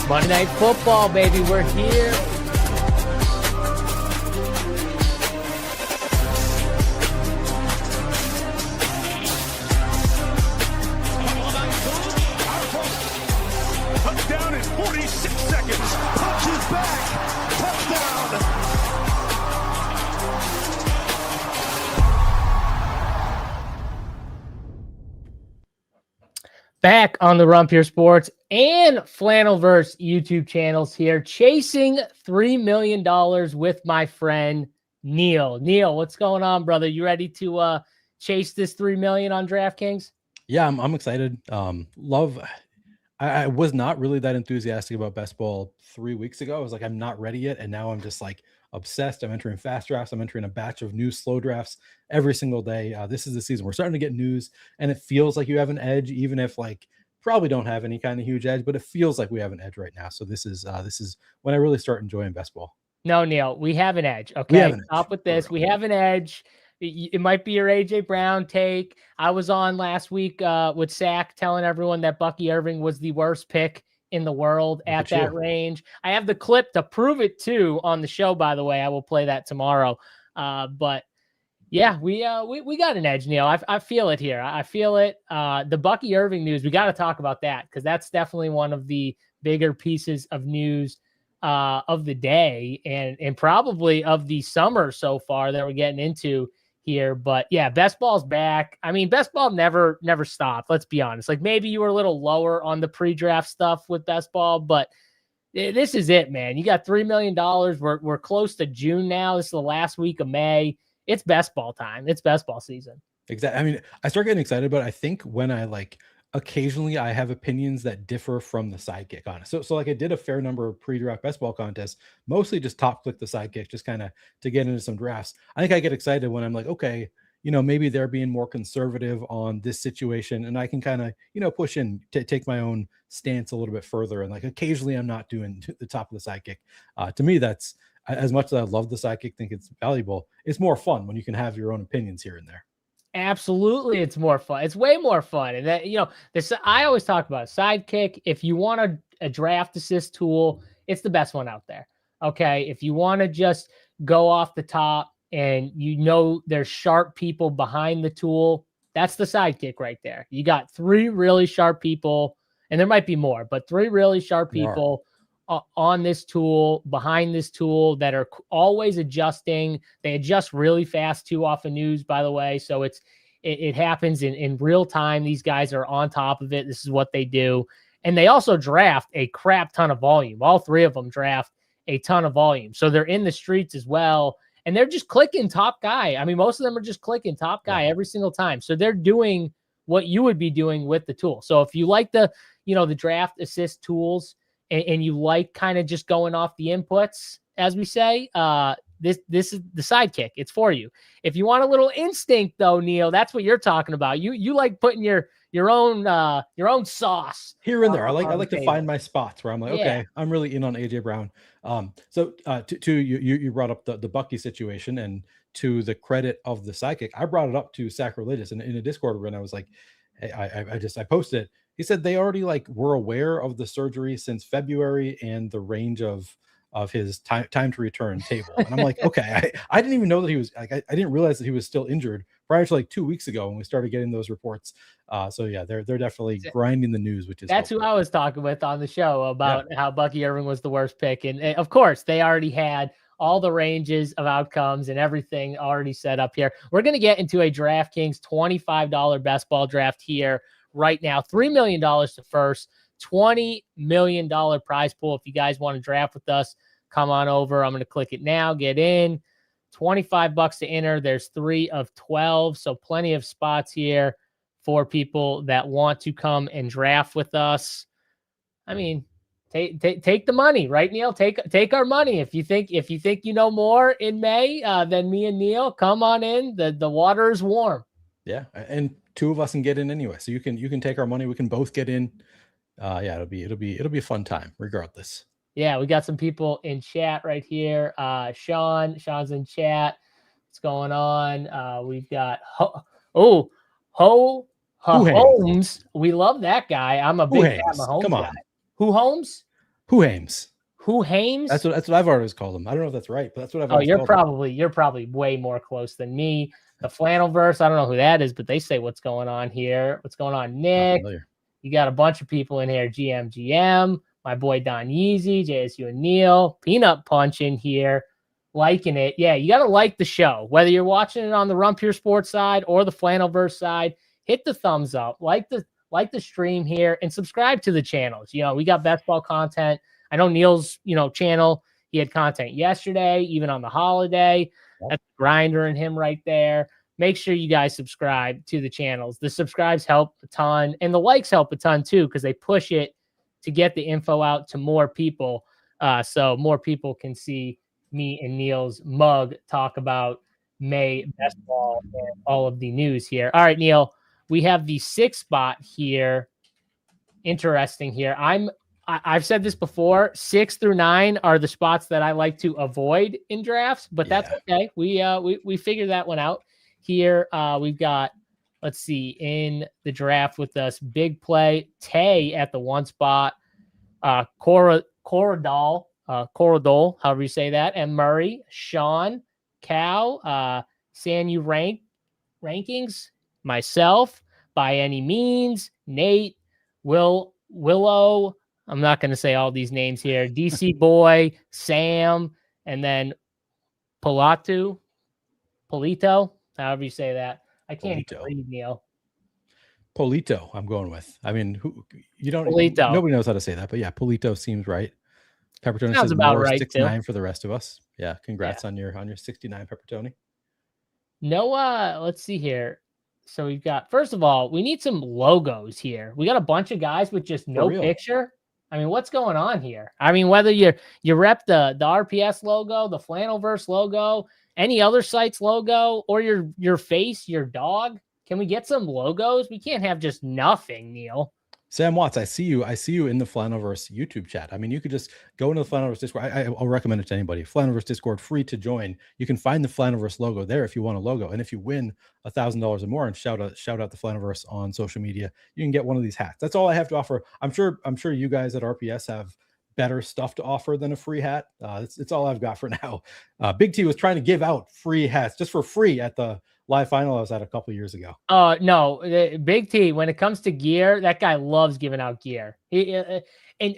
Monday Night Football, baby. We're here. Touchdown in 46 seconds. Punches back. Touchdown. Back on the Rump Here Sports and Flannelverse YouTube channels here, chasing $3 million with my friend Neil. Neil, what's going on, brother? You ready to chase this $3 million on DraftKings? Yeah, I'm excited. I was not really that enthusiastic about Best Ball 3 weeks ago. I was like, I'm not ready yet. And now I'm just like obsessed. I'm entering fast drafts. I'm entering a batch of new slow drafts every single day. This is the season. We're starting to get news, and it feels like you have an edge, even if like probably don't have any kind of huge edge, but it feels like we have an edge right now. So this is when I really start enjoying Best Ball. No, Neil, we have an edge. Okay, stop with this. We have an edge. It might be your AJ Brown take. I was on last week with Sack telling everyone that Bucky Irving was the worst pick in the world at that range. I have the clip to prove it too on the show, by the way. I will play that tomorrow. But yeah, we got an edge, Neil. I feel it here. I feel it. The Bucky Irving news, we got to talk about that because that's definitely one of the bigger pieces of news of the day and probably of the summer so far that we're getting into here. But yeah, Best Ball's back. I mean, Best Ball never stopped. Let's be honest. Like maybe you were a little lower on the pre-draft stuff with Best Ball, but this is it, man. You got $3 million. We're close to June now. This is the last week of May. It's Best Ball time. It's Best Ball season. Exactly. I mean, I start getting excited, but I think when I occasionally I have opinions that differ from the sidekick on it. So like I did a fair number of pre-draft Best Ball contests, mostly just top click the sidekick, just kind of to get into some drafts. I think I get excited when I'm like, okay, maybe they're being more conservative on this situation, and I can kind of, push in to take my own stance a little bit further. And like occasionally I'm not doing the top of the sidekick. To me, that's as much as I love the sidekick, think it's valuable. It's more fun when you can have your own opinions here and there. Absolutely, it's more fun. It's way more fun. And that, this I always talk about sidekick. If you want a draft assist tool, it's the best one out there. Okay. If you want to just go off the top and there's sharp people behind the tool, that's the sidekick right there. You got 3 really sharp people, and there might be more, but 3 really sharp people on this tool, behind this tool, that are always adjusting. They adjust really fast too off of news, by the way. So it happens in real time. These guys are on top of it. This is what they do. And they also draft a crap ton of volume. All 3 of them draft a ton of volume. So they're in the streets as well. And they're just clicking top guy. I mean, most of them are just clicking top guy every single time. So they're doing what you would be doing with the tool. So if you like the draft assist tools, and you like kind of just going off the inputs, as we say, this is the sidekick. It's for you. If you want a little instinct, though, Neil, that's what you're talking about. You like putting your own sauce here and there. I like to find my spots where I'm like, okay, I'm really in on AJ Brown. So to you brought up the Bucky situation, and to the credit of the sidekick, I brought it up to Sacrilegious in a Discord when I was like, hey, I posted it. He said they already were aware of the surgery since February and the range of his time to return table. And I'm like, okay, I didn't even know that he was I didn't realize that he was still injured prior to 2 weeks ago when we started getting those reports. So yeah, they're definitely grinding the news, which is that's helpful. Who I was talking with on the show about how Bucky Irving was the worst pick. And of course they already had all the ranges of outcomes and everything already set up here. We're going to get into a DraftKings $25 best ball draft here right now. $3 million to first, $20 million prize pool. If you guys want to draft with us, come on over. I'm going to click it now, get in. $25 to enter. There's 3 of 12. So plenty of spots here for people that want to come and draft with us. I mean, take the money, right, Neil? Take our money. If you think more in May than me and Neil, come on in. The water is warm. Yeah, and 2 of us can get in anyway. So you can take our money. We can both get in. It'll be a fun time regardless. Yeah, we got some people in chat right here. Sean's in chat. What's going on? We've got Holmes. We love that guy. I'm a big Mahomes guy. Who Holmes? Who Hames? Who Hames? That's what I've always called him. I don't know if that's right, but that's what I've always you're called him. you're probably way more close than me. The Flannelverse, I don't know who that is, but they say what's going on here. What's going on, Nick? You got a bunch of people in here. GM, my boy Don Yeezy, JSU and Neil, Peanut Punch in here, liking it. Yeah, you got to like the show. Whether you're watching it on the Run Pure Sports side or the Flannelverse side, hit the thumbs up, like the stream here, and subscribe to the channels. We got best ball content. I know Neil's, channel, he had content yesterday, even on the holiday. That's Grinder and him right there. Make sure you guys subscribe to the channels. The subscribes help a ton, and the likes help a ton too, because they push it to get the info out to more people, so more people can see me and Neil's mug talk about May best ball and all of the news here. All right, Neil, we have the 6th spot here. Interesting here. I've said this before, 6 through 9 are the spots that I like to avoid in drafts, but that's okay. We figured that one out. Here we've got, let's see, in the draft with us, big play, Tay at the 1 spot, Corradol, however you say that, and Murray, Sean, Cal, Sanu rankings, myself, by any means, Nate, Willow, I'm not going to say all these names here, DC Boy, Sam, and then Polito, however you say that. I can't even read, Neil. Polito, I'm going with. I mean, nobody knows how to say that, but yeah, Polito seems right. Peppertoni says about right, 6'9" for the rest of us. Yeah, congrats on your 69, Peppertoni. Noah, let's see here. So we've got, first of all, we need some logos here. We got a bunch of guys with just no picture. I mean, what's going on here? I mean, whether you rep the RPS logo, the Flannelverse logo, any other site's logo, or your face, your dog, can we get some logos? We can't have just nothing, Neil. Sam Watts, I see you in the Flannelverse YouTube chat. I mean, you could just go into the Flannelverse Discord. I'll recommend it to anybody. Flannelverse Discord, free to join. You can find the Flannelverse logo there if you want a logo. And if you win $1,000 or more and shout out the Flannelverse on social media, you can get one of these hats. That's all I have to offer. I'm sure you guys at RPS have better stuff to offer than a free hat. It's all I've got for now. Big T was trying to give out free hats just for free at the live final I was at a couple years ago. No, Big T, when it comes to gear, that guy loves giving out gear. And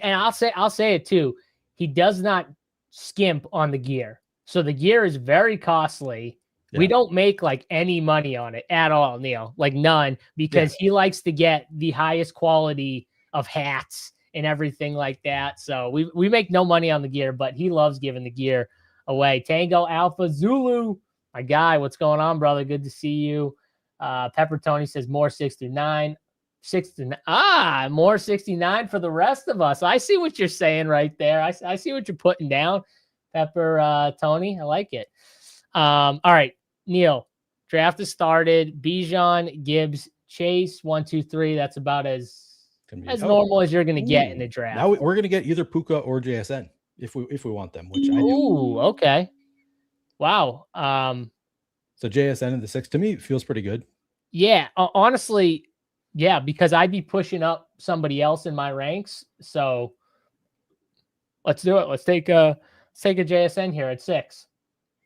I'll say it too. He does not skimp on the gear. So the gear is very costly. Yeah. We don't make like any money on it at all, Neil, like none, because he likes to get the highest quality of hats and everything like that. So we make no money on the gear, but he loves giving the gear away. Tango Alpha Zulu, my guy, what's going on, brother? Good to see you. Peppertoni says more 6 through 9. 6 to 9. More 69 for the rest of us. I see what you're saying right there. I see what you're putting down, Pepper Tony. I like it. All right, Neil, draft is started. Bijan, Gibbs, Chase, 1, 2, 3. That's about as normal as you're going to get in the draft. Now we're going to get either Puka or JSN if we want them, which I do. Ooh, okay. Wow. So JSN in the 6 to me feels pretty good. Yeah, honestly, yeah, because I'd be pushing up somebody else in my ranks. So let's do it. Let's take a JSN here at 6.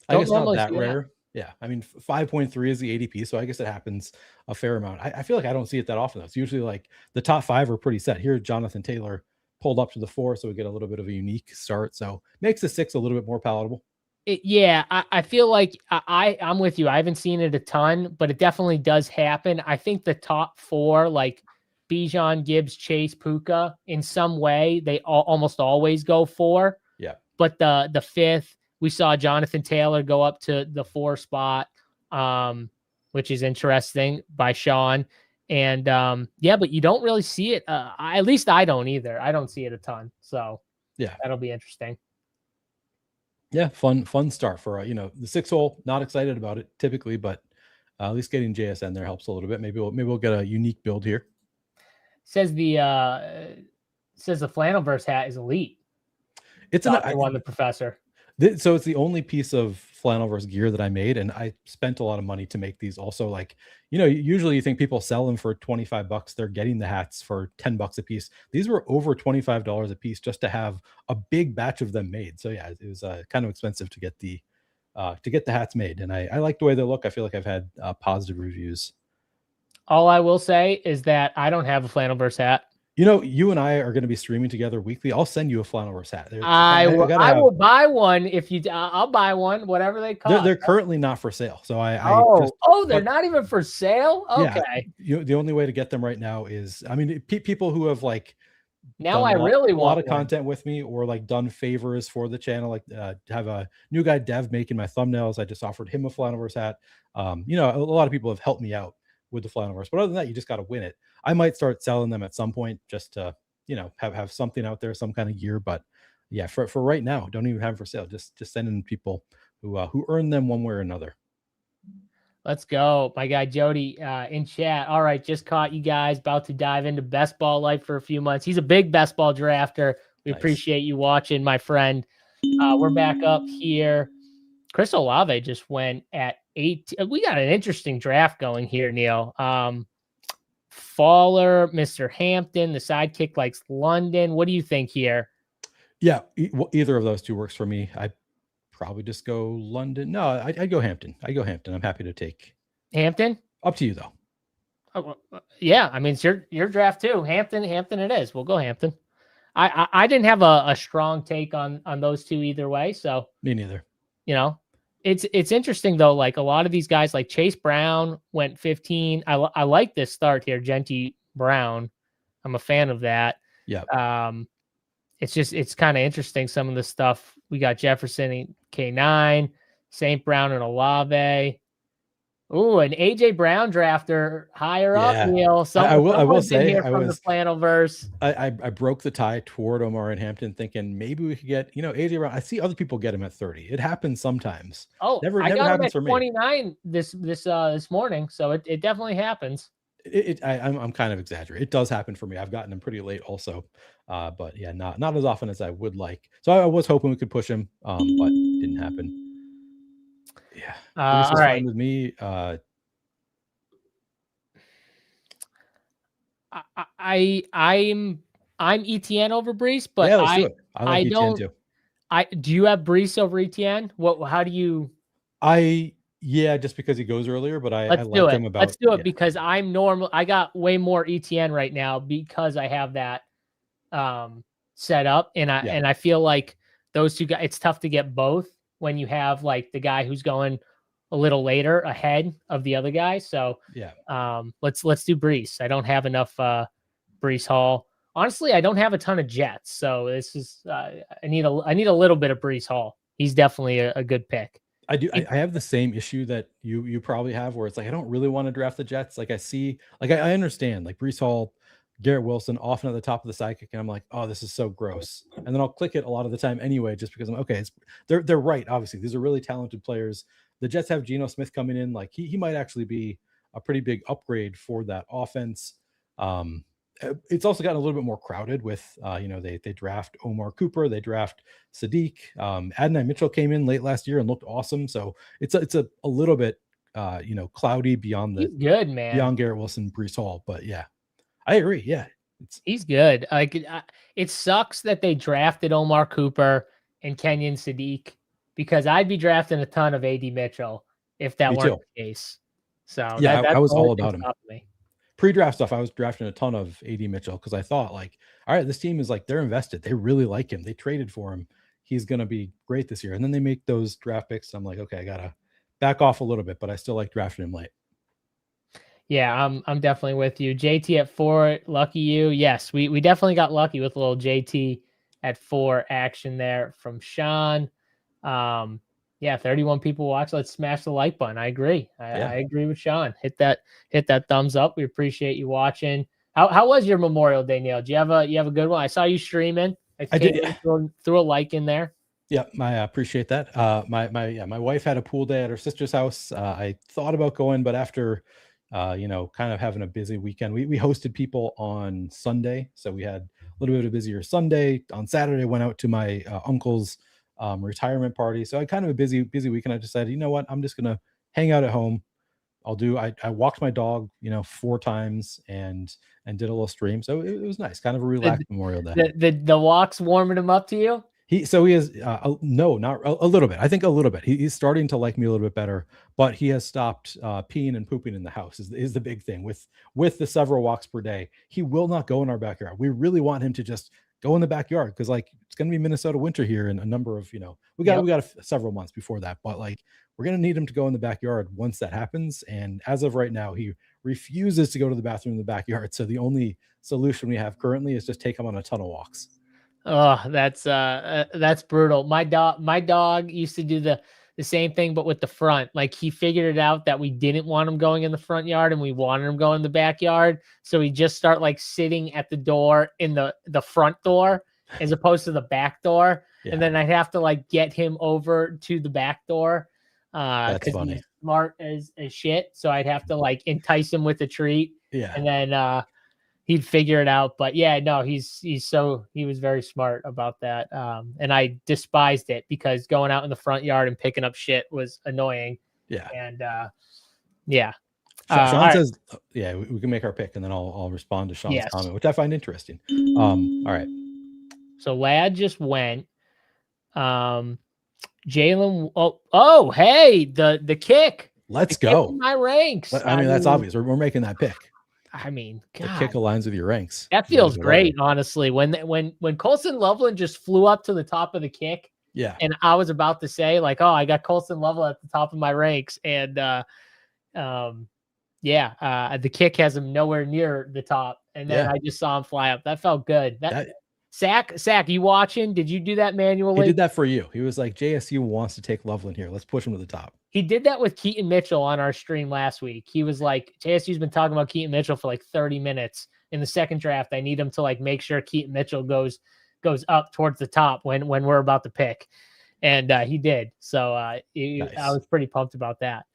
I guess not that rare. Yeah, I mean 5.3 is the ADP, so I guess it happens a fair amount. I feel like I don't see it that often. It's usually like the top 5 are pretty set. Here, Jonathan Taylor pulled up to the 4, so we get a little bit of a unique start. So makes the 6 a little bit more palatable. I feel like I'm with you. I haven't seen it a ton, but it definitely does happen. I think the top 4, like Bijan, Gibbs, Chase, Puka, in some way, they almost always go 4. Yeah. But the 5th, we saw Jonathan Taylor go up to the 4 spot, which is interesting, by Sean. And but you don't really see it. At least I don't either. I don't see it a ton. So yeah, that'll be interesting. Yeah, fun start for the 6 hole. Not excited about it typically, but at least getting JSN there helps a little bit. Maybe we'll get a unique build here. Says the Flannelverse hat is elite. It's the professor. So it's the only piece of flannelverse gear that I made, and I spent a lot of money to make these also. Like, usually you think people sell them for 25 bucks. They're getting the hats for 10 bucks a piece. These were over $25 a piece just to have a big batch of them made. So yeah, it was kind of expensive to get the hats made. And I like the way they look. I feel like I've had positive reviews. All I will say is that I don't have a flannelverse hat. You and I are going to be streaming together weekly. I'll send you a flannelverse hat. I will buy one if you. I'll buy one, whatever they cost. They're currently not for sale, so they're not even for sale. Okay. Yeah, the only way to get them right now is, people who have like now I really want a lot of content with me, or like done favors for the channel, like have a new guy Dev making my thumbnails. I just offered him a flannelverse hat. A lot of people have helped me out with the flannelverse, but other than that, you just got to win it. I might start selling them at some point just to, have something out there, some kind of gear. But yeah, for right now, don't even have them for sale. Just sending people who earn them one way or another. Let's go. My guy Jody in chat. All right, just caught you guys about to dive into best ball life for a few months. He's a big best ball drafter. We appreciate you watching, my friend. We're back up here. Chris Olave just went at 8. We got an interesting draft going here, Neil. Faller, Mr. Hampton, the sidekick likes London. What do you think here? Yeah, either of those two works for me. I probably just go London. No, I go Hampton. I'm happy to take Hampton. Up to you though. Oh, yeah, I mean it's your draft too. Hampton it is. We'll go Hampton. I didn't have a strong take on those two either way. So me neither. It's interesting though. Like a lot of these guys, like Chase Brown went 15. I like this start here, Genty Brown. I'm a fan of that. Yeah. It's kind of interesting. Some of the stuff we got: Jefferson K9, St. Brown and Olave. Ooh, an AJ Brown drafter higher up, Neil. I will say here from the flannelverse. I broke the tie toward Omar and Hampton, thinking maybe we could get AJ Brown. I see other people get him at 30. It happens sometimes. Oh, I got happens him at 29 this morning, so it definitely happens. I'm kind of exaggerating. It does happen for me. I've gotten him pretty late also, but yeah, not as often as I would like. So I was hoping we could push him, but it didn't happen. Yeah, all right. Fine with me. I'm ETN over Brees, but yeah, let's do it. I like ETN too. Do you have Brees over ETN? How do you? Yeah, just because he goes earlier, but I like him about. Let's do it because I'm normal. I got way more ETN right now because I have that set up, and I feel like those two guys. It's tough to get both when you have like the guy who's going a little later ahead of the other guy. So yeah, let's do Brees. I don't have enough Brees Hall. Honestly, I don't have a ton of Jets, so this is I need a little bit of Brees Hall. He's definitely a good pick. I do. I have the same issue that you probably have, where it's like I don't really want to draft the Jets. Like I see, like I understand, like Brees Hall, Garrett Wilson, often at the top of the sidekick, and I'm like, oh, this is so gross. And then I'll click it a lot of the time anyway, just because I'm okay. They're right. Obviously, these are really talented players. The Jets have Geno Smith coming in. Like he might actually be a pretty big upgrade for that offense. It's also gotten a little bit more crowded with, they draft Omar Cooper, they draft Sadiq. Adonai Mitchell came in late last year and looked awesome. So it's a little bit, cloudy beyond good, man, beyond Garrett Wilson, Brees Hall. But yeah, I agree. Yeah, he's good. Like it sucks that they drafted Omar Cooper and Kenyon Sadiq because I'd be drafting a ton of AD Mitchell if that weren't the case. So yeah, I was all about him. Pre-draft stuff, I was drafting a ton of AD Mitchell because I thought like, all right, this team is like, they're invested. They really like him. They traded for him. He's going to be great this year. And then they make those draft picks. I'm like, okay, I got to back off a little bit, but I still like drafting him late. Yeah, I'm definitely with you. JT at 4, lucky you. Yes, we definitely got lucky with a little JT at 4 action there from Sean. Yeah, 31 people watch. Let's smash the like button. I agree. I agree with Sean. Hit that thumbs up. We appreciate you watching. How was your Memorial Day, Neil? Do you have a good one? I saw you streaming. I did. Threw a like in there. Yeah, I appreciate that. My wife had a pool day at her sister's house. I thought about going, but after kind of having a busy weekend, we hosted people on Sunday, so we had a little bit of a busier Sunday. On Saturday, went out to my uncle's retirement party. So I kind of a busy weekend. I decided, you know what, I'm just gonna hang out at home. I walked my dog, 4 times and did a little stream. So it was nice, kind of a relaxed Memorial Day. The walks warming him up to you? He is no, not a little bit. I think a little bit. He's starting to like me a little bit better, but he has stopped peeing and pooping in the house is the big thing with the several walks per day. He will not go in our backyard. We really want him to just go in the backyard because like it's going to be Minnesota winter here in a number of, we got several months before that, but like we're going to need him to go in the backyard once that happens. And as of right now, he refuses to go to the bathroom in the backyard. So the only solution we have currently is just take him on a ton of walks. Oh, that's brutal. My dog used to do the same thing, but with the front. Like he figured it out that we didn't want him going in the front yard and we wanted him going in the backyard. So he just start like sitting at the door in the front door as opposed to the back door. Yeah. And then I'd have to like get him over to the back door. That's funny. He's smart as shit. So I'd have to like entice him with a treat. Yeah. And then he'd figure it out. But yeah, no, he was very smart about that. And I despised it because going out in the front yard and picking up shit was annoying. Yeah. And yeah. Sean says, yeah, we can make our pick and then I'll respond to Sean's comment, which I find interesting. All right. So Lad just went. Jalen. Oh, hey, the kick. Let's go. My ranks. I mean, that's obvious. We're making that pick. I mean, God, the kick aligns with your ranks. That feels great, honestly. When Colson Loveland just flew up to the top of the kick, yeah, and I was about to say like, oh, I got Colson Loveland at the top of my ranks, and the kick has him nowhere near the top, and then I just saw him fly up. That felt good. Sack, you watching? Did you do that manually? He did that for you. He was like, JSU wants to take Loveland here. Let's push him to the top. He did that with Keaton Mitchell on our stream last week. He was like, JSU's been talking about Keaton Mitchell for like 30 minutes in the second draft. I need him to like make sure Keaton Mitchell goes up towards the top when we're about to pick. And he did. So nice. I was pretty pumped about that.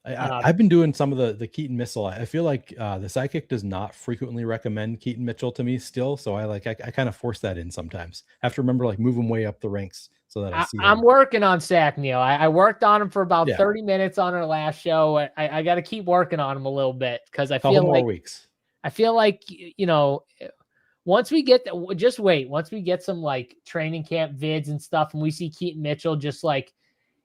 I've been doing some of the Keaton Mitchell. I feel like the Sidekick does not frequently recommend Keaton Mitchell to me still. So I kind of force that in sometimes. I have to remember like move him way up the ranks so that I see I'm working on Sack, Neil. I worked on him for about 30 minutes on our last show. I got to keep working on him a little bit because I feel like weeks. I feel like, once we get just wait, once we get some like training camp vids and stuff and we see Keaton Mitchell just like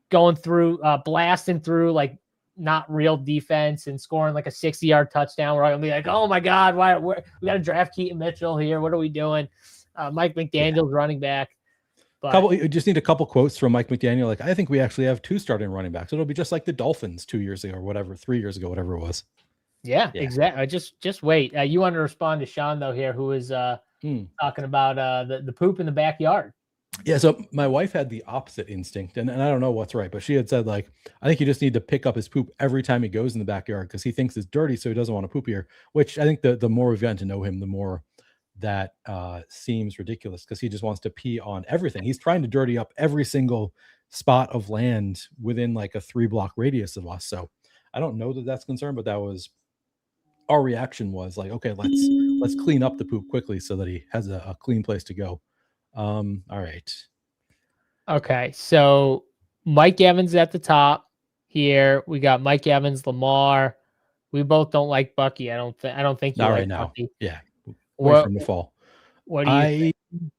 going through, blasting through like not real defense and scoring like a 60-yard touchdown, we're gonna be like, oh my God, we got to draft Keaton Mitchell here. What are we doing? Mike McDaniel's running back. But you just need a couple quotes from Mike McDaniel. Like, I think we actually have 2 starting running backs. It'll be just like the Dolphins 2 years ago or whatever, 3 years ago, whatever it was. Yeah. Exactly. Just wait. You want to respond to Sean though here, who is talking about the poop in the backyard. Yeah, so my wife had the opposite instinct, and I don't know what's right, but she had said, like, I think you just need to pick up his poop every time he goes in the backyard because he thinks it's dirty, so he doesn't want to poop here, which I think the more we've gotten to know him, the more that seems ridiculous because he just wants to pee on everything. He's trying to dirty up every single spot of land within like a 3-block radius of us. So I don't know that that's concerned, but that was our reaction was like, okay, let's clean up the poop quickly so that he has a clean place to go. All right. Okay, so Mike Evans at the top here. We got Mike Evans, Lamar. We both don't like Bucky. I don't think you not like right now. Bucky. Yeah, wait from the fall. What do you think?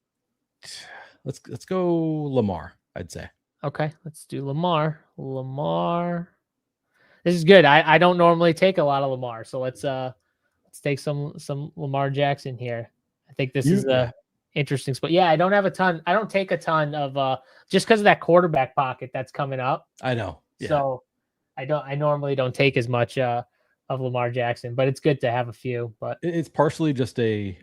Let's go Lamar. I'd say. Okay, let's do Lamar. This is good. I don't normally take a lot of Lamar, so let's take some Lamar Jackson here. I think this is a interesting spot. Yeah, I don't take a ton of just because of that quarterback pocket that's coming up. I know. Yeah. So I normally don't take as much of Lamar Jackson, but it's good to have a few. But it's partially just a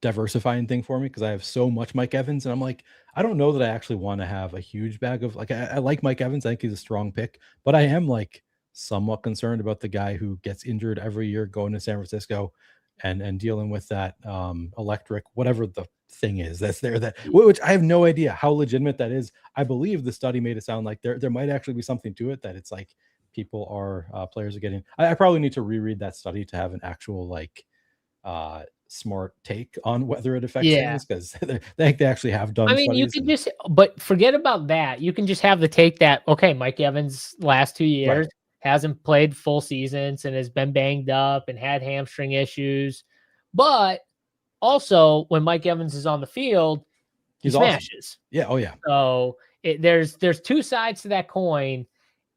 diversifying thing for me because I have so much Mike Evans, and I'm like, I don't know that I actually want to have a huge bag of like I like Mike Evans. I think he's a strong pick, but I am like somewhat concerned about the guy who gets injured every year going to San Francisco and dealing with that electric, whatever the thing is that's there, which I have no idea how legitimate that is. I believe the study made it sound like there might actually be something to it, that it's like players are getting, I probably need to reread that study to have an actual like smart take on whether it affects Yeah. things, because they actually have done I mean, you studies. could just, but forget about that. You can just have the take that, okay, Mike Evans last 2 years Right. hasn't played full seasons and has been banged up and had hamstring issues. But also, when Mike Evans is on the field, he He's awesome. smashes. Yeah. Oh yeah. So there's two sides to that coin.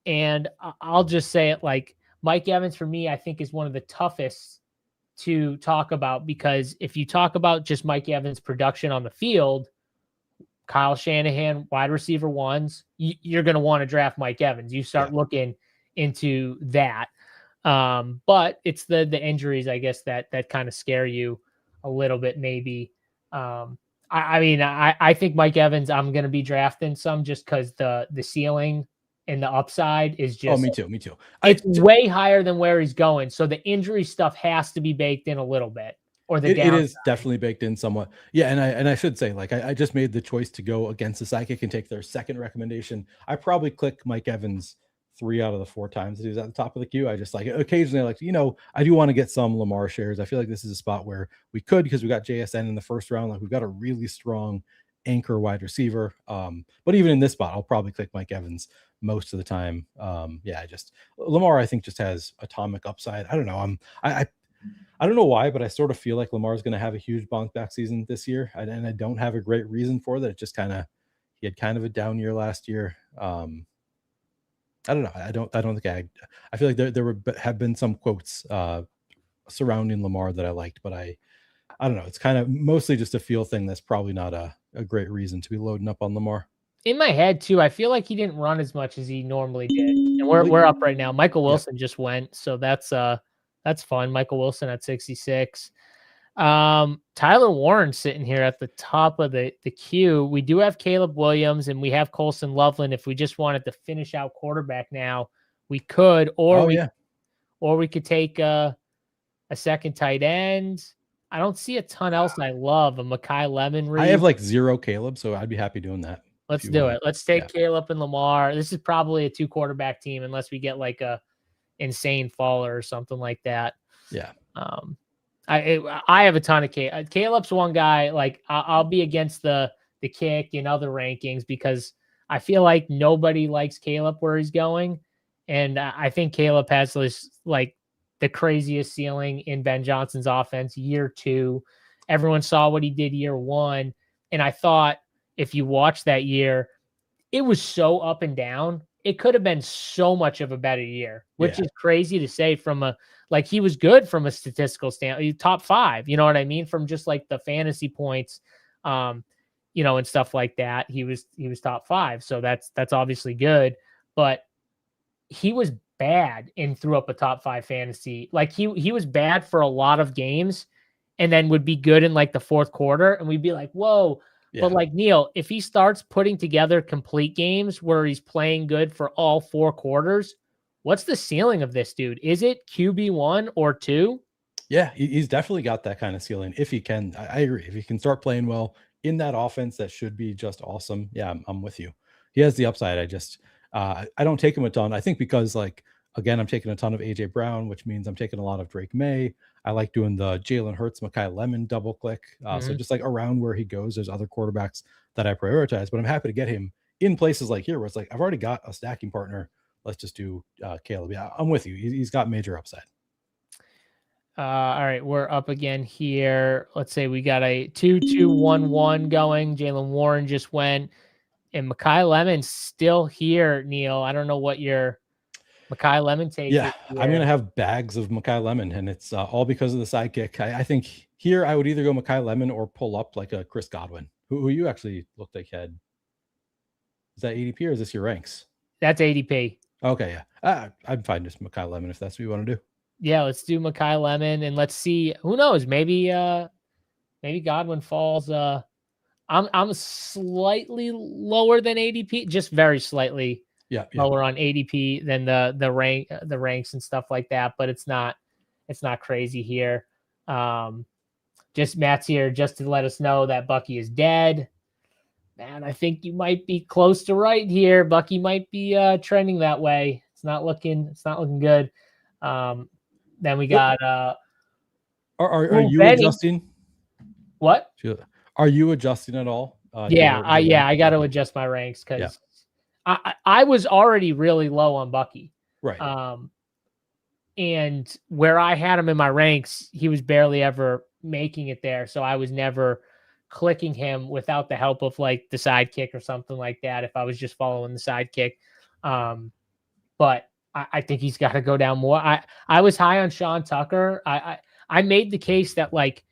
And I'll just say it like Mike Evans, for me, I think is one of the toughest to talk about, because if you talk about just Mike Evans' production on the field, Kyle Shanahan, wide receiver ones, you're going to want to draft Mike Evans. You start looking into that. But it's the injuries, I guess, that kind of scare you a little bit, maybe. I mean, I think Mike Evans, I'm going to be drafting some just because the ceiling and the upside is just. Oh, me too. Me too. It's way higher than where he's going. So the injury stuff has to be baked in a little bit. Or the it is definitely baked in somewhat. Yeah, and I should say, like, I just made the choice to go against the psychic and take their second recommendation. I probably click Mike Evans 3 out of the 4 times that he was at the top of the queue. I just like occasionally, like, I do want to get some Lamar shares. I feel like this is a spot where we could, because we got JSN in the first round. Like, we've got a really strong anchor wide receiver. But even in this spot, I'll probably click Mike Evans most of the time. Yeah, Lamar, I think, just has atomic upside. I don't know. I don't know why, but I sort of feel like Lamar is going to have a huge bounce back season this year, and I don't have a great reason for that. It just he had kind of a down year last year. I don't know. I don't think I feel like there have been some quotes surrounding Lamar that I liked, but I don't know. It's kind of mostly just a feel thing. That's probably not a great reason to be loading up on Lamar. In my head too, I feel like he didn't run as much as he normally did. And we're up right now. Michael Wilson just went, so that's fun. Michael Wilson at 66. Tyler Warren sitting here at the top of the queue. We do have Caleb Williams and we have Colson Loveland. If we just wanted to finish out quarterback now, we could, or we could take a second tight end. I don't see a ton else I love. A Mekhi Lemon. I have like 0 Caleb, so I'd be happy doing that. Let's do it. Let's take Caleb and Lamar. This is probably a 2 quarterback team unless we get like a insane faller or something like that. Yeah. I have a ton of Caleb's one guy. Like I'll be against the kick in other rankings because I feel like nobody likes Caleb where he's going. And I think Caleb has this like the craziest ceiling in Ben Johnson's offense year 2. Everyone saw what he did year 1. And I thought if you watch that year, it was so up and down. It could have been so much of a better year, which is crazy to say from he was good from a statistical standpoint, top 5, you know what I mean? From just like the fantasy points, and stuff like that. He was top 5. So that's obviously good, but he was bad and threw up a top 5 fantasy. Like he was bad for a lot of games and then would be good in like the 4th quarter. And we'd be like, whoa. Yeah. But like Neil, if he starts putting together complete games where he's playing good for all 4 quarters, what's the ceiling of this dude? Is it QB1 or 2? Yeah, he's definitely got that kind of ceiling. If he can, I agree. If he can start playing well in that offense, that should be just awesome. Yeah, I'm with you. He has the upside. I don't take him a ton. I think because again, I'm taking a ton of AJ Brown, which means I'm taking a lot of Drake May. I like doing the Jalen Hurts, Mekhi Lemon double click. So just like around where he goes, there's other quarterbacks that I prioritize, but I'm happy to get him in places like here where it's like, I've already got a stacking partner. Let's just do Caleb. Yeah, I'm with you. He's got major upside. All right, we're up again here. Let's say we got a 2-2-1-1 going. Jalen Warren just went, and Mekhi Lemon's still here. Neil, I don't know what your Mekhi Lemon take. Yeah, I'm gonna have bags of Mekhi Lemon, and it's all because of the sidekick. I think here I would either go Mekhi Lemon or pull up like a Chris Godwin, who you actually looked like had. Is that ADP or is this your ranks? That's ADP. Okay, yeah, I'm fine just Mekhi Lemon if that's what you want to do. Yeah, let's do Mekhi Lemon, and let's see. Who knows? Maybe Godwin falls. I'm slightly lower than ADP, just very slightly. Yeah. Lower on ADP than the ranks and stuff like that, but it's not crazy here. Just Matt's here just to let us know that Bucky is dead. Man, I think you might be close to right here. Bucky might be trending that way. It's not looking good. Then we got Are you Benny. adjusting? What? Are you adjusting at all? I got to adjust my ranks because I was already really low on Bucky. Right. And where I had him in my ranks, he was barely ever making it there. So I was never clicking him without the help of like the sidekick or something like that. If I was just following the sidekick. But I think he's got to go down more. I was high on Sean Tucker. I made the case that like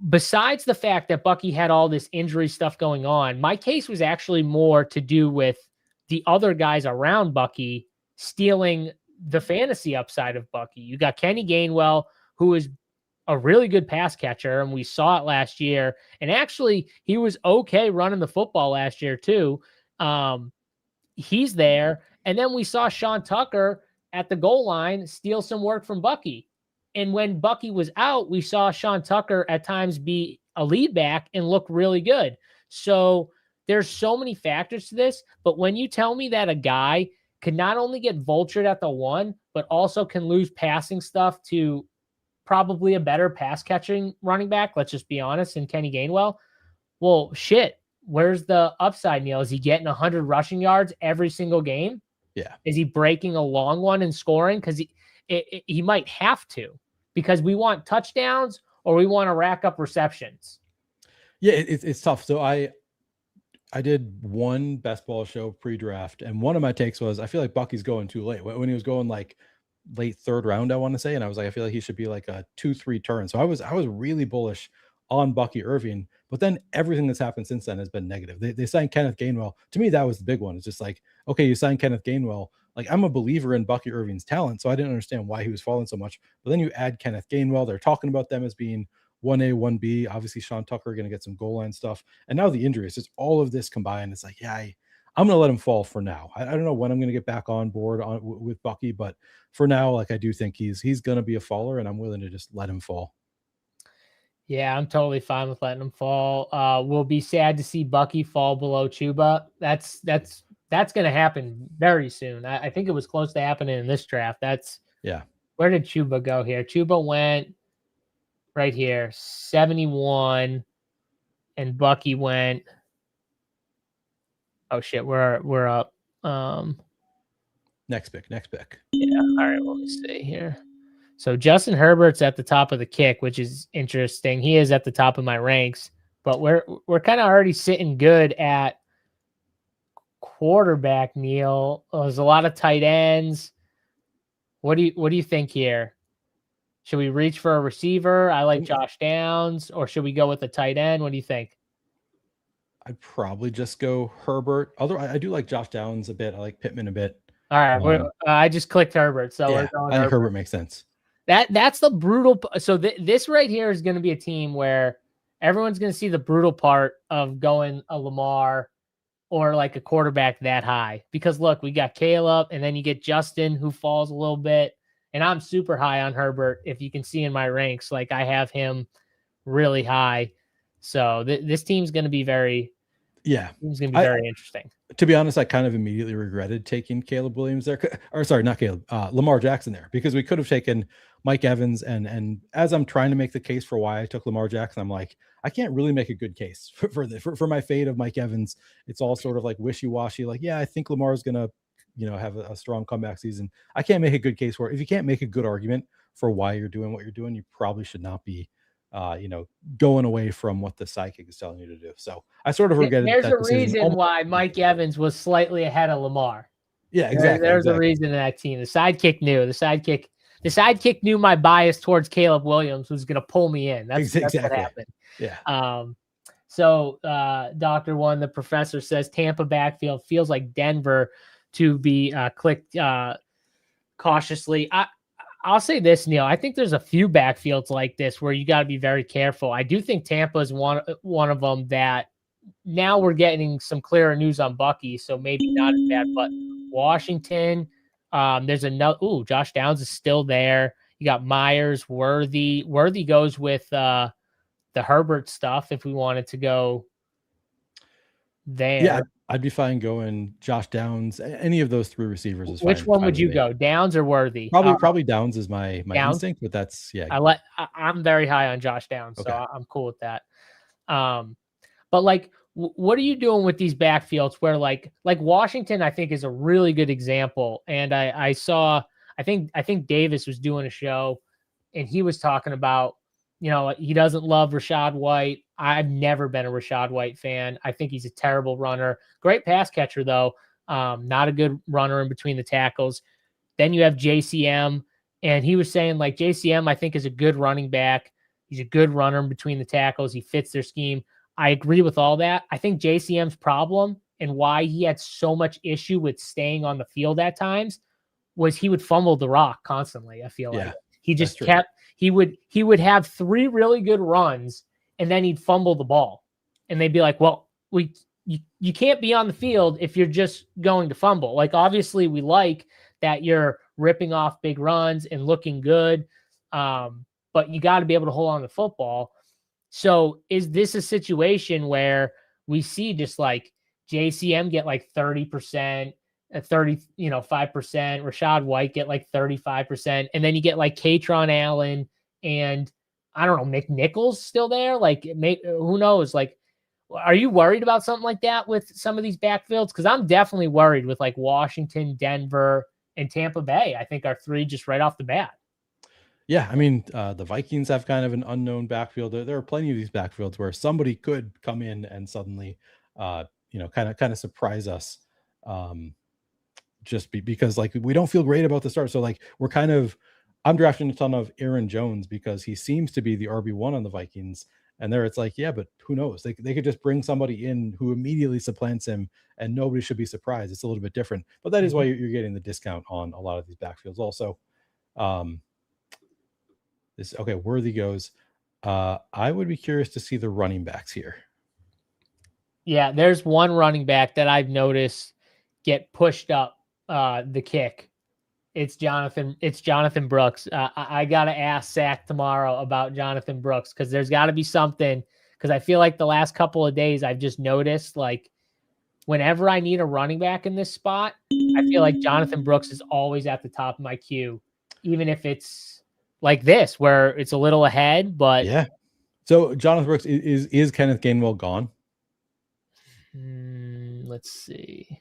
besides the fact that Bucky had all this injury stuff going on, my case was actually more to do with the other guys around Bucky stealing the fantasy upside of Bucky. You got Kenny Gainwell, who is a really good pass catcher, and we saw it last year. And actually, he was okay running the football last year too. He's there. And then we saw Sean Tucker at the goal line steal some work from Bucky. And when Bucky was out, we saw Sean Tucker at times be a lead back and look really good. So there's so many factors to this. But when you tell me that a guy could not only get vultured at the one, but also can lose passing stuff to probably a better pass catching running back, let's just be honest, in Kenny Gainwell. Well, shit. Where's the upside, Neil? Is he getting 100 rushing yards every single game? Yeah. Is he breaking a long one and scoring? Because he might have to, because we want touchdowns or we want to rack up receptions. Yeah, it's tough. So I did one best ball show pre-draft, and one of my takes was I feel like Bucky's going too late. When he was going like late third round, I want to say, and I was like, I feel like he should be like a 2-3 turn. So I was really bullish on Bucky Irving, but then everything that's happened since then has been negative. They signed Kenneth Gainwell. To me, that was the big one. It's just like, okay, you signed Kenneth Gainwell. Like, I'm a believer in Bucky Irving's talent, so I didn't understand why he was falling so much. But then you add Kenneth Gainwell. They're talking about them as being 1A, 1B. Obviously, Sean Tucker going to get some goal line stuff. And now the injuries, just all of this combined. It's like, yeah, I'm going to let him fall for now. I don't know when I'm going to get back on board with Bucky, but for now, like, I do think he's going to be a faller, and I'm willing to just let him fall. Yeah, I'm totally fine with letting him fall. We'll be sad to see Bucky fall below Chuba. That's going to happen very soon. I think it was close to happening in this draft. Where did Chuba go here? Chuba went right here, 71, and Bucky went. Oh shit, we're up. Next pick. Yeah. All right, let me see here. So Justin Herbert's at the top of the kick, which is interesting. He is at the top of my ranks, but we're kind of already sitting good at quarterback, Neil. There's a lot of tight ends. What do you think here? Should we reach for a receiver? I like Josh Downs, or should we go with a tight end? What do you think? I'd probably just go Herbert. Although I do like Josh Downs a bit. I like Pittman a bit. All right, I just clicked Herbert, so yeah, I think Herbert makes sense. That's the brutal. So this right here is going to be a team where everyone's going to see the brutal part of going a Lamar or like a quarterback that high. Because look, we got Caleb, and then you get Justin, who falls a little bit, and I'm super high on Herbert. If you can see in my ranks, like I have him really high. So this team's going to be very. Yeah, it's going to be very interesting. To be honest, I kind of immediately regretted taking Caleb Williams there, or sorry, not Caleb, Lamar Jackson there, because we could have taken Mike Evans. And as I'm trying to make the case for why I took Lamar Jackson, I'm like, I can't really make a good case for my fade of Mike Evans. It's all sort of like wishy-washy. Like, yeah, I think Lamar is going to, have a strong comeback season. I can't make a good case for it. If you can't make a good argument for why you're doing what you're doing, you probably should not be going away from what the sidekick is telling you to do. So I sort of regretted. There's a reason why Mike Evans was slightly ahead of Lamar. Yeah, exactly. There's a reason in that team. The sidekick knew. The sidekick knew my bias towards Caleb Williams was going to pull me in. That's what happened. Yeah. So Dr. One, the professor says Tampa backfield feels like Denver to be clicked cautiously. I'll say this, Neil. I think there's a few backfields like this where you got to be very careful. I do think Tampa is one of them that now we're getting some clearer news on Bucky, so maybe not as bad. But Washington, there's another. Ooh, Josh Downs is still there. You got Myers, Worthy. Worthy goes with the Herbert stuff if we wanted to go there. Yeah, I'd be fine going Josh Downs. Any of those 3 receivers is fine. Which one fine would with you me. go? Downs or Worthy? Probably Downs is my Downs? instinct, but that's I'm very high on Josh Downs, so Okay. I'm cool with that. But like, what are you doing with these backfields where like Washington, I think, is a really good example. And I saw, I think Davis was doing a show and he was talking about, he doesn't love Rashad White. I've never been a Rashad White fan. I think he's a terrible runner. Great pass catcher, though. Not a good runner in between the tackles. Then you have JCM, and he was saying, like, JCM, I think, is a good running back. He's a good runner in between the tackles. He fits their scheme. I agree with all that. I think JCM's problem and why he had so much issue with staying on the field at times was he would fumble the rock constantly. I feel like he just kept, he would have 3 really good runs and then he'd fumble the ball. And they'd be like, well, you can't be on the field if you're just going to fumble. Like, obviously we like that you're ripping off big runs and looking good. But you got to be able to hold on to the football. So is this a situation where we see just like JCM get like 30%, 5%, Rashad White get like 35%, and then you get like Katron Allen and I don't know, McNichols still there? Like, who knows? Like, are you worried about something like that with some of these backfields? Because I'm definitely worried with like Washington, Denver, and Tampa Bay. I think are 3 just right off the bat. Yeah, I mean, the Vikings have kind of an unknown backfield. There are plenty of these backfields where somebody could come in and suddenly, kind of surprise us, because like we don't feel great about the start. So like I'm drafting a ton of Aaron Jones because he seems to be the RB1 on the Vikings, and there it's like, yeah, but who knows? They could just bring somebody in who immediately supplants him, and nobody should be surprised. It's a little bit different, but that is why you're getting the discount on a lot of these backfields also. Worthy goes. I would be curious to see the running backs here. Yeah, there's one running back that I've noticed get pushed up the kick. It's Jonathan Brooks. I gotta ask Zach tomorrow about Jonathan Brooks because there's got to be something. Because I feel like the last couple of days I've just noticed like whenever I need a running back in this spot, I feel like Jonathan Brooks is always at the top of my queue, even if it's like this, where it's a little ahead, but yeah. So Jonathan Brooks is Kenneth Gainwell gone? Let's see.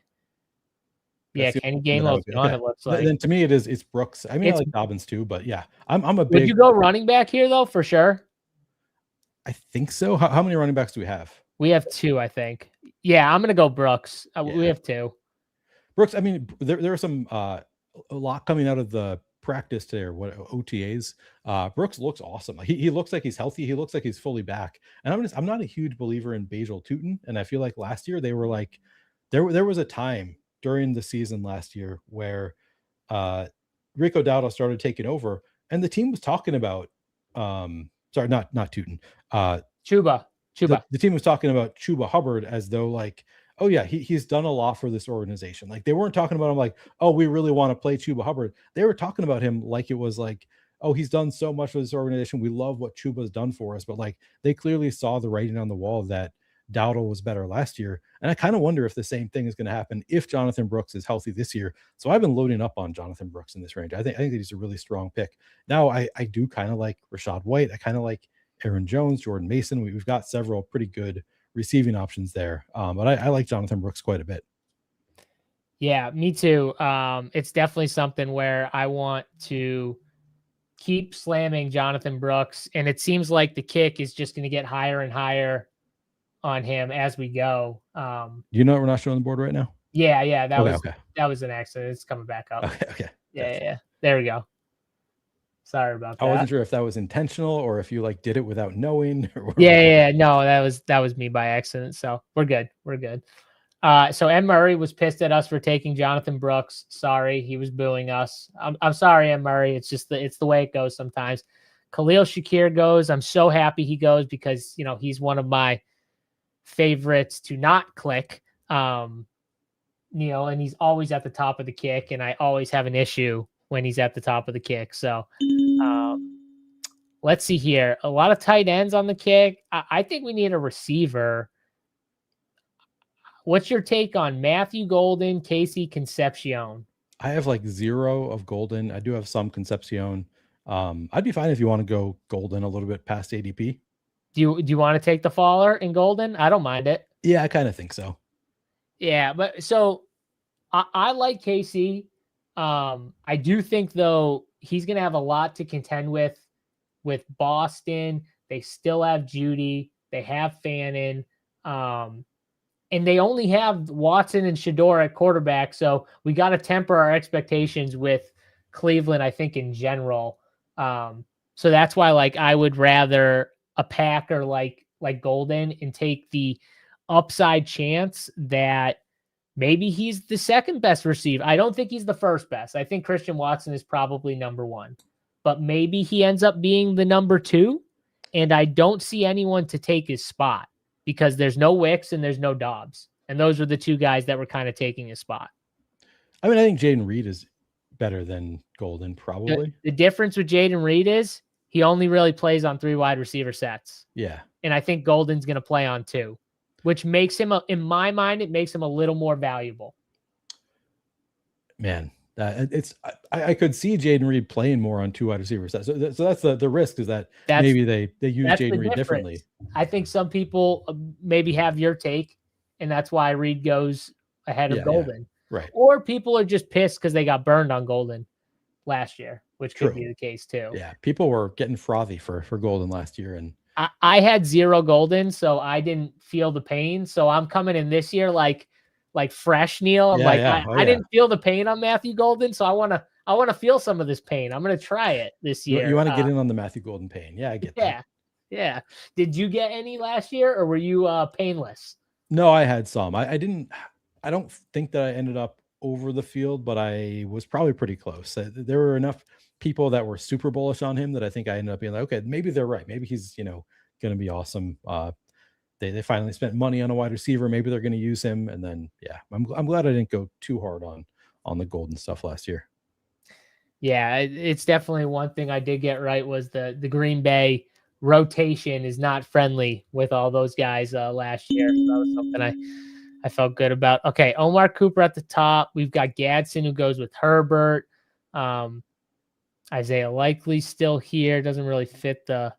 Yeah, Kenny Gainwell's gone. It looks like. Then to me, it's Brooks. I mean, I like Dobbins too, but yeah, I'm a big. Would you go running back here though, for sure? I think so. How many running backs do we have? We have 2, I think. Yeah, I'm gonna go Brooks. We have 2. Brooks. I mean, there are some a lot coming out of the practice there. What OTAs? Brooks looks awesome. He looks like he's healthy. He looks like he's fully back. And I'm not a huge believer in Basil Tootin, and I feel like last year they were like there was a time during the season last year where Rico Dowdle started taking over, and the team was talking about sorry, not Tootin, Chuba. The team was talking about Chuba Hubbard as though like, oh yeah, he's done a lot for this organization. Like they weren't talking about him like, oh, we really want to play Chuba Hubbard. They were talking about him like it was like, oh, he's done so much for this organization. We love what Chuba's done for us. But like they clearly saw the writing on the wall that Dowdle was better last year. And I kind of wonder if the same thing is going to happen if Jonathan Brooks is healthy this year. So I've been loading up on Jonathan Brooks in this range. I think that he's a really strong pick. Now I do kind of like Rashad White. I kind of like Aaron Jones, Jordan Mason. We've got several pretty good receiving options there. But I like Jonathan Brooks quite a bit. Yeah, me too. It's definitely something where I want to keep slamming Jonathan Brooks. And it seems like the kick is just going to get higher and higher on him as we go. You know what we're not showing the board right now? Yeah. That was an accident. It's coming back up. Okay. Yeah. There we go. Sorry about that. I wasn't sure if that was intentional or if you like did it without knowing. Yeah. No, that was me by accident. So we're good. So M. Murray was pissed at us for taking Jonathan Brooks. Sorry, he was booing us. I'm sorry, M. Murray. It's just it's the way it goes sometimes. Khalil Shakir goes. I'm so happy he goes because he's one of my favorites to not click. And he's always at the top of the kick, and I always have an issue when he's at the top of the kick. So let's see here. A lot of tight ends on the kick. I think we need a receiver. what's your take on Matthew Golden, Casey Concepcion? I have like 0 of Golden. I do have some Concepcion. I'd be fine if you want to go Golden a little bit past ADP. Do you want to take the faller in Golden? I don't mind it. Yeah, I kind of think so. Yeah, but so I like KC. I do think though he's going to have a lot to contend with Boston. They still have Judy. They have Fannin. And they only have Watson and Shador at quarterback. So we got to temper our expectations with Cleveland, I think, in general. So that's why, like, I would rather a Packer like Golden and take the upside chance that maybe he's the second best receiver. I don't think he's the first best. I think Christian Watson is probably number 1, but maybe he ends up being the number 2. And I don't see anyone to take his spot because there's no Wicks and there's no Dobbs. And those are the 2 guys that were kind of taking his spot. I mean, I think Jaden Reed is better than Golden, probably. The difference with Jaden Reed is he only really plays on 3 wide receiver sets. Yeah. And I think Golden's going to play on 2, which makes him, in my mind, it makes him a little more valuable. Man, I could see Jaden Reed playing more on 2 wide receivers. So that's the risk, is that maybe they use Jaden Reed differently. I think some people maybe have your take, and that's why Reed goes ahead of Golden. Yeah, right. Or people are just pissed because they got burned on Golden last year, which could be the case too. Yeah, people were getting frothy for Golden last year, and I had 0 Golden, so I didn't feel the pain. So I'm coming in this year like fresh, Neil. I'm I didn't feel the pain on Matthew Golden, so I want to feel some of this pain. I'm going to try it this year. You want to get in on the Matthew Golden pain. Yeah, I get that. Yeah. Did you get any last year, or were you painless? No, I had some. I don't think that I ended up over the field, but I was probably pretty close. There were enough people that were super bullish on him that I think I ended up being like, okay, maybe they're right. Maybe he's, going to be awesome. They finally spent money on a wide receiver. Maybe they're going to use him. And then, yeah, I'm glad I didn't go too hard on the Golden stuff last year. Yeah, it's definitely one thing I did get right was the Green Bay rotation is not friendly with all those guys last year. So that was something I felt good about. Okay, Omar Cooper at the top. We've got Gadsden who goes with Herbert. Isaiah Likely still here. Doesn't really fit the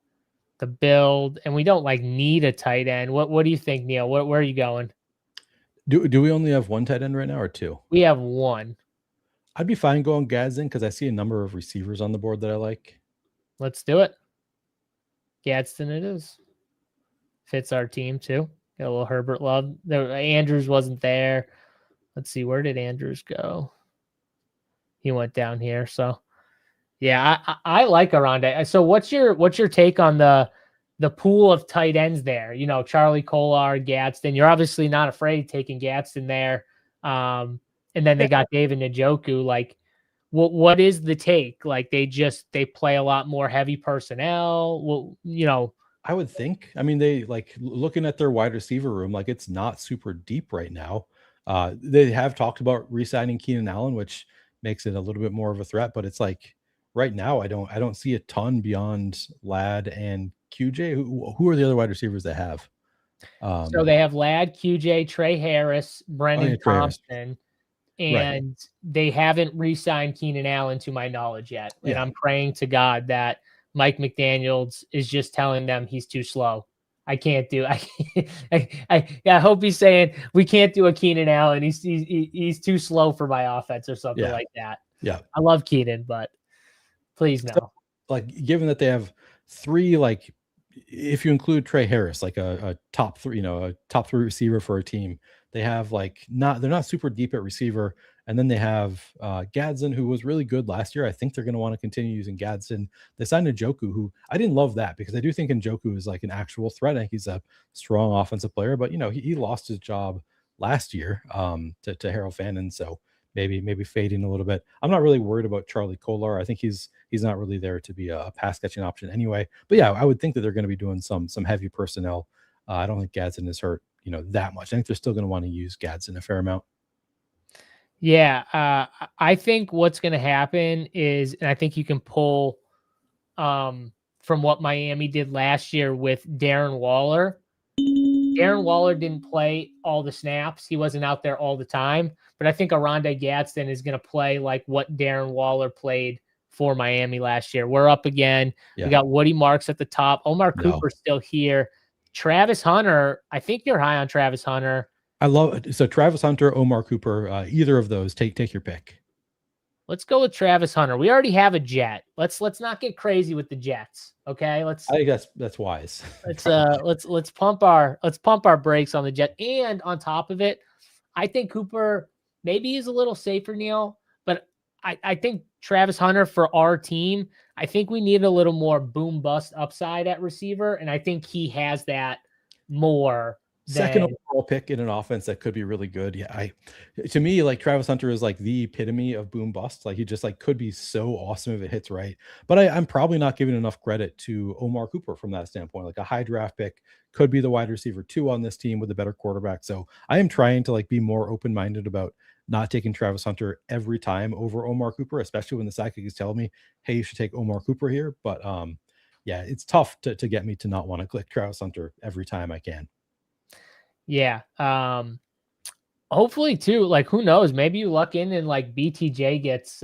build, and we don't need a tight end. What do you think, Neil? Where are you going? Do we only have 1 tight end right now, or 2? We have 1. I'd be fine going Gadsden because I see a number of receivers on the board that I like. Let's do it. Gadsden it is. Fits our team too. Got a little Herbert love. Andrews wasn't there. Let's see, where did Andrews go? He went down here. So yeah, I like Aranda. So what's your take on the pool of tight ends there? Charlie Kolar, Gadsden. You're obviously not afraid taking Gadsden there. And then they got David Njoku. What is the take? They play a lot more heavy personnel. Well, I would think. I mean, they looking at their wide receiver room, it's not super deep right now. They have talked about re-signing Keenan Allen, which makes it a little bit more of a threat, but it's right now I don't see a ton beyond Ladd and QJ. Who are the other wide receivers they have? So they have Ladd, QJ, Trey Harris, Brendan Thompson, and they haven't re-signed Keenan Allen to my knowledge yet. And I'm praying to God that Mike McDaniels is just telling them he's too slow. I hope he's saying we can't do a Keenan Allen. He's too slow for my offense or something like that. Yeah. I love Keenan, but please no. So, given that they have 3, if you include Trey Harris, a top 3, a top 3 receiver for a team, they have they're not super deep at receiver. And then they have Gadsden, who was really good last year. I think they're going to want to continue using Gadsden. They signed Njoku, who I didn't love that because I do think Njoku is an actual threat. I think he's a strong offensive player, but he lost his job last year to Harold Fannin. So maybe fading a little bit. I'm not really worried about Charlie Kolar. I think he's not really there to be a pass catching option anyway. But yeah, I would think that they're going to be doing some heavy personnel. I don't think Gadsden is hurt, that much. I think they're still going to want to use Gadsden a fair amount. Yeah, I think what's going to happen is, and I think you can pull from what Miami did last year with Darren Waller, Darren Waller didn't play all the snaps. He wasn't out there all the time, but I think Arondé Gadsden is going to play like what Darren Waller played for Miami last year. We're up again. Yeah. We got Woody Marks at the top. Omar Cooper's still here. Travis Hunter. I think you're high on Travis Hunter. I love it. So Travis Hunter, Omar Cooper, either of those, take your pick. Let's go with Travis Hunter. We already have a Jet. Let's not get crazy with the Jets. Okay. I think that's wise. Let's pump our brakes on the Jet. And on top of it, I think Cooper maybe is a little safer, Neil, but I think Travis Hunter for our team, I think we need a little more boom bust upside at receiver. And I think he has that more. Second overall pick in an offense that could be really good. Yeah, to me, like Travis Hunter is like the epitome of boom bust. Like he just like could be so awesome if it hits right. But I'm probably not giving enough credit to Omar Cooper from that standpoint. Like a high draft pick could be the wide receiver 2 on this team with a better quarterback. So I am trying to like be more open-minded about not taking Travis Hunter every time over Omar Cooper, especially when the sidekick is telling me, hey, you should take Omar Cooper here. But yeah, it's tough to get me to not want to click Travis Hunter every time I can. Yeah. Hopefully too, like who knows, maybe you luck in and like BTJ gets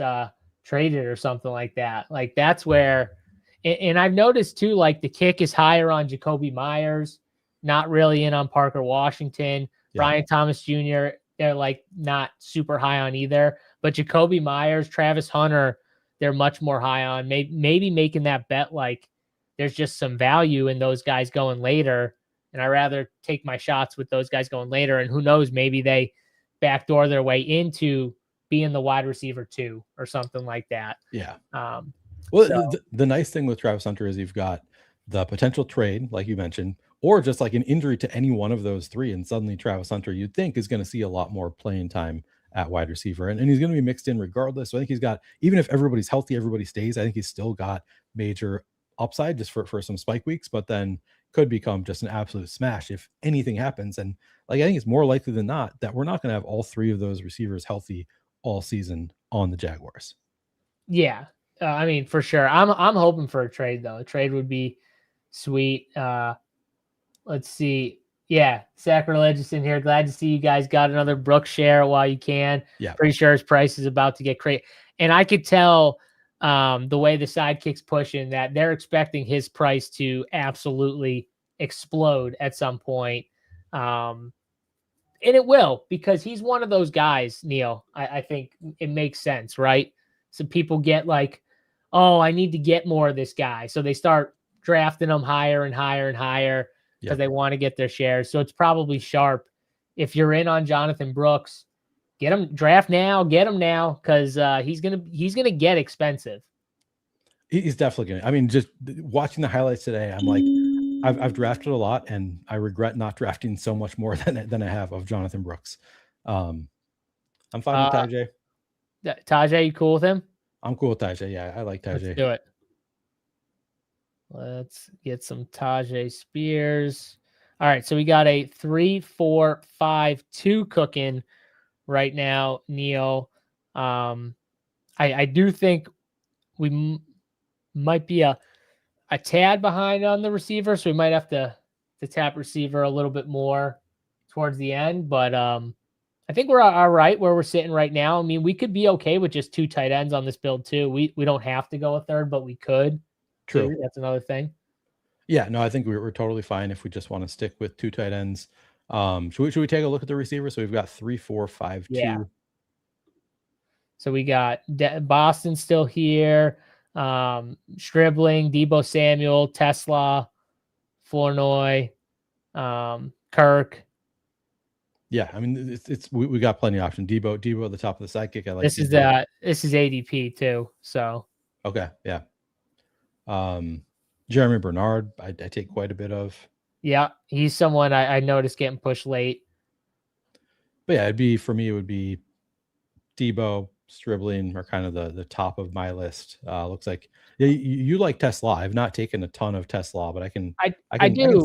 traded or something like that. Like that's where, and I've noticed too, like the kick is higher on Jacoby Myers, not really in on Parker Washington, Brian Thomas Jr. They're like not super high on either, but Jacoby Myers, Travis Hunter, they're much more high on. Maybe making that bet like there's just some value in those guys going later. And I rather take my shots with those guys going later. And who knows, maybe they backdoor their way into being the wide receiver 2 or something like that. Yeah. Well, the nice thing with Travis Hunter is you've got the potential trade, like you mentioned, or just like an injury to any one of those 3. And suddenly Travis Hunter, you'd think, is going to see a lot more playing time at wide receiver. And he's going to be mixed in regardless. So I think he's got, even if everybody's healthy, everybody stays, I think he's still got major upside just for some spike weeks, but then could become just an absolute smash if anything happens. And like, I think it's more likely than not that we're not going to have all 3 of those receivers healthy all season on the Jaguars. Yeah. I mean, for sure. I'm hoping for a trade though. A trade would be sweet. Let's see. Yeah. Sacrilegious in here. Glad to see you guys got another Brooks share while you can. Yeah. Pretty sure his price is about to get crazy. And I could tell the way the sidekick's pushing that they're expecting his price to absolutely explode at some point. And it will, because he's one of those guys, Neil. I think it makes sense, right? So people get like, oh, I need to get more of this guy. So they start drafting him higher and higher and higher because they want to get their shares. So it's probably sharp. If you're in on Jonathan Brooks, get him, draft now, get him now, because he's gonna get expensive. He's definitely gonna. I mean, just watching the highlights today, I'm like, I've drafted a lot, and I regret not drafting so much more than I have of Jonathan Brooks. I'm fine with Tajay. Tajay, you cool with him? I'm cool with Tajay. Yeah, I like Tajay. Let's do it. Let's get some Tajay Spears. All right, so we got a 3, 4, 5, 2 cooking right now, Neil. I do think we might be a tad behind on the receiver, so we might have to tap receiver a little bit more towards the end. But I think we're all right where we're sitting right now. I mean, we could be okay with just 2 tight ends on this build too. We don't have to go a third, but we could. True. Too. That's another thing. Yeah, no, I think we're totally fine if we just want to stick with 2 tight ends. Should we take a look at the receivers? So we've got 3, 4, 5, 2. So we got Boston still here. Stribling, Deebo Samuel, Tesla, Flournoy, Kirk. Yeah, I mean, we got plenty of options. Deebo at the top of the sidekick. I like this Deebo. This is ADP too. So okay, yeah. Jeremy Bernard, I take quite a bit of. Yeah, he's someone I noticed getting pushed late. But yeah, it would be Deebo, Stribling are kind of the top of my list. Looks like you like Tesla. I've not taken a ton of Tesla, but I can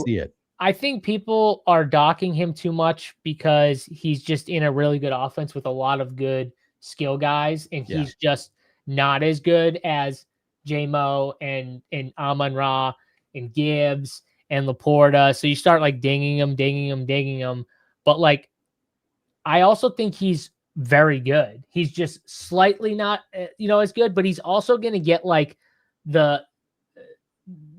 see it. I think people are docking him too much because he's just in a really good offense with a lot of good skill guys, and he's just not as good as J-Mo and Amon-Ra and Gibbs and Laporta. So you start like dinging him. But like, I also think he's very good. He's just slightly not, as good, but he's also going to get like the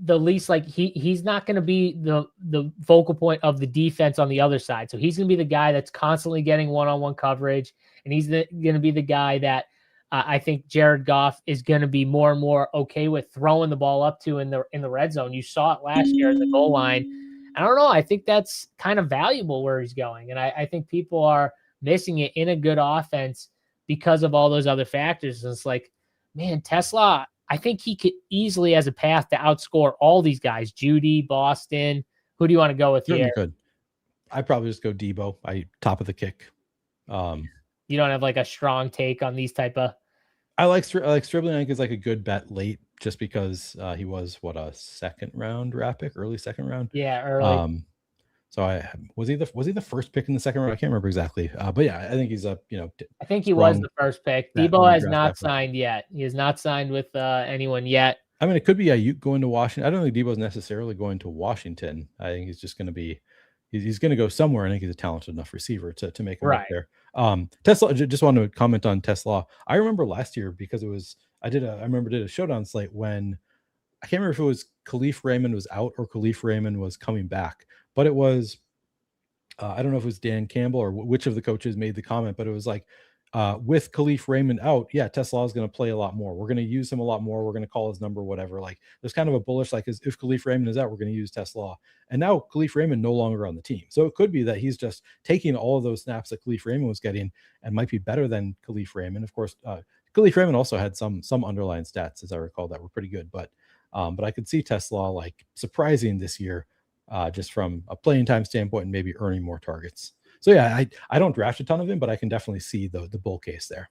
least, like he's not going to be the focal point of the defense on the other side. So he's going to be the guy that's constantly getting one-on-one coverage, and he's going to be the guy that I think Jared Goff is going to be more and more okay with throwing the ball up to in the red zone. You saw it last year at the goal line. I don't know. I think that's kind of valuable where he's going, and I think people are missing it in a good offense because of all those other factors. And it's like, man, Tesla, I think he could easily has a path to outscore all these guys. Judy, Boston. Who do you want to go with here? Good. I'd probably just go Debo. Top of the kick. You don't have like a strong take on these type of. I like Stribling. I think is like a good bet late, just because he was a second round draft pick, early second round. Yeah, early. So was he the first pick in the second round? I can't remember exactly. But yeah, I think he's I think he was the first pick. Debo has not signed yet. He has not signed with anyone yet. I mean, it could be Ayuk going to Washington. I don't think Debo's necessarily going to Washington. I think he's just going to be, he's going to go somewhere. I think he's a talented enough receiver to make him up there. Tesla, just wanted to comment on Tesla. I remember last year, because I did a showdown slate when, I can't remember if it was Khalif Raymond was out or Khalif Raymond was coming back, but it was, I don't know if it was Dan Campbell or which of the coaches made the comment, but it was like, with Khalif Raymond out, Tesla is going to play a lot more. We're going to use him a lot more. We're going to call his number, whatever. Like, there's kind of a bullish, like, if Khalif Raymond is out, we're going to use Tesla. And now Khalif Raymond no longer on the team. So it could be that he's just taking all of those snaps that Khalif Raymond was getting and might be better than Khalif Raymond. Of course, Khalif Raymond also had some underlying stats, as I recall, that were pretty good. But I could see Tesla like surprising this year, just from a playing time standpoint and maybe earning more targets. So yeah, I don't draft a ton of him, but I can definitely see the bull case there.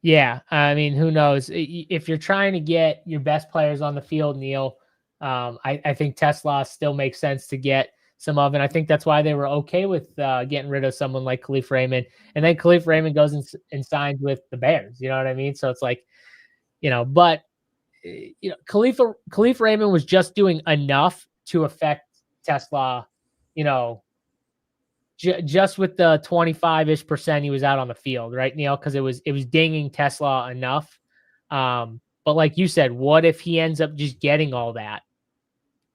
Yeah, I mean, who knows? If you're trying to get your best players on the field, Neil, I think Tesla still makes sense to get some of, and I think that's why they were okay with getting rid of someone like Khalif Raymond. And then Khalif Raymond goes and signs with the Bears. You know what I mean? So it's like, but Khalif Raymond was just doing enough to affect Tesla, just with the 25% he was out on the field, right, Neil? Because it was dinging Tesla enough. But like you said, what if he ends up just getting all that?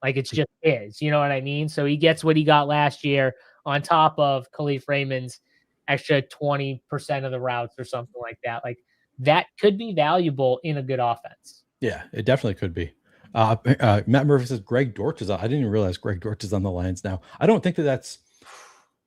Like, it's just his, you know what I mean? So he gets what he got last year on top of Khalif Raymond's extra 20% of the routes or something like that. Like, that could be valuable in a good offense. Yeah, it definitely could be. Matt Murphy says Greg Dortch is on. I didn't even realize Greg Dortch is on the Lions now. I don't think that's.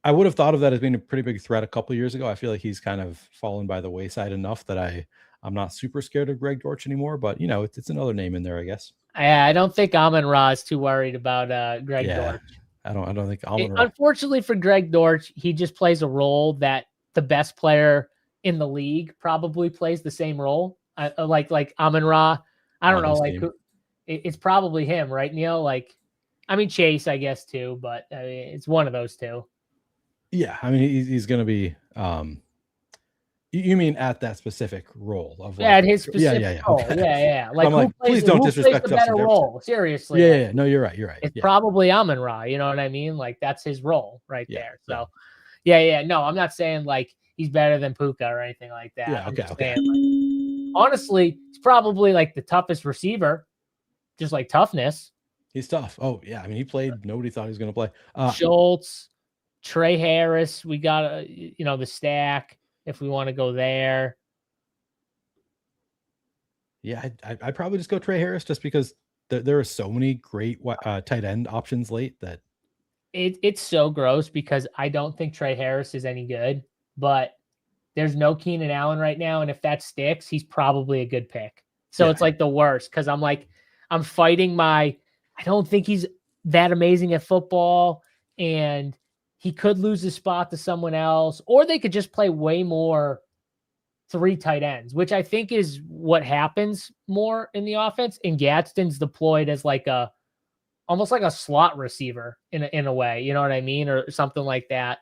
I would have thought of that as being a pretty big threat a couple of years ago. I feel like he's kind of fallen by the wayside enough that I'm not super scared of Greg Dortch anymore. But it's another name in there, I guess. I don't think Amon-Ra is too worried about Greg Dortch. I don't think Amon-Ra. Unfortunately for Greg Dortch, he just plays a role that the best player in the league probably plays the same role. Like Amon-Ra. I don't know, like who, it's probably him, right, Neil? Like, I mean, Chase, I guess, too, but I mean, it's one of those two. Yeah, I mean, he's going to be. You mean at that specific role of at his specific role? Okay. Yeah. Like, please don't disrespect the better role. Seriously. Yeah. No, you're right. It's probably Amon-Ra. You know what I mean? Like, that's his role right there. So, yeah. No, I'm not saying like he's better than Puka or anything like that. Yeah. Okay. Saying, like, honestly, he's probably like the toughest receiver, just like toughness. He's tough. Oh yeah. I mean, he played. Nobody thought he was going to play. Schultz, Trey Harris. We got the stack if we want to go there. Yeah, I'd probably just go Trey Harris just because there are so many great tight end options late that it's so gross because I don't think Trey Harris is any good, but there's no Keenan Allen right now, and if that sticks, he's probably a good pick. So it's like the worst because I'm fighting I don't think he's that amazing at football, and he could lose his spot to someone else, or they could just play way more 3 tight ends, which I think is what happens more in the offense. And Gadsden's deployed as like almost like a slot receiver in a way, you know what I mean? Or something like that.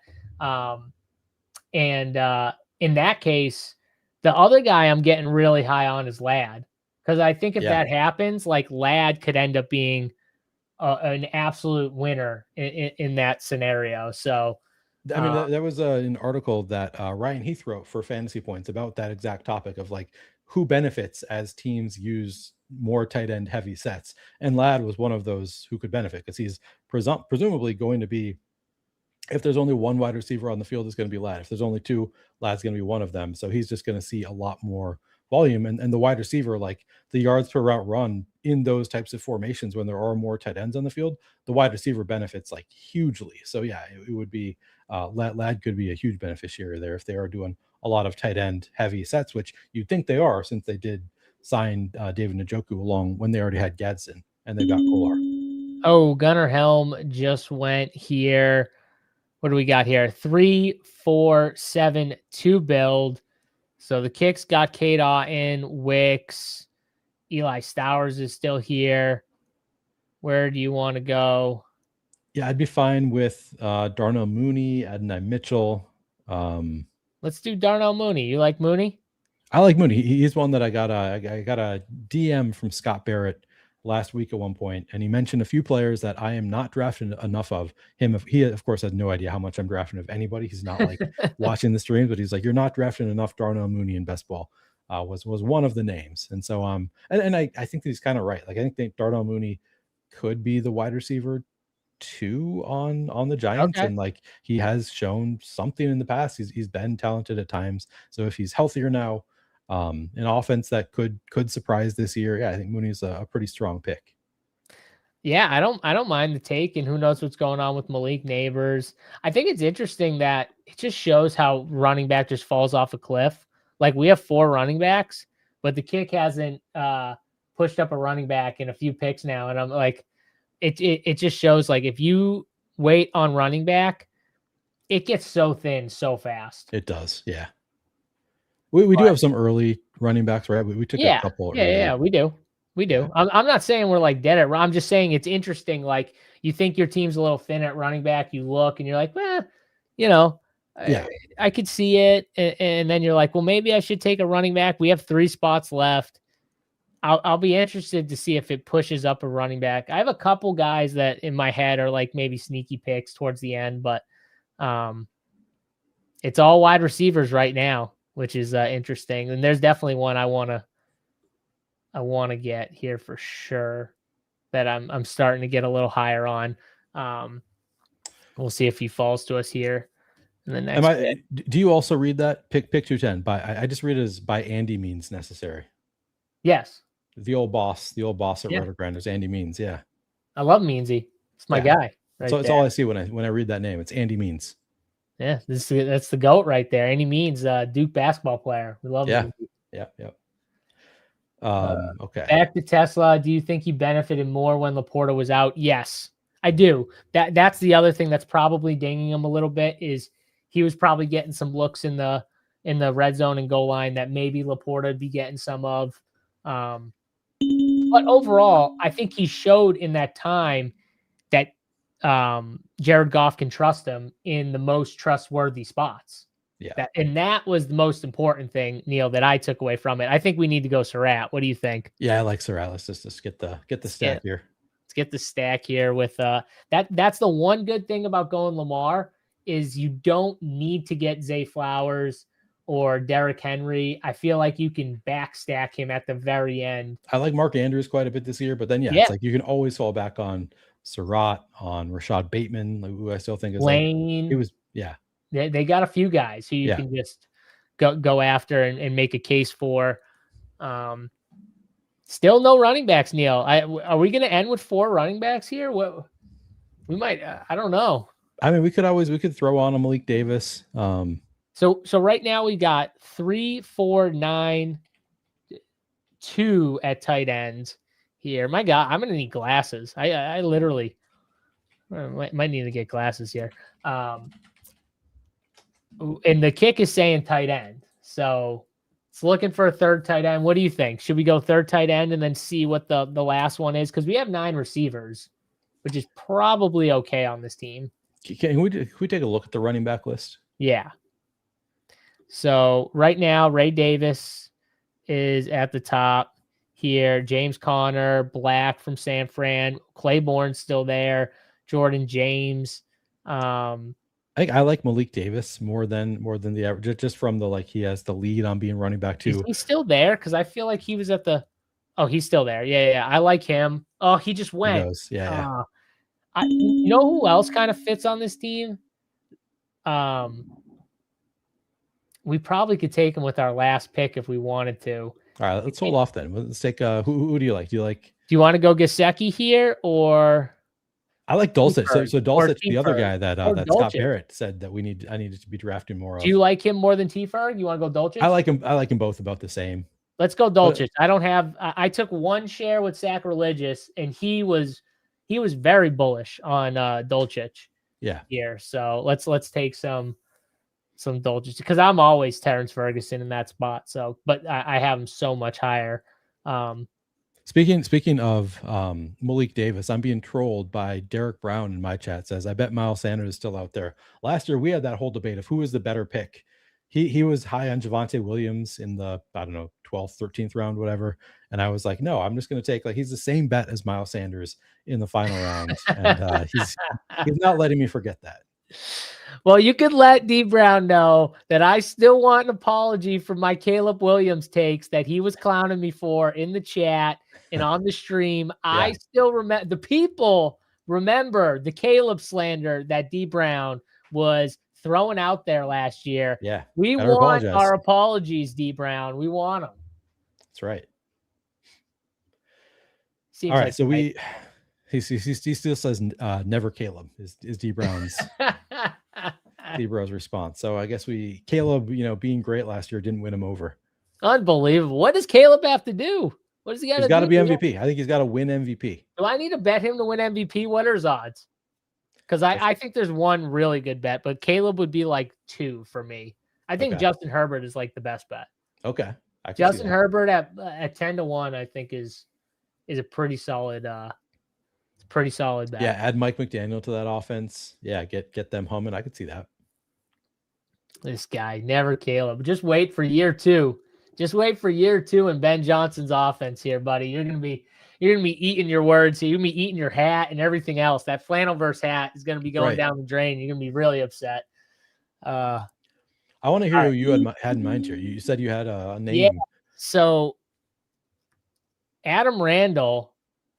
In that case, the other guy I'm getting really high on is Ladd. Because I think if that happens, like Ladd could end up being an absolute winner in that scenario. So, I mean, there was an article that Ryan Heath wrote for Fantasy Points about that exact topic of like who benefits as teams use more tight end heavy sets. And Ladd was one of those who could benefit because he's presumably going to be, if there's only one wide receiver on the field, it's going to be Ladd. If there's only two, Ladd's going to be one of them. So he's just going to see a lot more volume. And the wide receiver, like the yards per route run in those types of formations, when there are more tight ends on the field, the wide receiver benefits like hugely. So yeah, it would be Ladd could be a huge beneficiary there if they are doing a lot of tight end heavy sets, which you'd think they are since they did sign David Njoku along when they already had Gadsden and they got Kolar. Oh, Gunnar Helm just went here. What do we got here? 3, 4, 7, 2 build. So the kicks got K-Daw in, Wicks. Eli Stowers is still here. Where do you want to go? Yeah, I'd be fine with Darnell Mooney, Adonai Mitchell. Let's do Darnell Mooney. You like Mooney? I like Mooney. He's one that I got a DM from Scott Barrett last week at one point, and he mentioned a few players that I am not drafting enough of. He of course has no idea how much I'm drafting of anybody. He's not like watching the streams, but he's like, you're not drafting enough Darnell Mooney in best ball. Was one of the names, and so and I think that he's kind of right. Like I think Darnell Mooney could be the wide receiver 2 on the Giants, Okay. and like he has shown something in the past. He's been talented at times. So if he's healthier now, an offense that could surprise this year, yeah, I think Mooney's a pretty strong pick. Yeah, I don't mind the take, and who knows what's going on with Malik Neighbors. I think it's interesting that it just shows how running back just falls off a cliff. Like we have 4 running backs, but the kick hasn't pushed up a running back in a few picks now, and I'm like, it just shows like if you wait on running back, it gets so thin so fast. It does, yeah. We do have some early running backs, right? We took a couple. Yeah, we do. Yeah. I'm not saying we're like dead at run. I'm just saying it's interesting. Like you think your team's a little thin at running back, you look and you're like, well, I could see it. And then you're like, well, maybe I should take a running back. We have 3 spots left. I'll be interested to see if it pushes up a running back. I have a couple guys that in my head are like maybe sneaky picks towards the end, but it's all wide receivers right now, which is interesting. And there's definitely one I want to get here for sure that I'm starting to get a little higher on. We'll see if he falls to us here in the next. Do you also read that pick 210 by? I just read it as by Andy Means Necessary. Yes. The old boss at Rotogrinders, Andy Means. Yeah. I love Meansy. It's my guy. Right, so it's all I see when I read that name. It's Andy Means. Yeah, that's the GOAT right there. Andy Means, Duke basketball player. We love him. Yeah. Okay. Back to Tesla. Do you think he benefited more when Laporta was out? Yes, I do. That's the other thing that's probably dinging him a little bit is he was probably getting some looks in the red zone and goal line that maybe Laporta would be getting some of. But overall, I think he showed in that time that Jared Goff can trust him in the most trustworthy spots. Yeah. That was the most important thing, Neil, that I took away from it. I think we need to go Surratt. What do you think? Yeah, I like Surratt. Let's just get the stack here. Let's get the stack here with that's the one good thing about going Lamar is you don't need to get Zay Flowers or Derrick Henry. I feel like you can backstack him at the very end. I like Mark Andrews quite a bit this year, but then it's like you can always fall back on Surratt, on Rashad Bateman, who I still think is Lane. They got a few guys who you can just go after and make a case for. Still no running backs, Neil. Are we going to end with 4 running backs here? What we might, I don't know. I mean, we could throw on a Malik Davis. So right now we got 3, 4, 9, 2 at tight ends here. My God, I'm going to need glasses. I literally might need to get glasses here. And the kick is saying tight end. So it's looking for a third tight end. What do you think? Should we go third tight end and then see what the last one is? Because we have 9 receivers, which is probably okay on this team. Can we take a look at the running back list? Yeah. So right now, Ray Davis is at the top. here. James Conner, Black from San Fran, Claiborne's still there, Jordan James. I think I like Malik Davis more than the average, just from the he has the lead on being running back too. Is he still there? Because I feel like he was at the. Oh, he's still there. Yeah. I like him. Oh, he just went. He goes. Yeah. You know who else kind of fits on this team? We probably could take him with our last pick if we wanted to. All right, let's hold off then. Let's take who do you like? Do you want to go Gesicki here or? I like Dulcich. So Dulcich, the other guy that Scott Barrett said that I needed to be drafting more of. Do you like him more than T-Ferg? You want to go Dulcich? I like him both about the same. Let's go Dulcich. I took one share with Sacrilegious, and he was very bullish on Dulcich. Yeah. Here. So let's take some Dulcich, because I'm always Terrence Ferguson in that spot. So, but I have him so much higher. Speaking of Malik Davis, I'm being trolled by Derek Brown in my chat. Says, I bet Miles Sanders is still out there. Last year we had that whole debate of who was the better pick. He was high on Javonte Williams in the 12th, 13th round, whatever. And I was like, no, I'm just going to take he's the same bet as Miles Sanders in the final round. And he's not letting me forget that. Well, you could let D Brown know that I still want an apology for my Caleb Williams takes that he was clowning me for in the chat and on the stream. Yeah. I still remember, the people remember the Caleb slander that D Brown was throwing out there last year. Yeah. We want our apologies, D Brown. We want them. That's right. Seems all right. So he still says never Caleb is D Brown's D Brown's response. So I guess Caleb, being great last year didn't win him over. Unbelievable. What does Caleb have to do? What does he got to do? He's got to be MVP. I think he's got to win MVP. Do I need to bet him to win MVP? What are his odds? Because I think there's one really good bet, but Caleb would be like 2 for me. I think Justin Herbert is like the best bet. Okay. Justin Herbert at 10-1, I think is a pretty solid bet. Yeah, add Mike McDaniel to that offense. Yeah, get them humming. I could see that. This guy, never Caleb. Just wait for year 2. Just wait for year 2 and Ben Johnson's offense here, buddy. You're gonna be eating your words. So you're gonna be eating your hat and everything else. That Flannelverse hat is gonna be going down the drain. You're gonna be really upset. I want to hear who you had in mind here. You said you had a name. Yeah. So Adam Randall.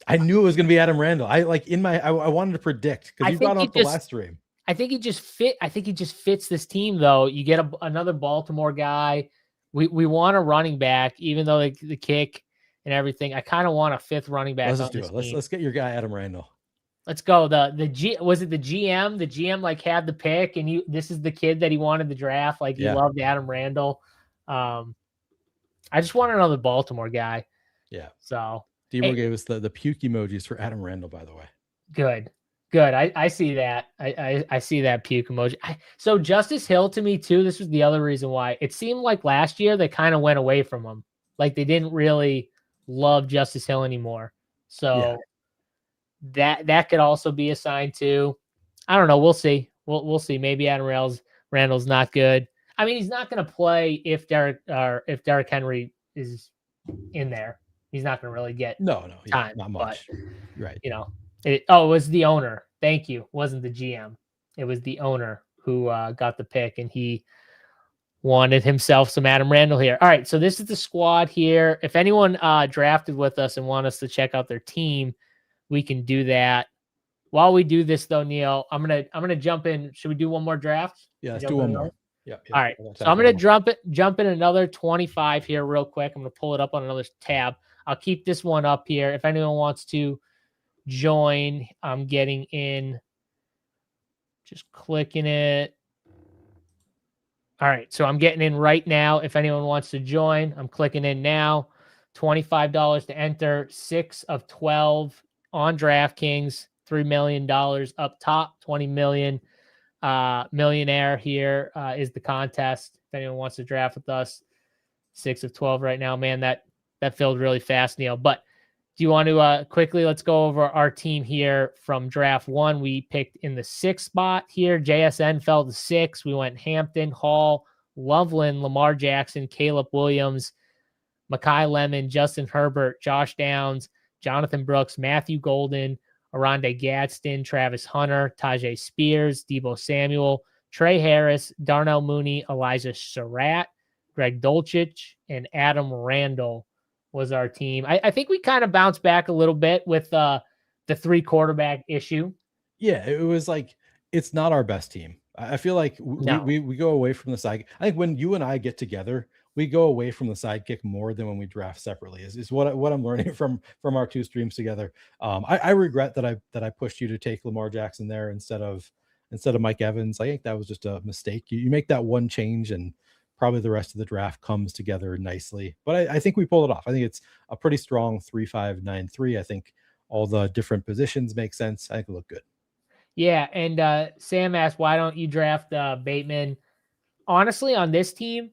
I knew it was going to be Adam Randall. I wanted to predict because you brought up the last stream. I think he just fits this team though. You get another Baltimore guy. We want a running back, even though the kick and everything. I kind of want a 5th running back. Let's just do it. Let's get your guy Adam Randall. Let's go. Was it the GM? The GM had the pick, and this is the kid that he wanted to draft. He loved Adam Randall. I just want another Baltimore guy. Yeah. So Debo gave us the puke emojis for Adam Randall, by the way. Good. I see that. I see that puke emoji. So Justice Hill, to me too, this was the other reason why it seemed like last year they kind of went away from him. They didn't really love Justice Hill anymore. So that could also be a sign too. I don't know. We'll see. We'll see. Maybe Adam Randall's not good. I mean, he's not going to play if Derrick Henry is in there. He's not going to really get time. Not much. But, right. It was the owner. Thank you. It wasn't the GM. It was the owner who got the pick, and he wanted himself some Adam Randall here. All right, so this is the squad here. If anyone drafted with us and want us to check out their team, we can do that. While we do this, though, Neil, I'm gonna jump in. Should we do one more draft? Yeah, let's do one more. Yeah. All right. So I'm gonna jump in another 25 here real quick. I'm gonna pull it up on another tab. I'll keep this one up here. If anyone wants to join, I'm getting in. Just clicking it. All right. So I'm getting in right now. If anyone wants to join, I'm clicking in now. $25 to enter. 6 of 12 on DraftKings. $3 million up top. 20 million. Millionaire here is the contest. If anyone wants to draft with us, 6 of 12 right now, man, that filled really fast, Neil. But do you want to quickly, let's go over our team here from draft 1. We picked in the 6th spot here. JSN fell to 6. We went Hampton, Hall, Loveland, Lamar Jackson, Caleb Williams, Mekhi Lemon, Justin Herbert, Josh Downs, Jonathan Brooks, Matthew Golden, Aronde Gadsden, Travis Hunter, Tajay Spears, Deebo Samuel, Trey Harris, Darnell Mooney, Elijah Surratt, Greg Dulcich, and Adam Randall was our team. I think we kind of bounced back a little bit with the 3 quarterback issue. Yeah, it was like, it's not our best team. I feel like we go away from the side. I think when you and I get together, we go away from the sidekick more than when we draft separately. Is what I'm learning from our 2 streams together. I regret that I pushed you to take Lamar Jackson there instead of Mike Evans. I think that was just a mistake. You make that one change, and probably the rest of the draft comes together nicely. But I think we pulled it off. I think it's a pretty strong 3-5-9-3. I think all the different positions make sense. I think it looked good. Yeah, and Sam asked, why don't you draft Bateman? Honestly, on this team,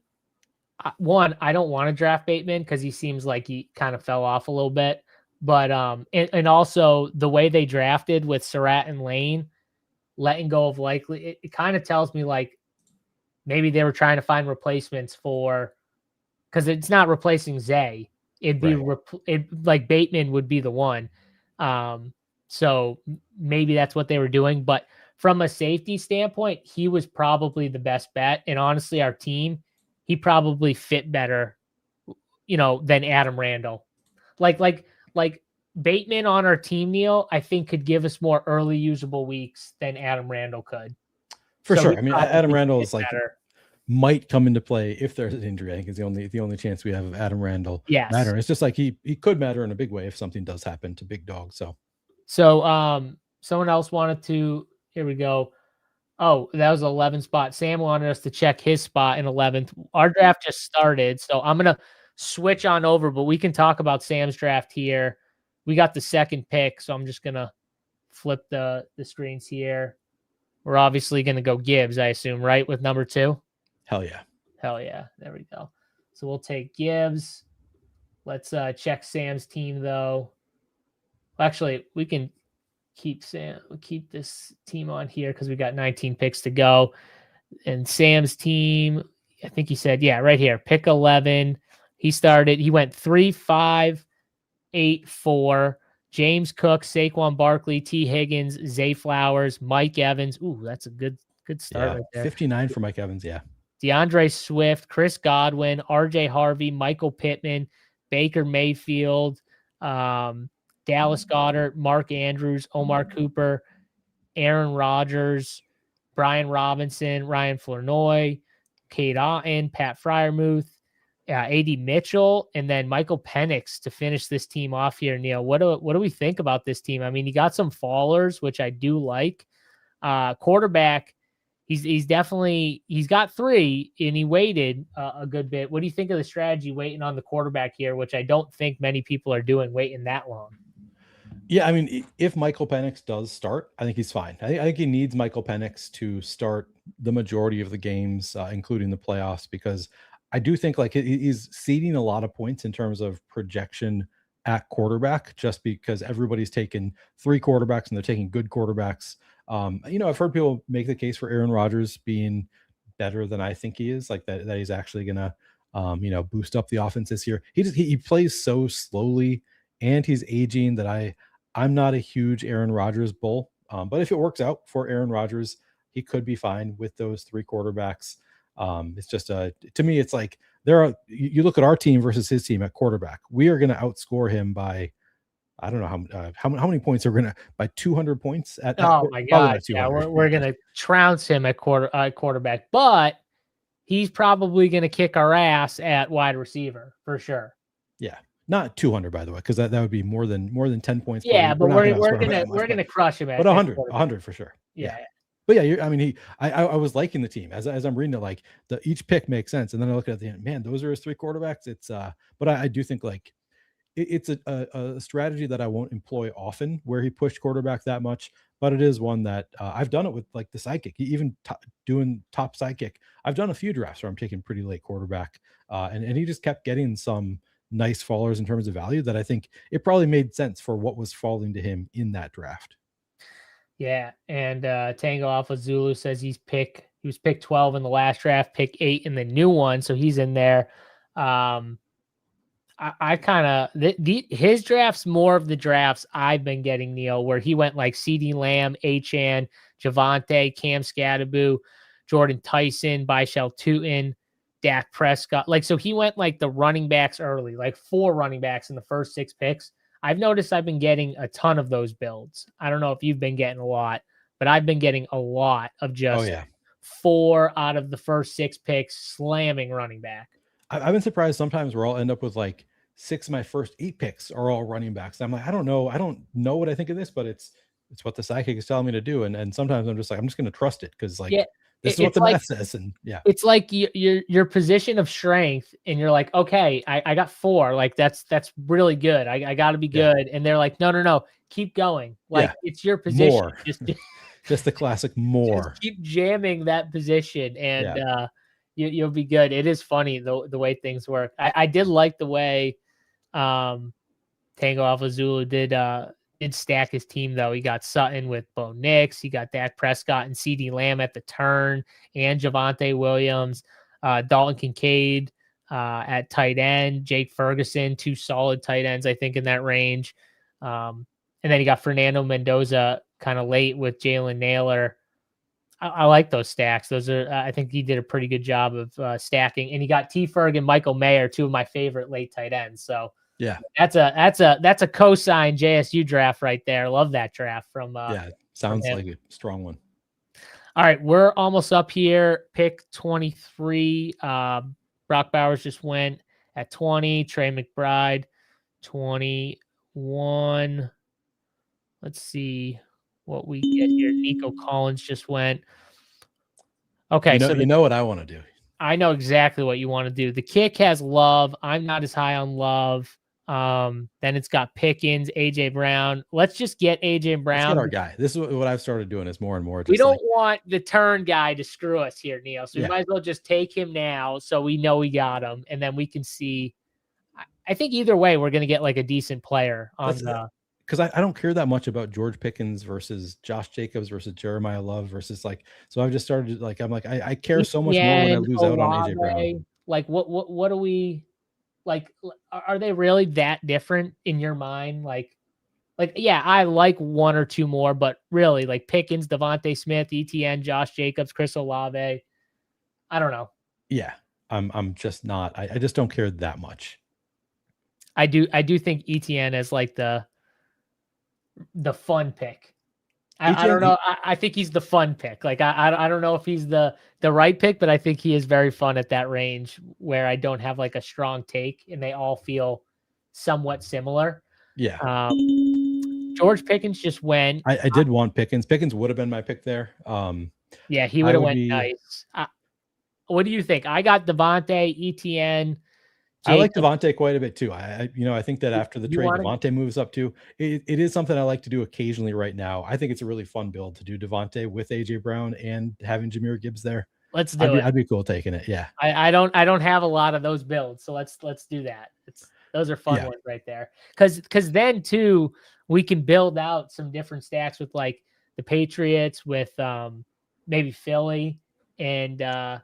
one, I don't want to draft Bateman because he seems like he kind of fell off a little bit. But and also the way they drafted with Surratt and Lane, letting go of Likely, it kind of tells me like maybe they were trying to find replacements for, because it's not replacing Zay. It'd be like Bateman would be the one. So maybe that's what they were doing. But from a safety standpoint, he was probably the best bet. And honestly, our team, he probably fit better, than Adam Randall. Like Bateman on our team, Neil, I think could give us more early usable weeks than Adam Randall could. For sure. I mean, Adam Randall is like better. Might come into play if there's an injury. I think is the only chance we have of Adam Randall mattering. It's just like he could matter in a big way if something does happen to Big Dog. So someone else wanted to, here we go. Oh, that was 11 spot. Sam wanted us to check his spot in 11th. Our draft just started, so I'm going to switch on over, but we can talk about Sam's draft here. We got the 2nd pick, so I'm just going to flip the screens here. We're obviously going to go Gibbs, I assume, right, with number 2? Hell yeah. Hell yeah. There we go. So we'll take Gibbs. Let's check Sam's team, though. Actually, we can keep this team on here because we got 19 picks to go. And Sam's team, I think he said, right here, pick 11. He went 3-5-8-4. James Cook, Saquon Barkley, T. Higgins, Zay Flowers, Mike Evans. Ooh, that's a good start right there. 59 for Mike Evans, yeah. DeAndre Swift, Chris Godwin, RJ Harvey, Michael Pittman, Baker Mayfield, Dallas Goedert, Mark Andrews, Omar Cooper, Aaron Rodgers, Brian Robinson, Ryan Flournoy, Cade Otton, Pat Freiermuth, A.D. Mitchell, and then Michael Penix to finish this team off here. Neil, what do we think about this team? I mean, you got some fallers, which I do like. Quarterback, he's got 3, and he waited a good bit. What do you think of the strategy waiting on the quarterback here, which I don't think many people are doing, waiting that long? Yeah, I mean, if Michael Penix does start, I think he's fine. I think he needs Michael Penix to start the majority of the games, including the playoffs, because I do think like he's ceding a lot of points in terms of projection at quarterback, just because everybody's taken 3 quarterbacks and they're taking good quarterbacks. I've heard people make the case for Aaron Rodgers being better than I think he is, like that he's actually gonna, boost up the offense this year. He plays so slowly, and he's aging that I'm not a huge Aaron Rodgers bull. But if it works out for Aaron Rodgers, he could be fine with those 3 quarterbacks. It's just to me, it's like you look at our team versus his team at quarterback. We are going to outscore him by, I don't know how many points are going to, by 200 points at. Oh my God. Yeah. We're going to trounce him at quarterback, but he's probably going to kick our ass at wide receiver for sure. Yeah. Not 200, by the way, because that would be more than 10 points. Yeah, but we're gonna crush him at. But 100 for sure. Yeah. But yeah, I was liking the team as I'm reading it. Like each pick makes sense, and then I look at the end. Man, those are his 3 quarterbacks. It's but I do think like it's a strategy that I won't employ often, where he pushed quarterback that much. But it is one that I've done it with, like the sidekick. Even doing top sidekick, I've done a few drafts where I'm taking pretty late quarterback, and he just kept getting some nice fallers in terms of value that I think it probably made sense for what was falling to him in that draft. Yeah, and Tango Alpha Zulu says he was picked 12 in the last draft, pick 8 in the new one, so he's in there. I kind of his drafts more of the drafts I've been getting, Neil, where he went like CeeDee Lamb, Achane, Javonte, Cam Scatterbu, Jordan Tyson, Byshell Tootin, Dak Prescott. Like, so he went like the running backs early, like 4 running backs in the first 6 picks. I've noticed I've been getting a ton of those builds. I don't know if you've been getting a lot, but I've been getting a lot of just 4 out of the first 6 picks slamming running back. I've been surprised sometimes where I'll end up with like 6 of my first 8 picks are all running backs. I'm like, I don't know what I think of this, but it's what the sidekick is telling me to do. And sometimes I'm just like, I'm just going to trust it because like this is what the math says. And it's like your position of strength, and you're like, okay, I got 4. Like that's really good. I got to be good. And they're like, no, keep going. Like it's your position. More. Just the classic more. Just keep jamming that position, and you'll be good. It is funny the way things work. I did like the way Tango Alpha Zulu did stack his team, though. He got Sutton with Bo Nix. He got Dak Prescott and CeeDee Lamb at the turn, and Javonte Williams, Dalton Kincaid at tight end, Jake Ferguson, 2 solid tight ends, I think, in that range. And then he got Fernando Mendoza kind of late with Jalen Naylor. I like those stacks. Those are, I think he did a pretty good job of stacking, and he got T. Ferg and Michael Mayer, 2 of my favorite late tight ends. So that's a cosign JSU draft right there. Love that draft from. Sounds like a strong one. All right, we're almost up here. Pick 23. Brock Bowers just went at 20. Trey McBride, 21. Let's see what we get here. Nico Collins just went. Okay, so you know what I want to do. I know exactly what you want to do. The kick has Love. I'm not as high on Love. Then it's got Pickens, AJ Brown. Let's just get AJ Brown. Let's get our guy. This is what I've started doing is more and more. We don't want the turn guy to screw us here, Neil. So we might as well just take him now so we know we got him, and then we can see. I think either way, we're going to get like a decent player on the. Because I don't care that much about George Pickens versus Josh Jacobs versus Jeremiah Love versus like, so I've just started like, I'm like, I care so much more when I lose out on AJ Brown. Like what do we like? Are they really that different in your mind? Like, yeah, I like 1 or 2 more, but really like Pickens, Devontae Smith, ETN, Josh Jacobs, Chris Olave. I don't know. Yeah. I'm just not, I just don't care that much. I do think ETN is like the fun pick. I don't know. I think he's the fun pick. Like I don't know if he's the right pick, but I think he is very fun at that range where I don't have like a strong take, and they all feel somewhat similar. Yeah. George Pickens just went. I did want Pickens. Pickens would have been my pick there. Yeah, he would have went nice. What do you think? I got Devontae, ETN. I like Devontae quite a bit too. I think that after the trade, Devontae moves up too. It is something I like to do occasionally right now. I think it's a really fun build to do Devontae with AJ Brown and having Jahmyr Gibbs there. Let's do it. I'd be cool taking it. Yeah. I don't have a lot of those builds, so let's do that. Those are fun ones right there. Because then too, we can build out some different stacks with like the Patriots, with maybe Philly, and the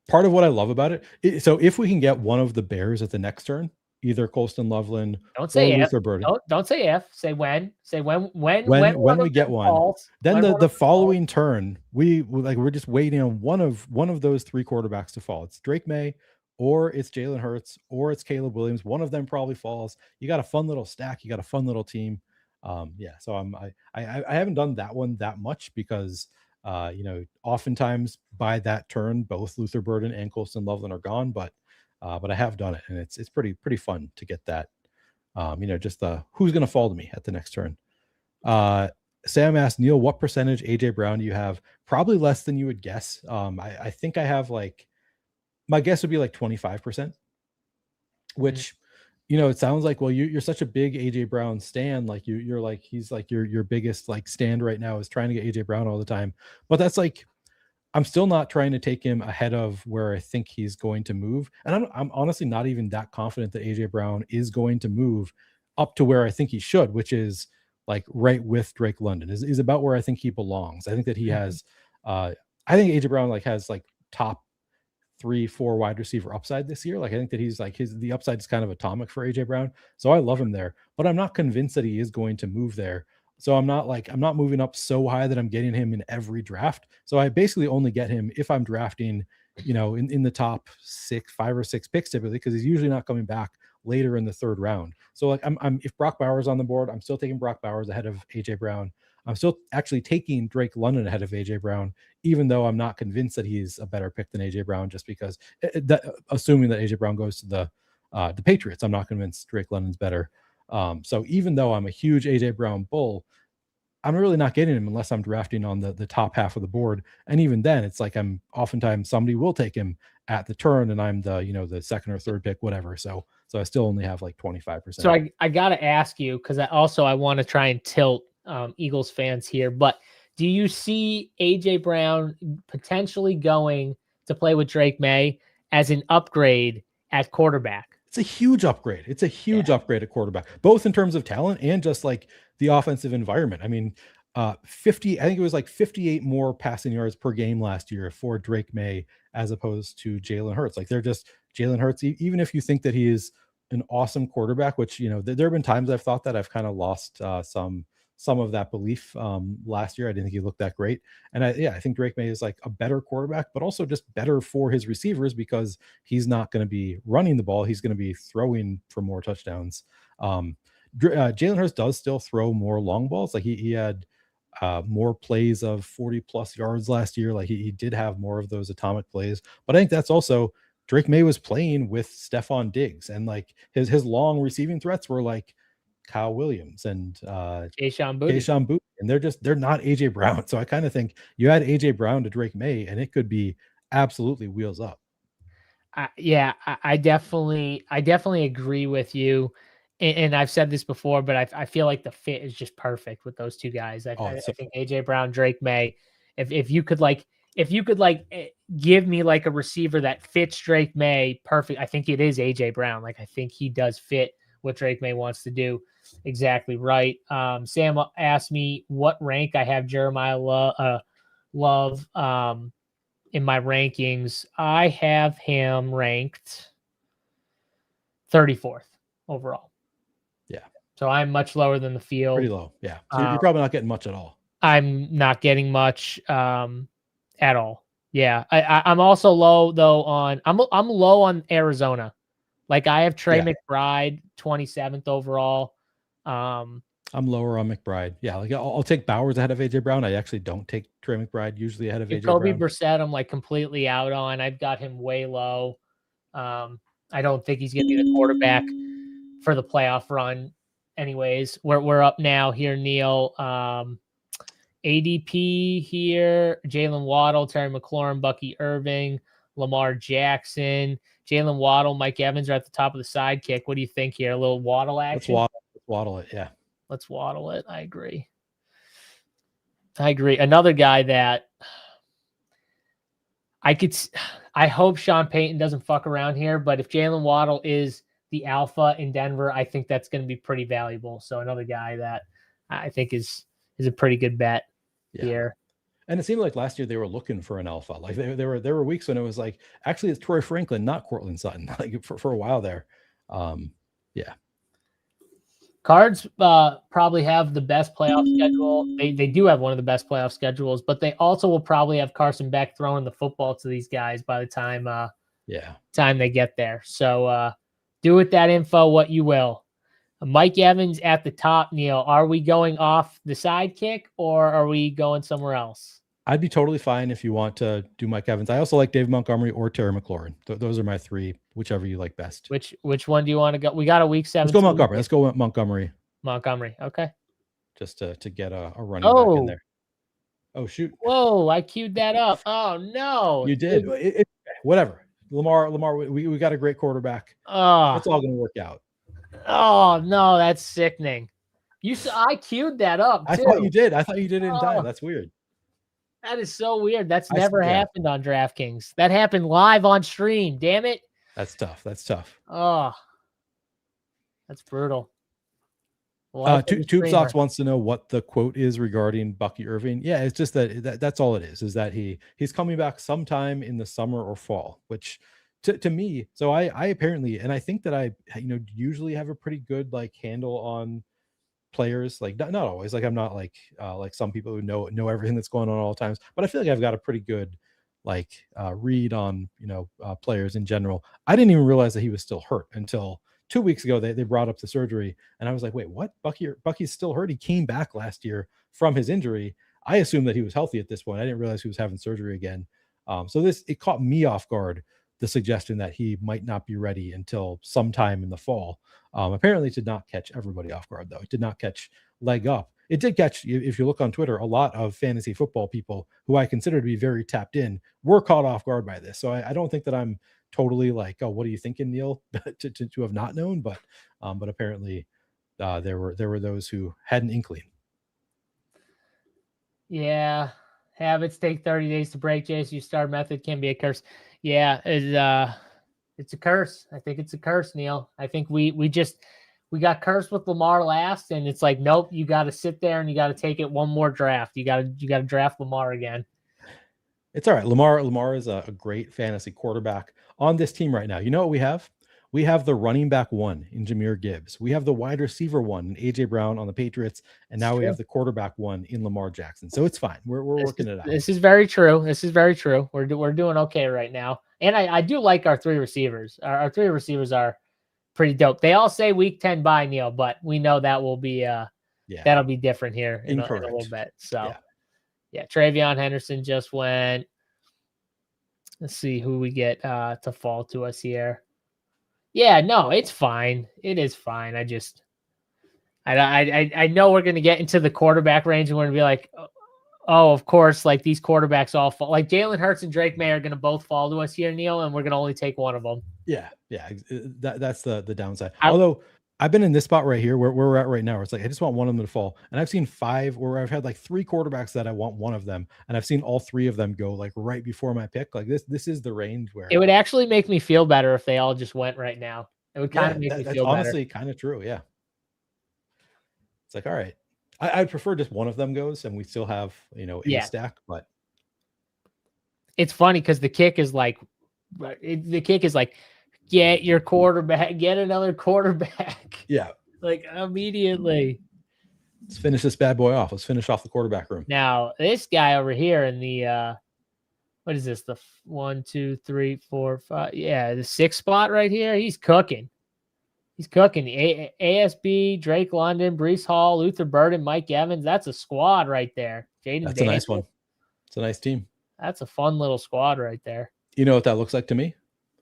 part of what I love about it. So if we can get one of the Bears at the next turn, either Colston Loveland or Luther Burden. Don't say if. Say when. Say when we get one. Falls, then the following turn, we're just waiting on one of those 3 quarterbacks to fall. It's Drake May, or it's Jalen Hurts, or it's Caleb Williams. One of them probably falls. You got a fun little stack. You got a fun little team. So I haven't done that one that much because oftentimes by that turn, both Luther Burden and Colston Loveland are gone, but I have done it, and it's pretty fun to get that. Just who's going to fall to me at the next turn. Sam asked, Neil, what percentage AJ Brown do you have? Probably less than you would guess. I think I have my guess would be like 25%, which, it sounds like, well, you're such a big AJ Brown stan. Like you're like, he's like your biggest like stand right now is trying to get AJ Brown all the time. But that's like, I'm still not trying to take him ahead of where I think he's going to move. And I'm honestly not even that confident that AJ Brown is going to move up to where I think he should, which is like right with Drake London is about where I think he belongs. I think that he has, I think AJ Brown has like top 3-4 wide receiver upside this year. Like I think that he's like the upside is kind of atomic for AJ Brown. So I love him there, but I'm not convinced that he is going to move there. So I'm not moving up so high that I'm getting him in every draft. So I basically only get him if I'm drafting, in the top 5 or 6 picks typically, because he's usually not coming back later in the 3rd round. So like I'm if Brock Bowers on the board, I'm still taking Brock Bowers ahead of AJ Brown. I'm still actually taking Drake London ahead of AJ Brown, even though I'm not convinced that he's a better pick than AJ Brown, just because assuming that AJ Brown goes to the Patriots, I'm not convinced Drake London's better. So even though I'm a huge AJ Brown bull, I'm really not getting him unless I'm drafting on the top half of the board. And even then, it's like oftentimes somebody will take him at the turn, and I'm the 2nd or 3rd pick, whatever. So I still only have like 25%. So I got to ask you, because I want to try and tilt Eagles fans here, but do you see AJ Brown potentially going to play with Drake May as an upgrade at quarterback? It's a huge upgrade. It's a huge upgrade at quarterback, both in terms of talent and just like the offensive environment. I mean, I think it was like 58 more passing yards per game last year for Drake May as opposed to Jalen Hurts. Like Jalen Hurts, even if you think that he is an awesome quarterback, which, there have been times I've thought that I've kind of lost some of that belief last year. I didn't think he looked that great. And I think Drake May is like a better quarterback, but also just better for his receivers because he's not going to be running the ball. He's going to be throwing for more touchdowns. Jalen Hurts does still throw more long balls. Like he had more plays of 40 plus yards last year. Like he did have more of those atomic plays, but I think that's also Drake May was playing with Stephon Diggs, and like his long receiving threats were like Kyle Williams and Kayshon Boutte, and they're not AJ Brown. So I kind of think you add AJ Brown to Drake May, and it could be absolutely wheels up. I definitely agree with you, and I've said this before, but I feel like the fit is just perfect with those two guys. I think AJ Brown, Drake May. If you could give me like a receiver that fits Drake May perfect, I think it is AJ Brown. Like I think he does fit what Drake May wants to do. Exactly right. Sam asked me what rank I have Jeremiah Love in my rankings. I have him ranked 34th overall. Yeah. So I'm much lower than the field. Pretty low. Yeah. So you're probably not getting much at all. I'm not getting much at all. Yeah. I'm also low though I'm low on Arizona. Like I have Trey McBride 27th overall. I'm lower on McBride. Yeah, like I'll take Bowers ahead of AJ Brown. I actually don't take Trey McBride usually ahead of AJ Jacoby Brown. Brissett, I'm like completely out on. I've got him way low. I don't think he's going to be the quarterback for the playoff run. Anyways, we're up now here, Neil. ADP here: Jalen Waddle, Terry McLaurin, Bucky Irving, Lamar Jackson, Jalen Waddle, Mike Evans are at the top of the sidekick. What do you think here? A little Waddle action? Let's waddle it, yeah. Let's waddle it. I agree. Another guy that I hope Sean Payton doesn't fuck around here, but if Jalen Waddle is the alpha in Denver, I think that's going to be pretty valuable. So another guy that I think is a pretty good bet here. And it seemed like last year they were looking for an alpha. Like there were weeks when it was like, actually it's Troy Franklin, not Courtland Sutton, like for a while there. Cards probably have the best playoff schedule. They do have one of the best playoff schedules, but they also will probably have Carson Beck throwing the football to these guys by the time time they get there. So do with that info what you will. Mike Evans at the top, Neil. Are we going off the sidekick or are we going somewhere else? I'd be totally fine if you want to do Mike Evans. I also like Dave Montgomery or Terry McLaurin. Those are my three, whichever you like best. Which one do you want to go? We got a week 7. Let's go Montgomery. Let's go Montgomery. Okay. Just to get a running back in there. Oh, shoot. Whoa, I queued that up. Oh, no. You did. Whatever. Lamar, we got a great quarterback. It's all going to work out. Oh, no, that's sickening. I queued that up, too. I thought you did. I thought you did it in time. That's weird. That is so weird. That's never happened on DraftKings. That happened live on stream. Damn it. That's tough. Oh, that's brutal. Tube Socks wants to know what the quote is regarding Bucky Irving. Yeah, it's just that's all it is that he's coming back sometime in the summer or fall, which to me, so I apparently, and I think that I usually have a pretty good like handle on players, like not always, like I'm not like some people who know everything that's going on all the times, but I feel like I've got a pretty good like read on players in general. I didn't even realize that he was still hurt until 2 weeks ago. They brought up the surgery, and I was like, wait, what? Bucky's still hurt? He came back last year from his injury. I assumed that he was healthy at this point. I didn't realize he was having surgery again. So it caught me off guard, the suggestion that he might not be ready until sometime in the fall. Apparently it did not catch everybody off guard, though. It did not catch Leg Up. It did catch, if you look on Twitter, a lot of fantasy football people who I consider to be very tapped in were caught off guard by this. So I don't think that I'm totally like, oh, what are you thinking, Neil, to have not known, but apparently there were those who had an inkling. Yeah, habits take 30 days to break. JSU star method can be a curse. Yeah, it's a curse. I think it's a curse, Neil. I think we got cursed with Lamar last, and it's like, nope, you got to sit there and you got to take it one more draft. You got to draft Lamar again. It's all right. Lamar is a great fantasy quarterback on this team right now. You know what we have? We have the running back one in Jahmyr Gibbs. We have the wide receiver one in AJ Brown on the Patriots, and now we have the quarterback one in Lamar Jackson. So it's fine. We're working it out. This is very true. We're doing okay right now, and I do like our three receivers. Our three receivers are pretty dope. They all say week 10 bye, Neil, but we know that will be that'll be different here in a little bit. So yeah, Travion Henderson just went. Let's see who we get to fall to us here. Yeah, no, it's fine. It is fine. I know we're going to get into the quarterback range and we're going to be like, oh, of course, like these quarterbacks all fall. Like Jalen Hurts and Drake May are going to both fall to us here, Neil, and we're going to only take one of them. Yeah. That's the downside. Although I've been in this spot right here where we're at right now, where it's like, I just want one of them to fall. And I've seen 5 where I've had like 3 quarterbacks that I want one of them. And I've seen all 3 of them go like right before my pick. Like this is the range where it would actually make me feel better if they all just went right now. It would kind of make me feel better. Honestly kind of true. Yeah. It's like, all right, I'd prefer just one of them goes and we still have, a stack, but it's funny because the kick is like, get your quarterback, get another quarterback. Yeah. Like immediately. Let's finish this bad boy off. Let's finish off the quarterback room. Now, this guy over here in the, what is this? The 1, 2, 3, 4, 5. Yeah, the 6th spot right here. He's cooking. ASB, Drake London, Breece Hall, Luther Burden, Mike Evans. That's a squad right there. That's a nice one. It's a nice team. That's a fun little squad right there. You know what that looks like to me?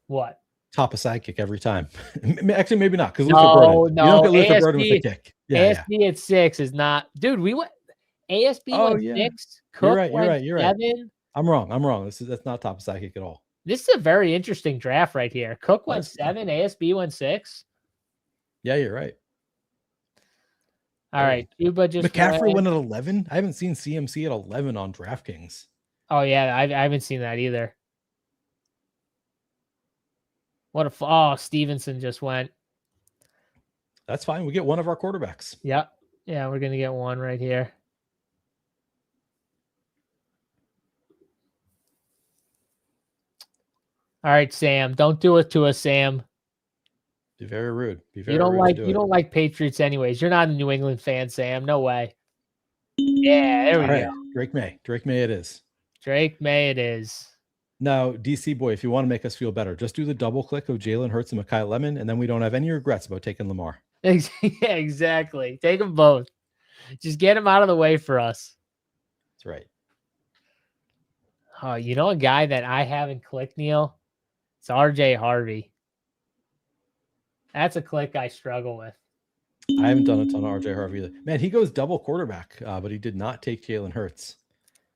What? Top of sidekick every time. Actually, maybe not, because Luther Burden. You don't get Luther Burden with the kick. Yeah, ASB at 6 is not. Dude, we went. ASB went 6. Cook You're right. 7. I'm wrong. That's not top of sidekick at all. This is a very interesting draft right here. Cook went 7. ASB went 6. Yeah, you're right. All right. Cuba just McCaffrey went at 11. I haven't seen CMC at 11 on DraftKings. Oh yeah, I haven't seen that either. Stevenson just went. That's fine. We get one of our quarterbacks. Yep. Yeah, we're gonna get one right here. All right, Sam. Don't do it to us, Sam. Be very rude. You don't like Patriots anyways. You're not a New England fan, Sam. No way. Yeah, there we go. Drake May it is. Drake May it is. Now, DC boy, if you want to make us feel better, just do the double click of Jalen Hurts and Mekhi Lemon, and then we don't have any regrets about taking Lamar. Yeah, exactly. Take them both. Just get them out of the way for us. That's right. Oh, you know a guy that I haven't clicked, Neil? It's RJ Harvey. That's a click I struggle with. I haven't done a ton of RJ Harvey either. Man, he goes double quarterback, but he did not take Jalen Hurts.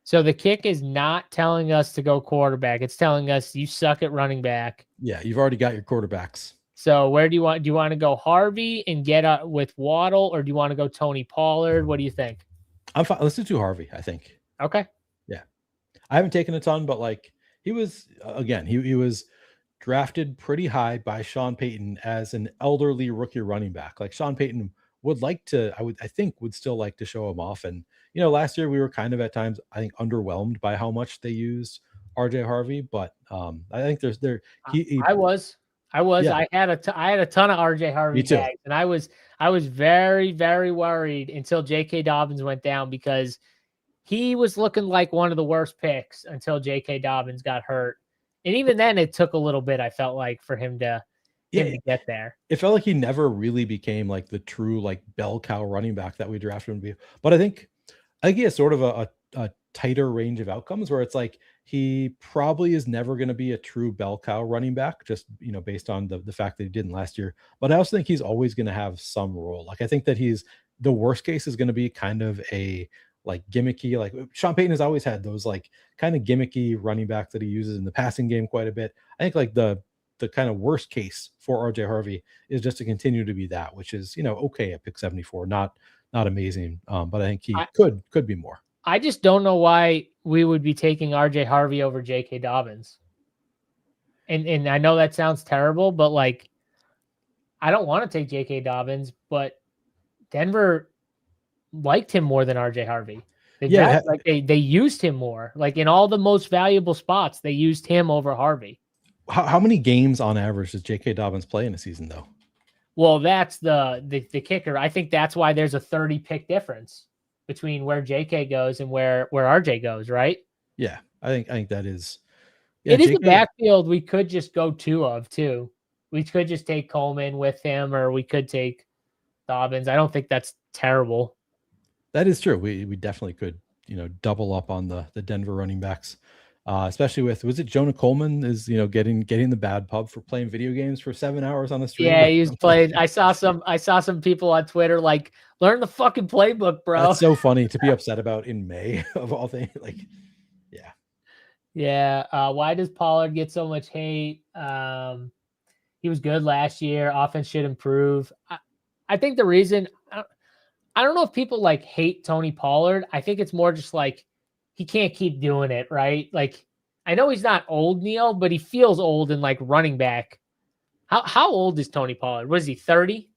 So the kick is not telling us to go quarterback. It's telling us you suck at running back. Yeah, you've already got your quarterbacks. So where do you want to go Harvey and get with Waddle, or do you want to go Tony Pollard? What do you think? I'm fine. Let's do Harvey, I think. Okay. Yeah. I haven't taken a ton, but like he was, again, he was drafted pretty high by Sean Payton as an elderly rookie running back. Like Sean Payton would like to, I think would still like to show him off. And, last year we were kind of at times, I think, underwhelmed by how much they used RJ Harvey, but I think I was. yeah, I had a ton of RJ me Harvey too. bags, and I was very, very worried until J.K. Dobbins went down, because he was looking like one of the worst picks until J.K. Dobbins got hurt. And even then it took a little bit, I felt like, for him to get there. It felt like he never really became like the true like bell cow running back that we drafted him to be. But I think he has sort of a tighter range of outcomes where it's like he probably is never going to be a true bell cow running back, just based on the fact that he didn't last year. But I also think he's always going to have some role. Like I think that the worst case is going to be kind of a like gimmicky, like Sean Payton has always had those like kind of gimmicky running back that he uses in the passing game quite a bit. I think like the kind of worst case for RJ Harvey is just to continue to be that, which is, okay at pick 74, not amazing. But I think he could be more. I just don't know why we would be taking RJ Harvey over J.K. Dobbins. And I know that sounds terrible, but like, I don't want to take J.K. Dobbins, but Denver liked him more than RJ Harvey. They used him more. Like in all the most valuable spots, they used him over Harvey. How many games on average does J.K. Dobbins play in a season, though? Well, that's the kicker. I think that's why there's a 30 pick difference between where J.K. goes and where RJ goes, right? Yeah, I think that is. Yeah, it is a backfield we could just go two of too. We could just take Coleman with him, or we could take Dobbins. I don't think that's terrible. That is true. We definitely could, double up on the Denver running backs, especially with, was it Jonah Coleman is, getting the bad pub for playing video games for 7 hours on the stream. Yeah, he's playing. I saw some people on Twitter like, learn the fucking playbook, bro. That's so funny to be upset about in May of all things. Like, yeah. Yeah. Why does Pollard get so much hate? He was good last year. Offense should improve. I think the reason, I don't know if people like hate Tony Pollard. I think it's more just like he can't keep doing it, right? Like, I know he's not old, Neil, but he feels old in like running back. How old is Tony Pollard? What is he, 30?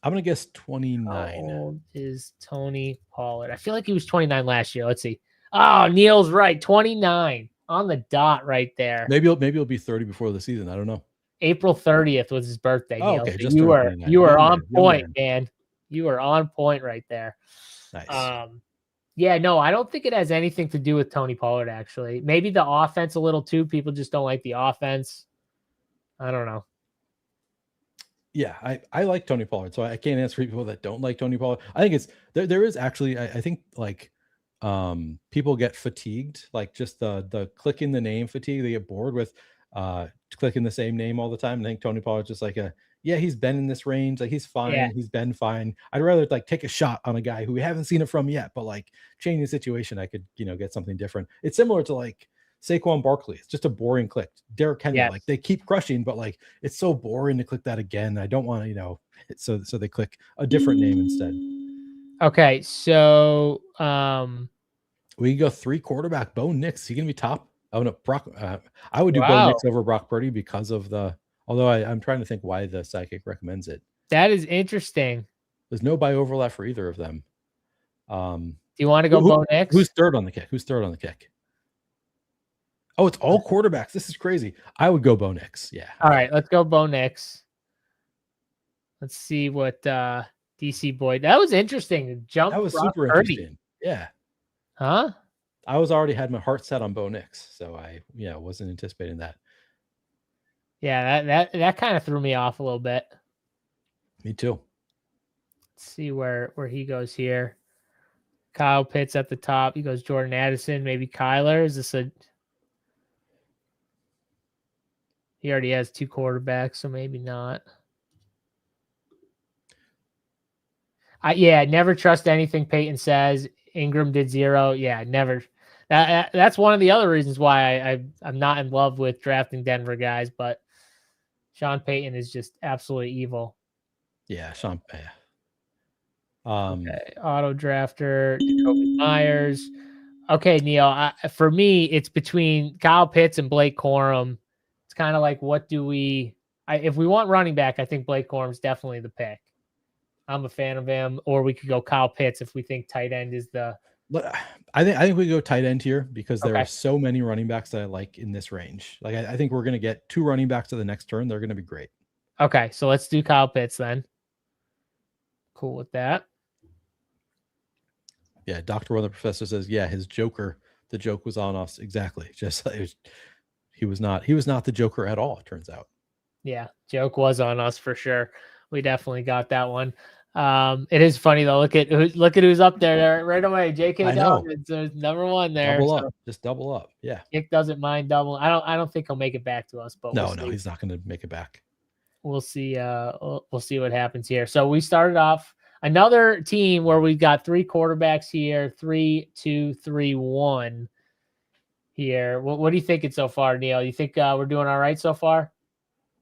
I'm going to guess 29. How old is Tony Pollard? I feel like he was 29 last year. Let's see. Oh, Neil's right. 29 on the dot right there. Maybe he'll be 30 before the season. I don't know. April 30th was his birthday. Oh, Neil. okay. So you were on point, man. You are on point right there. Nice. Yeah, no, I don't think it has anything to do with Tony Pollard, actually. Maybe the offense a little too. People just don't like the offense. I don't know. Yeah, I like Tony Pollard, so I can't answer people that don't like Tony Pollard. I think it's there is actually, I think like people get fatigued, like just the clicking the name fatigue. They get bored with clicking the same name all the time. I think Tony Pollard's just like he's been in this range, like he's fine, Yeah. He's been fine. I'd rather like take a shot on a guy who we haven't seen it from yet, but like change the situation, I could get something different. It's similar to like Saquon Barkley. It's just a boring click. Derrick Henry, Yes. like they keep crushing, but like it's so boring to click that again. I don't want to, so they click a different name instead. Okay, so we go 3 quarterback. Bo Nix, he gonna be top? Oh no, Brock. I would do Bo Nix over Brock Purdy because of the. Although I'm trying to think why the sidekick recommends it. That is interesting. There's no buy overlap for either of them. Do you want to go Bo Nix? Who's third on the kick? Oh, it's all quarterbacks. This is crazy. I would go Bo Nix. Yeah. All right, let's go Bo Nix. Let's see what DC Boyd. That was interesting. That was super interesting. Yeah. Huh? I was already had my heart set on Bo Nix, so I wasn't anticipating that. Yeah, that kind of threw me off a little bit. Me too. Let's see where he goes here. Kyle Pitts at the top. He goes Jordan Addison, maybe Kyler. Is this a? He already has 2 quarterbacks, so maybe not. Never trust anything Peyton says. Ingram did 0. Yeah, never. That's one of the other reasons why I'm not in love with drafting Denver guys, but Sean Payton is just absolutely evil. Yeah, Sean Payton. Okay, auto drafter, Jacoby Myers. Okay, Neil. For me, it's between Kyle Pitts and Blake Corum. It's kind of like, what do we? If we want running back, I think Blake Corum's definitely the pick. I'm a fan of him. Or we could go Kyle Pitts if we think tight end is the. I think we go tight end here because there Okay. are so many running backs that I like in this range. Like I think we're going to get 2 running backs to the next turn. They're going to be great. Okay, so let's do Kyle Pitts then. Cool with that. Yeah, Dr. One, the professor says, yeah, his Joker, the joke was on us. Exactly. Just like he was not the Joker at all, it turns out. Yeah, joke was on us for sure. We definitely got that one. It is funny though. Look at who's up there right away. J.K. Dobbins is number 1 there. Double up, just double up. Yeah. Kick doesn't mind double. I don't think he'll make it back to us, but no, he's not going to make it back. We'll see. We'll see what happens here. So we started off another team where we've got 3 quarterbacks here, 3, 2, 3, 1 here. What do you think so far, Neil? You think we're doing all right so far?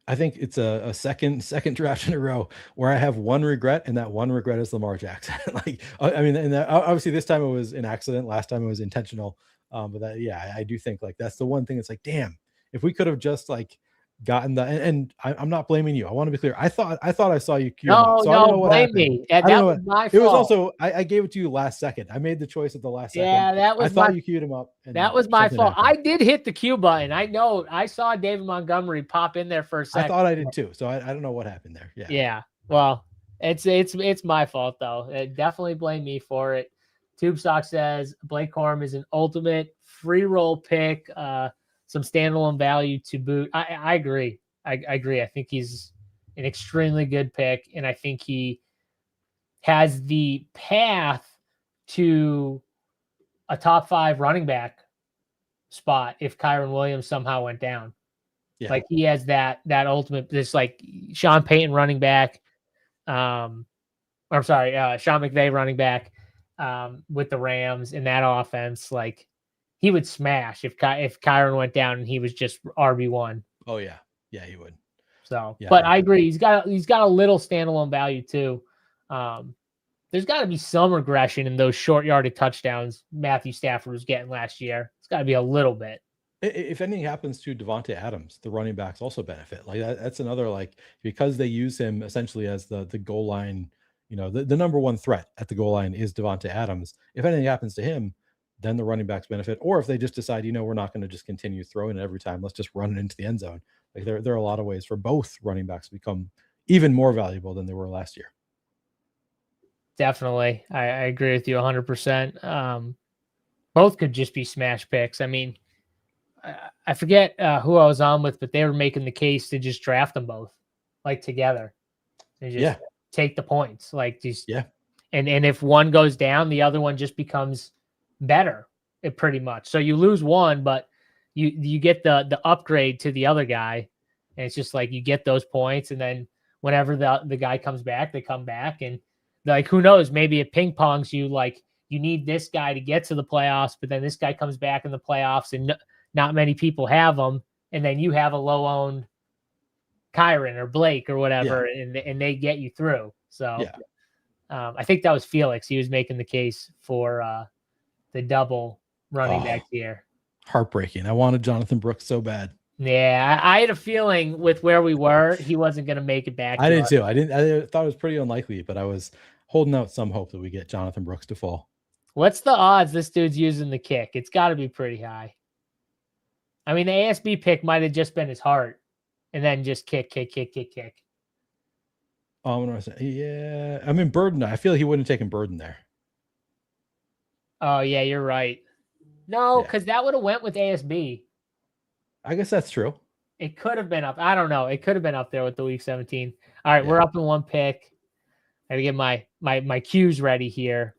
I think it's a second draft in a row where I have one regret, and that one regret is Lamar Jackson. Like, I mean, and obviously this time it was an accident. Last time it was intentional. But that, yeah, I do think like that's the one thing. It's like, damn, if we could have just like gotten the, and I'm not blaming you. I want to be clear. I thought I saw you cue no, so I don't know what blame happened. me. That was my fault. It was also I gave it to you last second. I made the choice at the last second. Yeah, that was. I thought you queued him up. And that was my fault. happened. I did hit the Q button. I know. I saw David Montgomery pop in there for a second. I thought I did too. So I don't know what happened there. Yeah. Yeah. Well, it's my fault though. Definitely blame me for it. Tube Sock says Blake Corum is an ultimate free roll pick. Some standalone value to boot. I agree. I agree. I think he's an extremely good pick, and I think he has the path to a top 5 running back spot if Kyron Williams somehow went down. Yeah. Like he has that ultimate, this like Sean Payton running back. Sean McVay running back with the Rams in that offense. Like he would smash if Kyron went down and he was just RB1. Oh yeah. Yeah, he would. So, yeah, but I agree. He's got a little standalone value too. There's got to be some regression in those short yardage touchdowns Matthew Stafford was getting last year. It's got to be a little bit. If anything happens to Devontae Adams, the running backs also benefit. Like that's another, like, because they use him essentially as the goal line, the number 1 threat at the goal line is Devontae Adams. If anything happens to him, then the running backs benefit. Or if they just decide, we're not going to just continue throwing it every time, let's just run it into the end zone. Like there are a lot of ways for both running backs to become even more valuable than they were last year. Definitely. I agree with you 100%. Both could just be smash picks. I mean, I forget who I was on with, but they were making the case to just draft them both like together and just take the points. Like just, and if one goes down, the other one just becomes better pretty much. So you lose one, but you get the upgrade to the other guy, and it's just like you get those points, and then whenever the guy comes back, they come back, and like who knows, maybe it ping pongs you. Like you need this guy to get to the playoffs, but then this guy comes back in the playoffs, and not many people have them, and then you have a low owned Kyron or Blake or whatever, and they get you through. So I think that was Felix. He was making the case for the double running back here. Heartbreaking. I wanted Jonathan Brooks so bad. Yeah, I had a feeling with where we were, he wasn't going to make it back. I did too. I thought it was pretty unlikely, but I was holding out some hope that we get Jonathan Brooks to fall. What's the odds this dude's using the kick? It's got to be pretty high. I mean, the ASB pick might have just been his heart, and then just kick. Yeah, I mean Burden. I feel like he wouldn't have taken Burden there. Oh yeah, you're right. No, because that would have went with ASB. I guess that's true. It could have been up. I don't know. It could have been up there with the week 17. All right, we're up in 1 pick. I gotta get my cues ready here.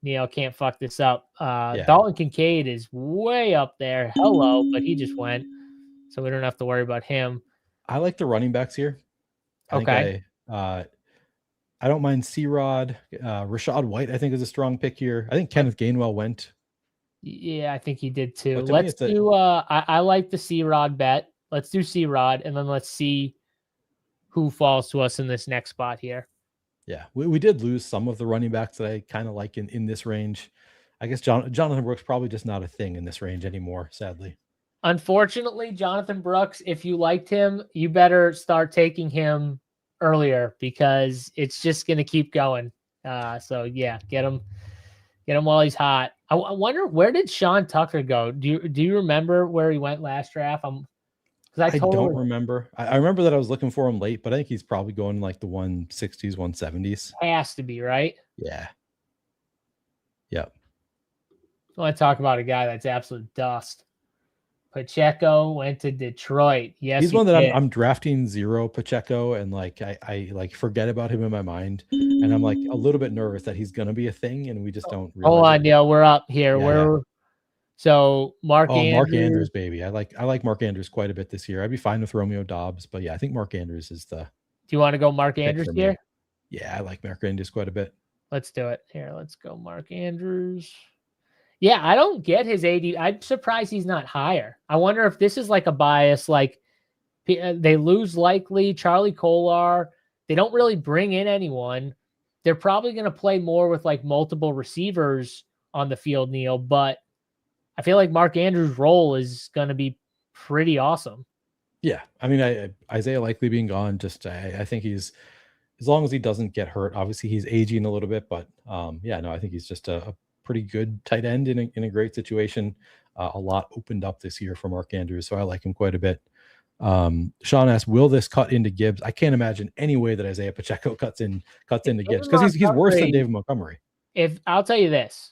Neil can't fuck this up. Dalton Kincaid is way up there. Hello, but he just went, so we don't have to worry about him. I like the running backs here. I don't mind C-Rod. Rashad White, I think, is a strong pick here. I think Kenneth Gainwell went. Yeah, I think he did too. Let's do. I like the C-Rod bet. Let's do C-Rod, and then let's see who falls to us in this next spot here. Yeah, we did lose some of the running backs that I kind of like in this range. I guess Jonathan Brooks probably just not a thing in this range anymore, sadly. Unfortunately, Jonathan Brooks, if you liked him, you better start taking him earlier because it's just going to keep going. So yeah, get him while he's hot. I wonder, where did Sean Tucker go? Do you remember where he went last draft? I don't remember. I remember that I was looking for him late, but I think he's probably going like the 160s, 170s. Has to be, right? Yeah. Yep. I want to talk about a guy that's absolute dust. Pacheco went to Detroit. Yes, he's one that I'm drafting 0 Pacheco, and like I like forget about him in my mind, and I'm like a little bit nervous that he's gonna be a thing, and we just don't realize. Hold on, Neil. We're up here. So Mark Andrews, baby. I like Mark Andrews quite a bit this year. I'd be fine with Romeo Dobbs, but yeah, I think Mark Andrews is the. Do you want to go Mark Andrews here? Yeah, I like Mark Andrews quite a bit. Let's do it. Here, let's go Mark Andrews. Yeah, I don't get his AD. I'm surprised he's not higher. I wonder if this is like a bias, like they lose likely Charlie Kolar. They don't really bring in anyone. They're probably going to play more with like multiple receivers on the field, Neil, but I feel like Mark Andrews' role is going to be pretty awesome. Yeah. I mean, Isaiah Likely being gone, just I think he's, as long as he doesn't get hurt, obviously he's aging a little bit, but yeah, no, I think he's just a pretty good tight end in a great situation. A lot opened up this year for Mark Andrews, so I like him quite a bit. Sean asked, will this cut into Gibbs? I can't imagine any way that Isaiah Pacheco cuts into Gibbs, because he's worse than David Montgomery. If I'll tell you this,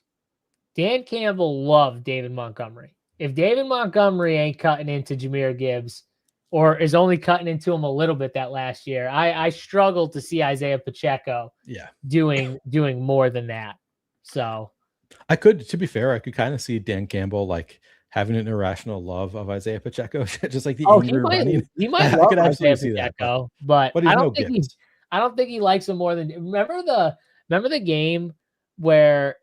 Dan Campbell loved David Montgomery. If David Montgomery ain't cutting into Jahmyr Gibbs, or is only cutting into him a little bit that last year, I struggled to see Isaiah Pacheco doing more than that. So I could, to be fair, I could kind of see Dan Campbell like having an irrational love of Isaiah Pacheco, just like the he might love Isaiah Pacheco, but I don't think he likes him more than. Remember the game where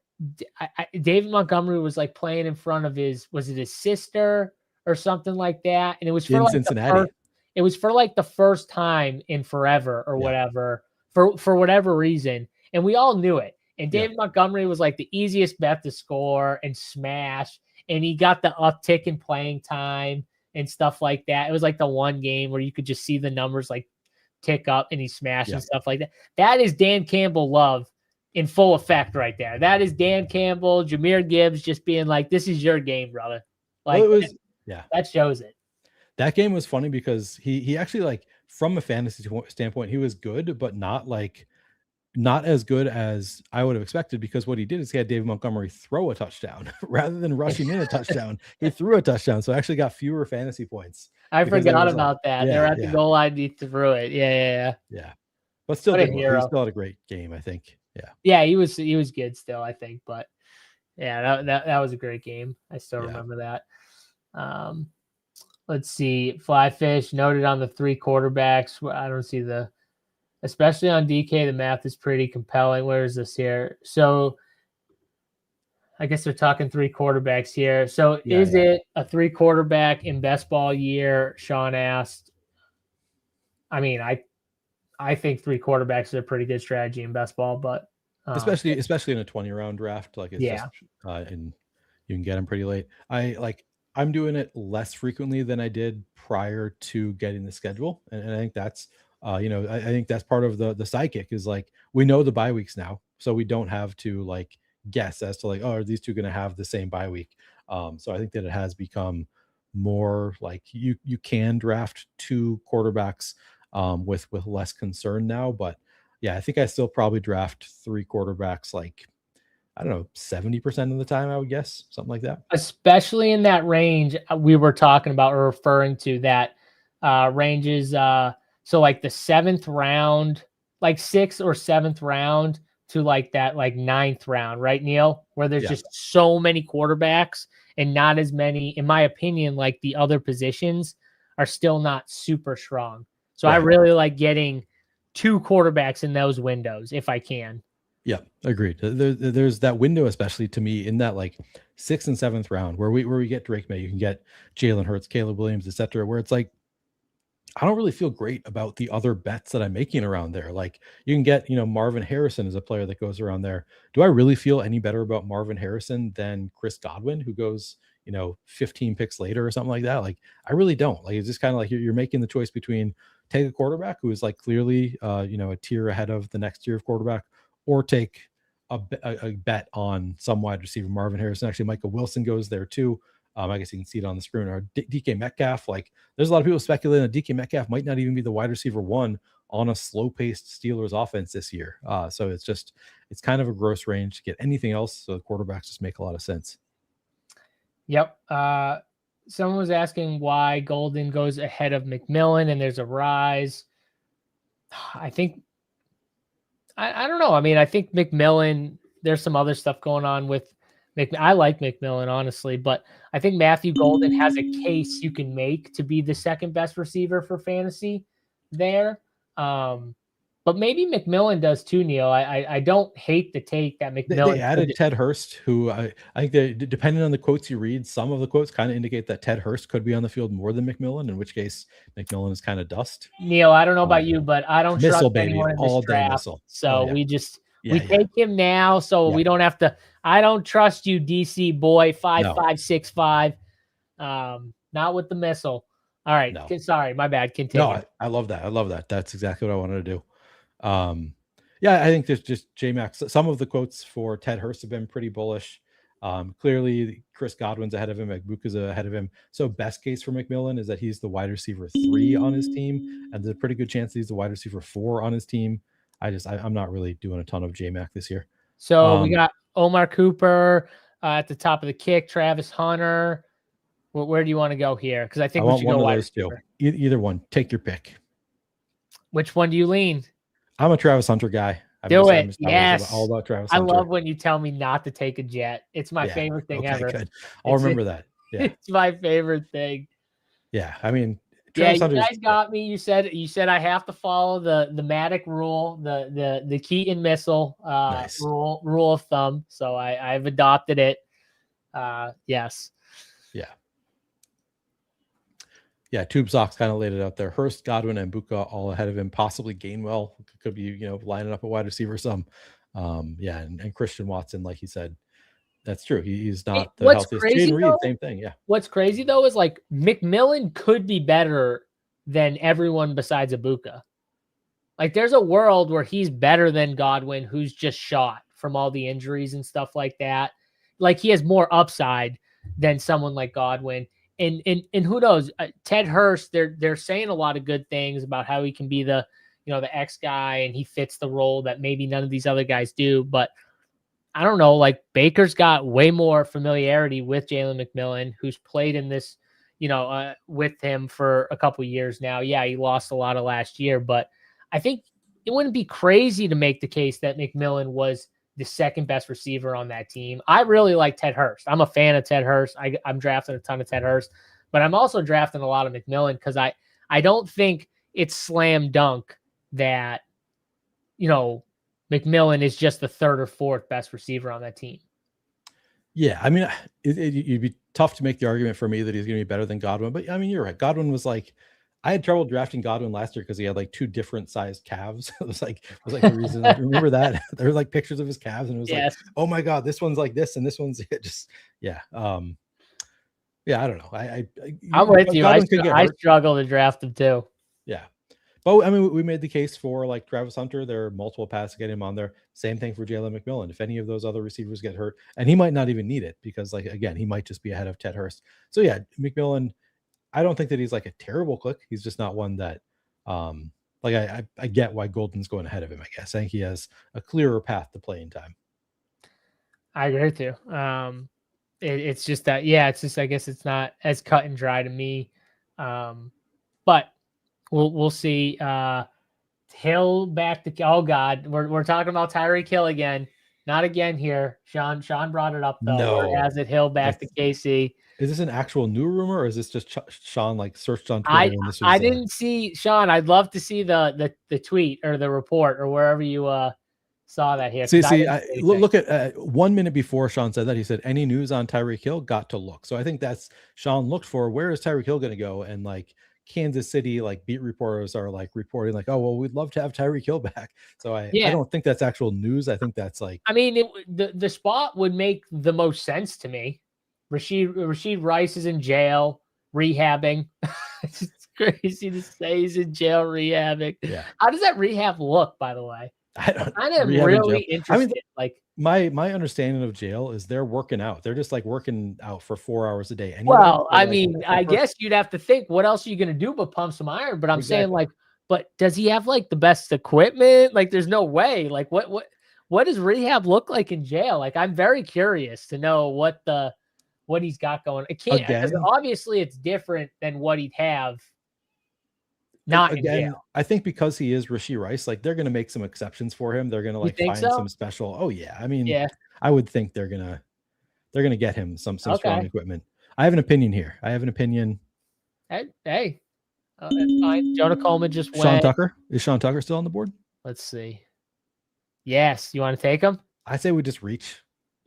David Montgomery was like playing in front of his sister or something like that, and it was for like Cincinnati. It was for like the first time in forever or whatever, for whatever reason, and we all knew it. And David Montgomery was like the easiest bet to score and smash. And he got the uptick in playing time and stuff like that. It was like the one game where you could just see the numbers like tick up and he smashed and stuff like that. That is Dan Campbell love in full effect right there. That is Dan Campbell, Jahmyr Gibbs just being like, this is your game, brother. Like, that shows it. That game was funny because he actually, like, from a fantasy standpoint, he was good, but not as good as I would have expected, because what he did is he had David Montgomery throw a touchdown rather than rushing in a touchdown. He threw a touchdown, so actually got fewer fantasy points. I forgot about that. They were at the goal line, he threw it. Yeah. But still, he still had a great game, I think. Yeah, he was good still, I think. But yeah, that was a great game. I still remember that. Let's see. Flyfish noted on the 3 quarterbacks. I don't see especially on DK, the math is pretty compelling. Where is this here? So I guess they're talking 3 quarterbacks here. So is it a 3 quarterback in best ball year? Sean asked. I mean, I think 3 quarterbacks is a pretty good strategy in best ball, but especially in a 20-round draft, like it's just and you can get them pretty late. I'm doing it less frequently than I did prior to getting the schedule, and I think that's I think that's part of the sidekick is like, we know the bye weeks now, so we don't have to like guess as to like, oh, are these two going to have the same bye week? So I think that it has become more like you can draft 2 quarterbacks with less concern now. But yeah, I think I still probably draft 3 quarterbacks, like, I don't know, 70% of the time, I would guess, something like that. Especially in that range we were talking about or referring to, that ranges. So like the 7th round, like 6th or 7th round to like that, like 9th round, right, Neil? Where there's just so many quarterbacks and not as many, in my opinion, like the other positions are still not super strong. So I really like getting 2 quarterbacks in those windows if I can. Yeah, agreed. There's that window, especially to me, in that like 6th and 7th round where we get Drake May, you can get Jalen Hurts, Caleb Williams, etc., where it's like, I don't really feel great about the other bets that I'm making around there. Like, you can get, Marvin Harrison is a player that goes around there. Do I really feel any better about Marvin Harrison than Chris Godwin, who goes, 15 picks later or something like that? Like, I really don't. Like, it's just kind of like you're making the choice between take a quarterback who is like clearly, a tier ahead of the next tier of quarterback, or take a bet on some wide receiver. Marvin Harrison, actually, Michael Wilson goes there too. I guess you can see it on the screen. Or DK Metcalf. Like, there's a lot of people speculating that DK Metcalf might not even be the wide receiver one on a slow-paced Steelers offense this year. So it's kind of a gross range to get anything else. So the quarterbacks just make a lot of sense. Yep. Someone was asking why Golden goes ahead of McMillan and there's a rise. I think, I don't know. I mean, I think McMillan, there's some other stuff going on with I like McMillan, honestly, but I think Matthew Golden has a case you can make to be the second best receiver for fantasy there. But maybe McMillan does too, Neil. I don't hate the take that McMillan. They added Ted Hurst, who I think depending on the quotes you read, some of the quotes kind of indicate that Ted Hurst could be on the field more than McMillan, in which case McMillan is kind of dust. Neil, I don't know about you, but I don't trust anyone in this draft. Missile. So we take him now, so we don't have to. I don't trust you, DC boy, 5.565. Not with the missile. All right. No. Sorry, my bad. Continue. No, I love that. That's exactly what I wanted to do. I think there's just J-Max. Some of the quotes for Ted Hurst have been pretty bullish. Clearly, Chris Godwin's ahead of him. Magbuka's ahead of him. So best case for McMillan is that he's the wide receiver 3 on his team, and there's a pretty good chance that he's the wide receiver 4 on his team. I'm not really doing a ton of J-Mac this year. So we got Omar Cooper at the top of the kick, Travis Hunter. Where do you want to go here? Because I think we should go wide receiver. Either one. Take your pick. Which one do you lean? I'm a Travis Hunter guy. Yes. All about Travis Hunter. I love when you tell me not to take a jet. It's my favorite thing ever. Good. I'll remember that. Yeah. It's my favorite thing. Yeah. I mean, Travis you guys got me. You said I have to follow the Matic rule, the Keaton missile nice. rule of thumb. So I've adopted it. Yes. Yeah. Yeah, Tube Socks kind of laid it out there. Hurst, Godwin, and Buka all ahead of him. Possibly Gainwell could be, lining up a wide receiver some. And Christian Watson, like he said, that's true. He's not the healthiest. Jayden Reed, same thing. Yeah. What's crazy though is like McMillan could be better than everyone besides Ibuka. Like there's a world where he's better than Godwin, who's just shot from all the injuries and stuff like that. Like he has more upside than someone like Godwin. And who knows? Ted Hurst, they're saying a lot of good things about how he can be the X guy and he fits the role that maybe none of these other guys do. But I don't know. Like Baker's got way more familiarity with Jalen McMillan, who's played in this, with him for a couple years now. Yeah, he lost a lot of last year, but I think it wouldn't be crazy to make the case that McMillan was the second best receiver on that team. I really like Ted Hurst. I'm a fan of Ted Hurst. I'm drafting a ton of Ted Hurst, but I'm also drafting a lot of McMillan because I don't think it's slam dunk that, McMillan is just the third or fourth best receiver on that team. Yeah. I mean, it'd be tough to make the argument for me that he's going to be better than Godwin, but I mean, you're right. Godwin was like, I had trouble drafting Godwin last year because he had like 2 different sized calves. It was like the reason. Remember that? There were like pictures of his calves, and it was like, oh my god, this one's like this, and this one's just I don't know. I'm with you. I struggle to draft him too. Yeah, but I mean, we made the case for like Travis Hunter. There are multiple paths to get him on there. Same thing for Jalen McMillan. If any of those other receivers get hurt, and he might not even need it because, like, again, he might just be ahead of Ted Hurst. So yeah, McMillan. I don't think that he's like a terrible click. He's just not one that, I get why Golden's going ahead of him. I guess I think he has a clearer path to playing time. I agree with you. It's just that, it's just, I guess it's not as cut and dry to me. But we'll see. Hill back to, oh God, we're talking about Tyreek Hill again. Not again here. Sean brought it up though. No. As it Hill back to KC. Is this an actual new rumor, or is this just Sean like searched on Twitter? I didn't see Sean. I'd love to see the tweet or the report or wherever you saw that here. Look at 1 minute before Sean said that, he said, "Any news on Tyreek Hill? Got to look." So I think that's Sean looked for. Where is Tyreek Hill going to go? And like Kansas City, like beat reporters are like reporting like, "Oh well, we'd love to have Tyreek Hill back." So I don't think that's actual news. I think that's like, I mean, the spot would make the most sense to me. Rashid Rice is in jail, rehabbing. crazy to say he's in jail rehabbing. Yeah. How does that rehab look, by the way? I don't I am rehab in really jail. interested. Like my understanding of jail is they're working out. They're just like working out for 4 hours a day. Anyway, well, so I like mean, I guess you'd have to think, what else are you gonna do but pump some iron? But I'm saying, like, but does he have like the best equipment? Like, there's no way. Like, what does rehab look like in jail? Like, I'm very curious to know what he's got going. It can't, because obviously it's different than what he'd have not in jail. I think because he is Rashee Rice, like they're gonna make some exceptions for him. They're gonna like find some special. Oh yeah, I mean, yeah, I would think they're gonna get him some strong equipment. I have an opinion here. Hey, that's fine. Jonah Coleman just went. Sean Tucker, is Sean Tucker still on the board? Let's see. Yes, you want to take him? I say we just reach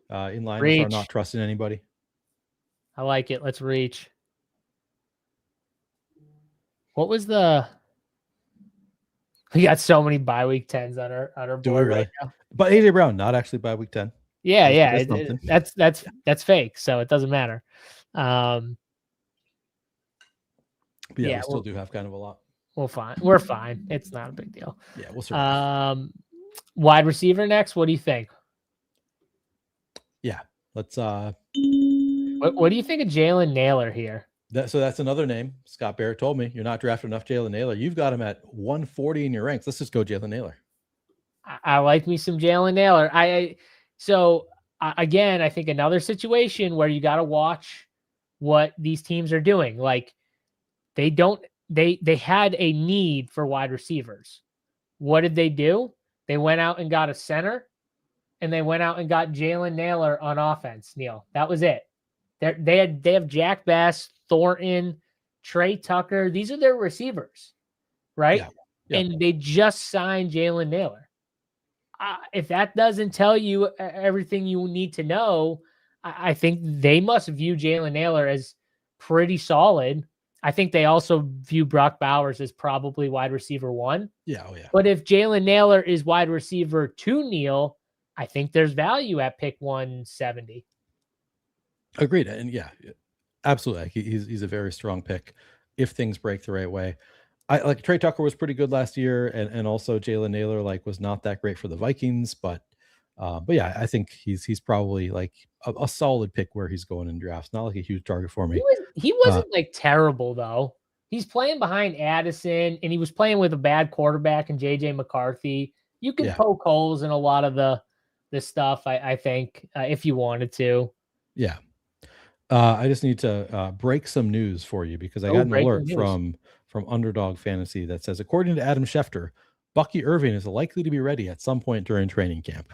in line with our not trusting anybody. I like it. Let's reach. What was the? We got so many bye week 10s on our board right now. But AJ Brown not actually bye week 10. Yeah, that's fake, so it doesn't matter. But yeah, we still do have kind of a lot. We're fine. It's not a big deal. Yeah, we'll survive. Wide receiver next. What do you think? Yeah, let's. What do you think of Jalen Nailor here? So that's another name. Scott Barrett told me you're not drafting enough Jalen Nailor. You've got him at 140 in your ranks. Let's just go Jalen Nailor. I like me some Jalen Nailor. Again, I think another situation where you got to watch what these teams are doing. Like they had a need for wide receivers. What did they do? They went out and got a center, and they went out and got Jalen Nailor on offense. Neil, that was it. They have Jack Bass, Thornton, Trey Tucker. These are their receivers, right? Yeah. And they just signed Jalen Nailor. If that doesn't tell you everything you need to know, I think they must view Jalen Nailor as pretty solid. I think they also view Brock Bowers as probably wide receiver 1. Yeah, oh yeah. But if Jalen Nailor is wide receiver 2, Neil, I think there's value at pick 170. Agreed. And yeah, absolutely. He's a very strong pick if things break the right way. I like Trey Tucker was pretty good last year, and also Jalen Nailor like was not that great for the Vikings, but yeah, I think he's probably like a solid pick where he's going in drafts. Not like a huge target for me. He wasn't like terrible though. He's playing behind Addison, and he was playing with a bad quarterback in JJ McCarthy. You can poke holes in a lot of the stuff. I think if you wanted to. Yeah. I just need to break some news for you because I got an alert from Underdog Fantasy that says, according to Adam Schefter, Bucky Irving is likely to be ready at some point during training camp.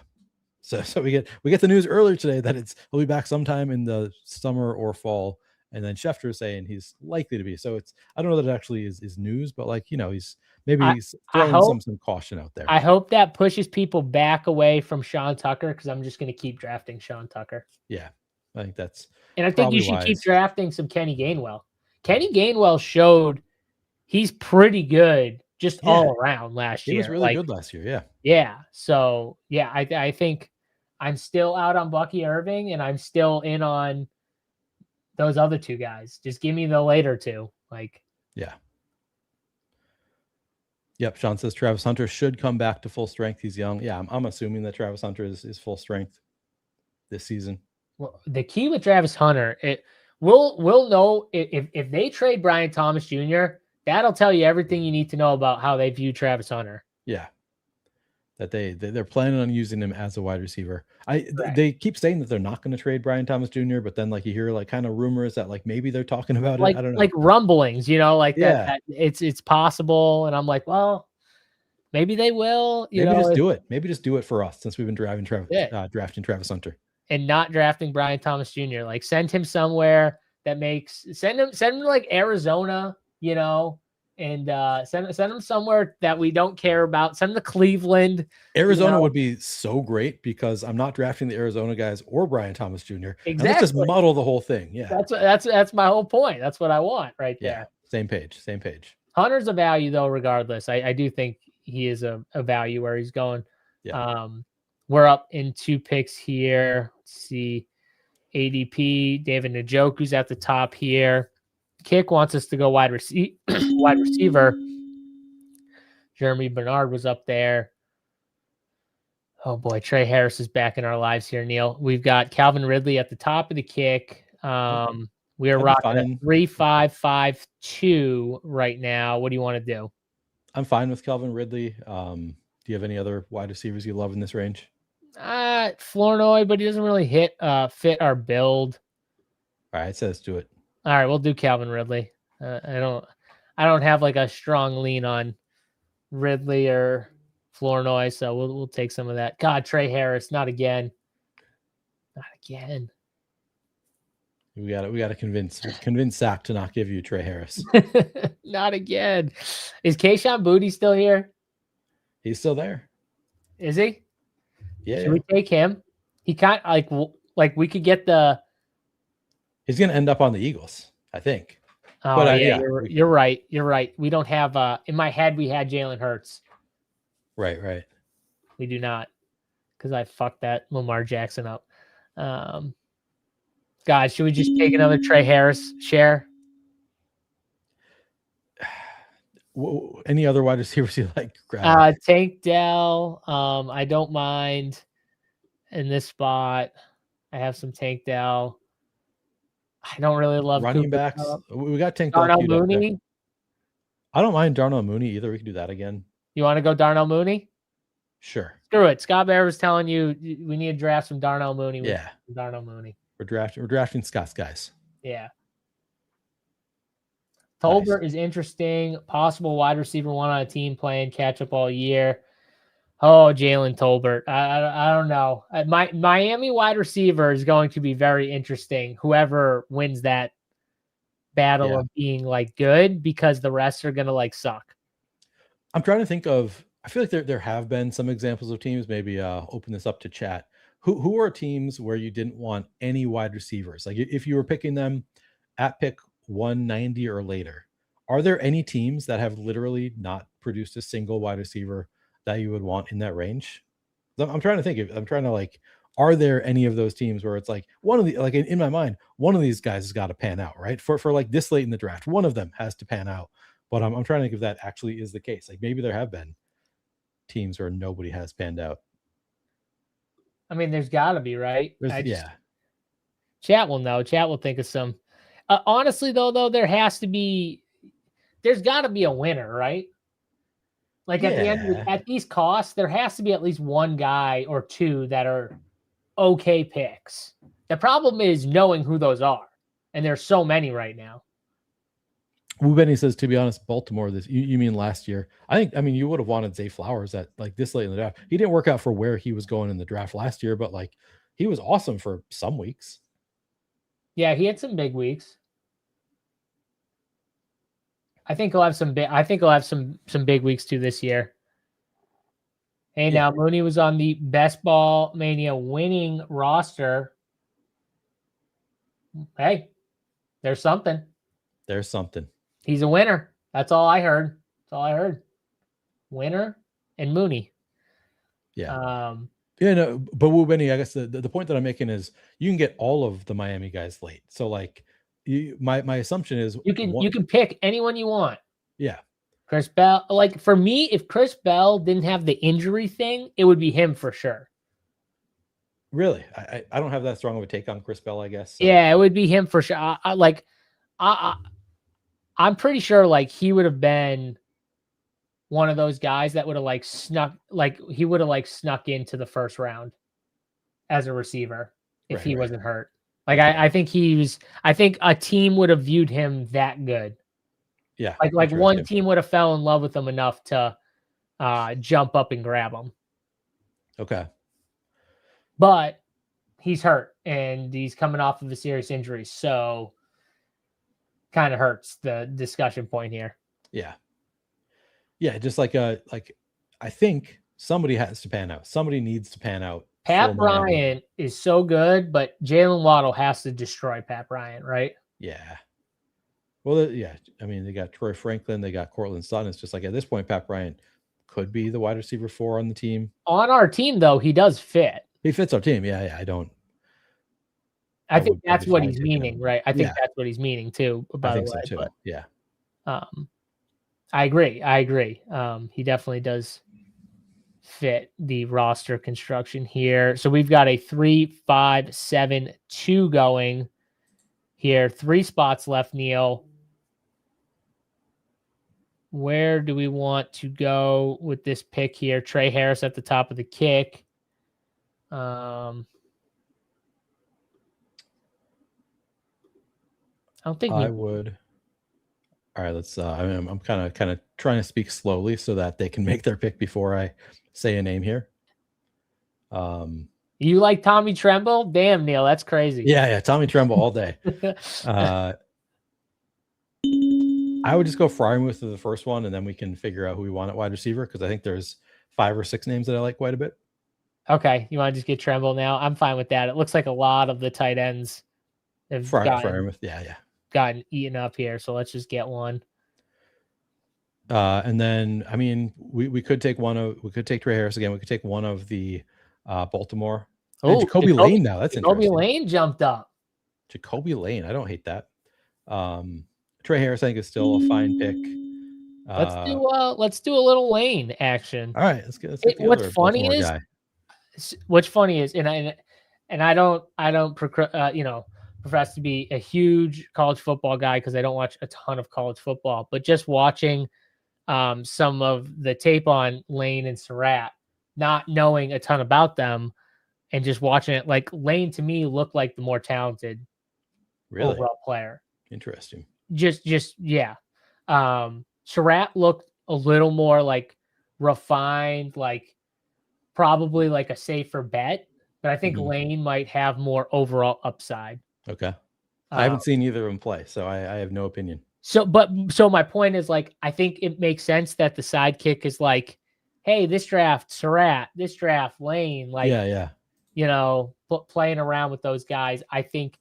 So we get the news earlier today that he'll be back sometime in the summer or fall, and then Schefter is saying he's likely to be. So I don't know that it actually is news, but like he's maybe throwing some caution out there. I hope that pushes people back away from Sean Tucker because I'm just going to keep drafting Sean Tucker. Yeah, I think that's. And I think you should keep drafting some Kenny Gainwell. Kenny Gainwell showed he's pretty good just all around last year. He was really good last year, yeah. Yeah. So, yeah, I think I'm still out on Bucky Irving, and I'm still in on those other two guys. Just give me the later two. Yeah. Yep, Sean says Travis Hunter should come back to full strength. He's young. Yeah, I'm assuming that Travis Hunter is full strength this season. Well, the key with Travis Hunter, we'll know if they trade Brian Thomas Jr., that'll tell you everything you need to know about how they view Travis Hunter. Yeah. That they're planning on using him as a wide receiver. They keep saying that they're not going to trade Brian Thomas Jr., but then like you hear like kind of rumors that like maybe they're talking about it. I don't know. Like rumblings, that it's possible. And I'm like, well, maybe they will. Do it. Maybe just do it for us since we've been drafting Travis Hunter. And not drafting Brian Thomas Jr. Like send him somewhere that send him to like Arizona, and send him somewhere that we don't care about. Send him to Cleveland. Arizona would be so great because I'm not drafting the Arizona guys or Brian Thomas Jr. Exactly. Let's just muddle the whole thing. Yeah. That's my whole point. That's what I want right there. Same page. Hunter's a value though, regardless. I do think he is a value where he's going. Yeah. We're up in 2 picks here. Let's see. ADP, David Njoku's at the top here. Kick wants us to go wide receiver. Jeremy Bernard was up there. Oh boy, Trey Harris is back in our lives here, Neil. We've got Calvin Ridley at the top of the kick. We are rocking a 3-5-5-2 right now. What do you want to do? I'm fine with Calvin Ridley. Do you have any other wide receivers you love in this range? Flournoy, but he doesn't really fit our build. All right, so let's do it. All right, we'll do Calvin Ridley. I don't have like a strong lean on Ridley or Flournoy, so we'll take some of that. God, Trey Harris, not again. Not again. We got to convince Zach to not give you Trey Harris. Not again. Is Kayshon Boutte still here? He's still there. Is he? Yeah. Should we take him? He kind of like we could get the. He's going to end up on the Eagles, I think. Oh, but, yeah, you're right. You're right. We don't have. In my head, we had Jalen Hurts. Right. We do not, because I fucked that Lamar Jackson up. God, should we just take another Trey Harris share? Any other wide receivers you like? Tank Dell. I don't mind in this spot. I have some Tank Dell. I don't really love running backs. We got Tank Dell. Darnell Mooney. I don't mind Darnell Mooney either. We can do that again. You want to go Darnell Mooney? Sure. Screw it. Scott Bear was telling you we need to draft some Darnell Mooney. Yeah. Darnell Mooney. We're drafting Scott's guys. Yeah. Tolbert is interesting. Possible wide receiver one on a team playing catch up all year. Oh, Jalen Tolbert. I don't know. My Miami wide receiver is going to be very interesting. Whoever wins that battle of being like good, because the rest are going to like suck. I'm trying to think of. I feel like there have been some examples of teams. Maybe open this up to chat. Who are teams where you didn't want any wide receivers? Like if you were picking them at pick 190 or later, are there any teams that have literally not produced a single wide receiver that you would want in that range? I'm trying to think. I'm trying to like, are there any of those teams where it's like one of the, like in my mind, one of these guys has got to pan out, right? For like this late in the draft, one of them has to pan out. But I'm trying to think if that actually is the case. Like maybe there have been teams where nobody has panned out. I mean, there's got to be, right? Chat will know. Chat will think of some. Honestly, though, there's got to be a winner, right? Like at the end, at these costs, there has to be at least one guy or two that are okay picks. The problem is knowing who those are, and there's so many right now. Benny says, to be honest, Baltimore. You mean last year? I mean, you would have wanted Zay Flowers at like this late in the draft. He didn't work out for where he was going in the draft last year, but like he was awesome for some weeks. Yeah, he had some big weeks. I think he'll have some big weeks too this year. Hey, now Mooney was on the Best Ball Mania winning roster. Hey, there's something. He's a winner. That's all I heard. Winner and Mooney. Yeah. But Woo Benny, I guess the point that I'm making is you can get all of the Miami guys late. So like my assumption is you can pick anyone you want. Yeah. Chris Bell. Like for me, if Chris Bell didn't have the injury thing, it would be him for sure. Really? I don't have that strong of a take on Chris Bell, I guess. So. Yeah, it would be him for sure. I'm pretty sure like he would have been one of those guys that would have snuck into the first round as a receiver if he wasn't hurt. Like I think a team would have viewed him that good. Yeah. Like one team would have fell in love with him enough to jump up and grab him. Okay. But he's hurt and he's coming off of a serious injury. So kind of hurts the discussion point here. Yeah. Just like I think somebody has to pan out. Somebody needs to pan out. Pat Bryant is so good, but Jalen Waddle has to destroy Pat Bryant, right? Yeah. Well, yeah. I mean, they got Troy Franklin, they got Cortland Sutton. It's just like at this point, Pat Bryant could be the wide receiver 4 on the team. On our team, though, he does fit. He fits our team. Yeah. I don't. I think I'd that's be what fine he's taking him. meaning, right? I think Yeah. that's what he's meaning too, I by the think so way. too. But Yeah. I agree. He definitely does fit the roster construction here. So we've got a 3-5-7-2 going here. 3 spots left, Neil. Where do we want to go with this pick here? Trey Harris at the top of the kick. I don't think I would. All right, let's. I'm kind of trying to speak slowly so that they can make their pick before I say a name here. You like Tommy Tremble? Damn, Neil, that's crazy. Yeah, Tommy Tremble all day. I would just go Fryermuth to the first one, and then we can figure out who we want at wide receiver, because I think there's 5 or 6 names that I like quite a bit. Okay, you want to just get Tremble now? I'm fine with that. It looks like a lot of the tight ends have Fryermuth, yeah. gotten eaten up here, so let's just get one. And then, I mean, we could take Trey Harris again. We could take one of the Baltimore. Oh, Jacoby Lane now. That's Jacoby interesting. Lane jumped up. Jacoby Lane. I don't hate that. Trey Harris, I think, is still a fine pick. Let's do a little Lane action. All right, let's get the what's other funny Baltimore is, guy. What's funny is, and I don't profess to be a huge college football guy because I don't watch a ton of college football, but just watching some of the tape on Lane and Surratt, not knowing a ton about them, and just watching it, like Lane to me looked like the more talented overall player. Interesting. Just yeah. Surratt looked a little more like refined, like probably like a safer bet, but I think Lane might have more overall upside. Okay. I haven't seen either of them play, so I have no opinion. So my point is, like, I think it makes sense that the sidekick is like, hey, this draft Surratt, this draft Lane, like, playing around with those guys. I think,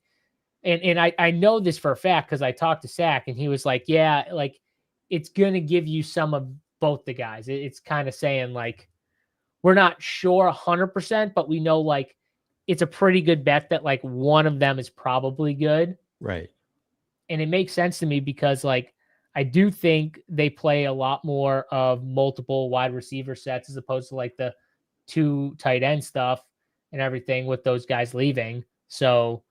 and I know this for a fact because I talked to Sack and he was like, yeah, like it's gonna give you some of both the guys. It's kind of saying like, we're not sure 100%, but we know like it's a pretty good bet that like one of them is probably good. Right. And it makes sense to me because like I do think they play a lot more of multiple wide receiver sets as opposed to like the 2 tight end stuff and everything with those guys leaving. So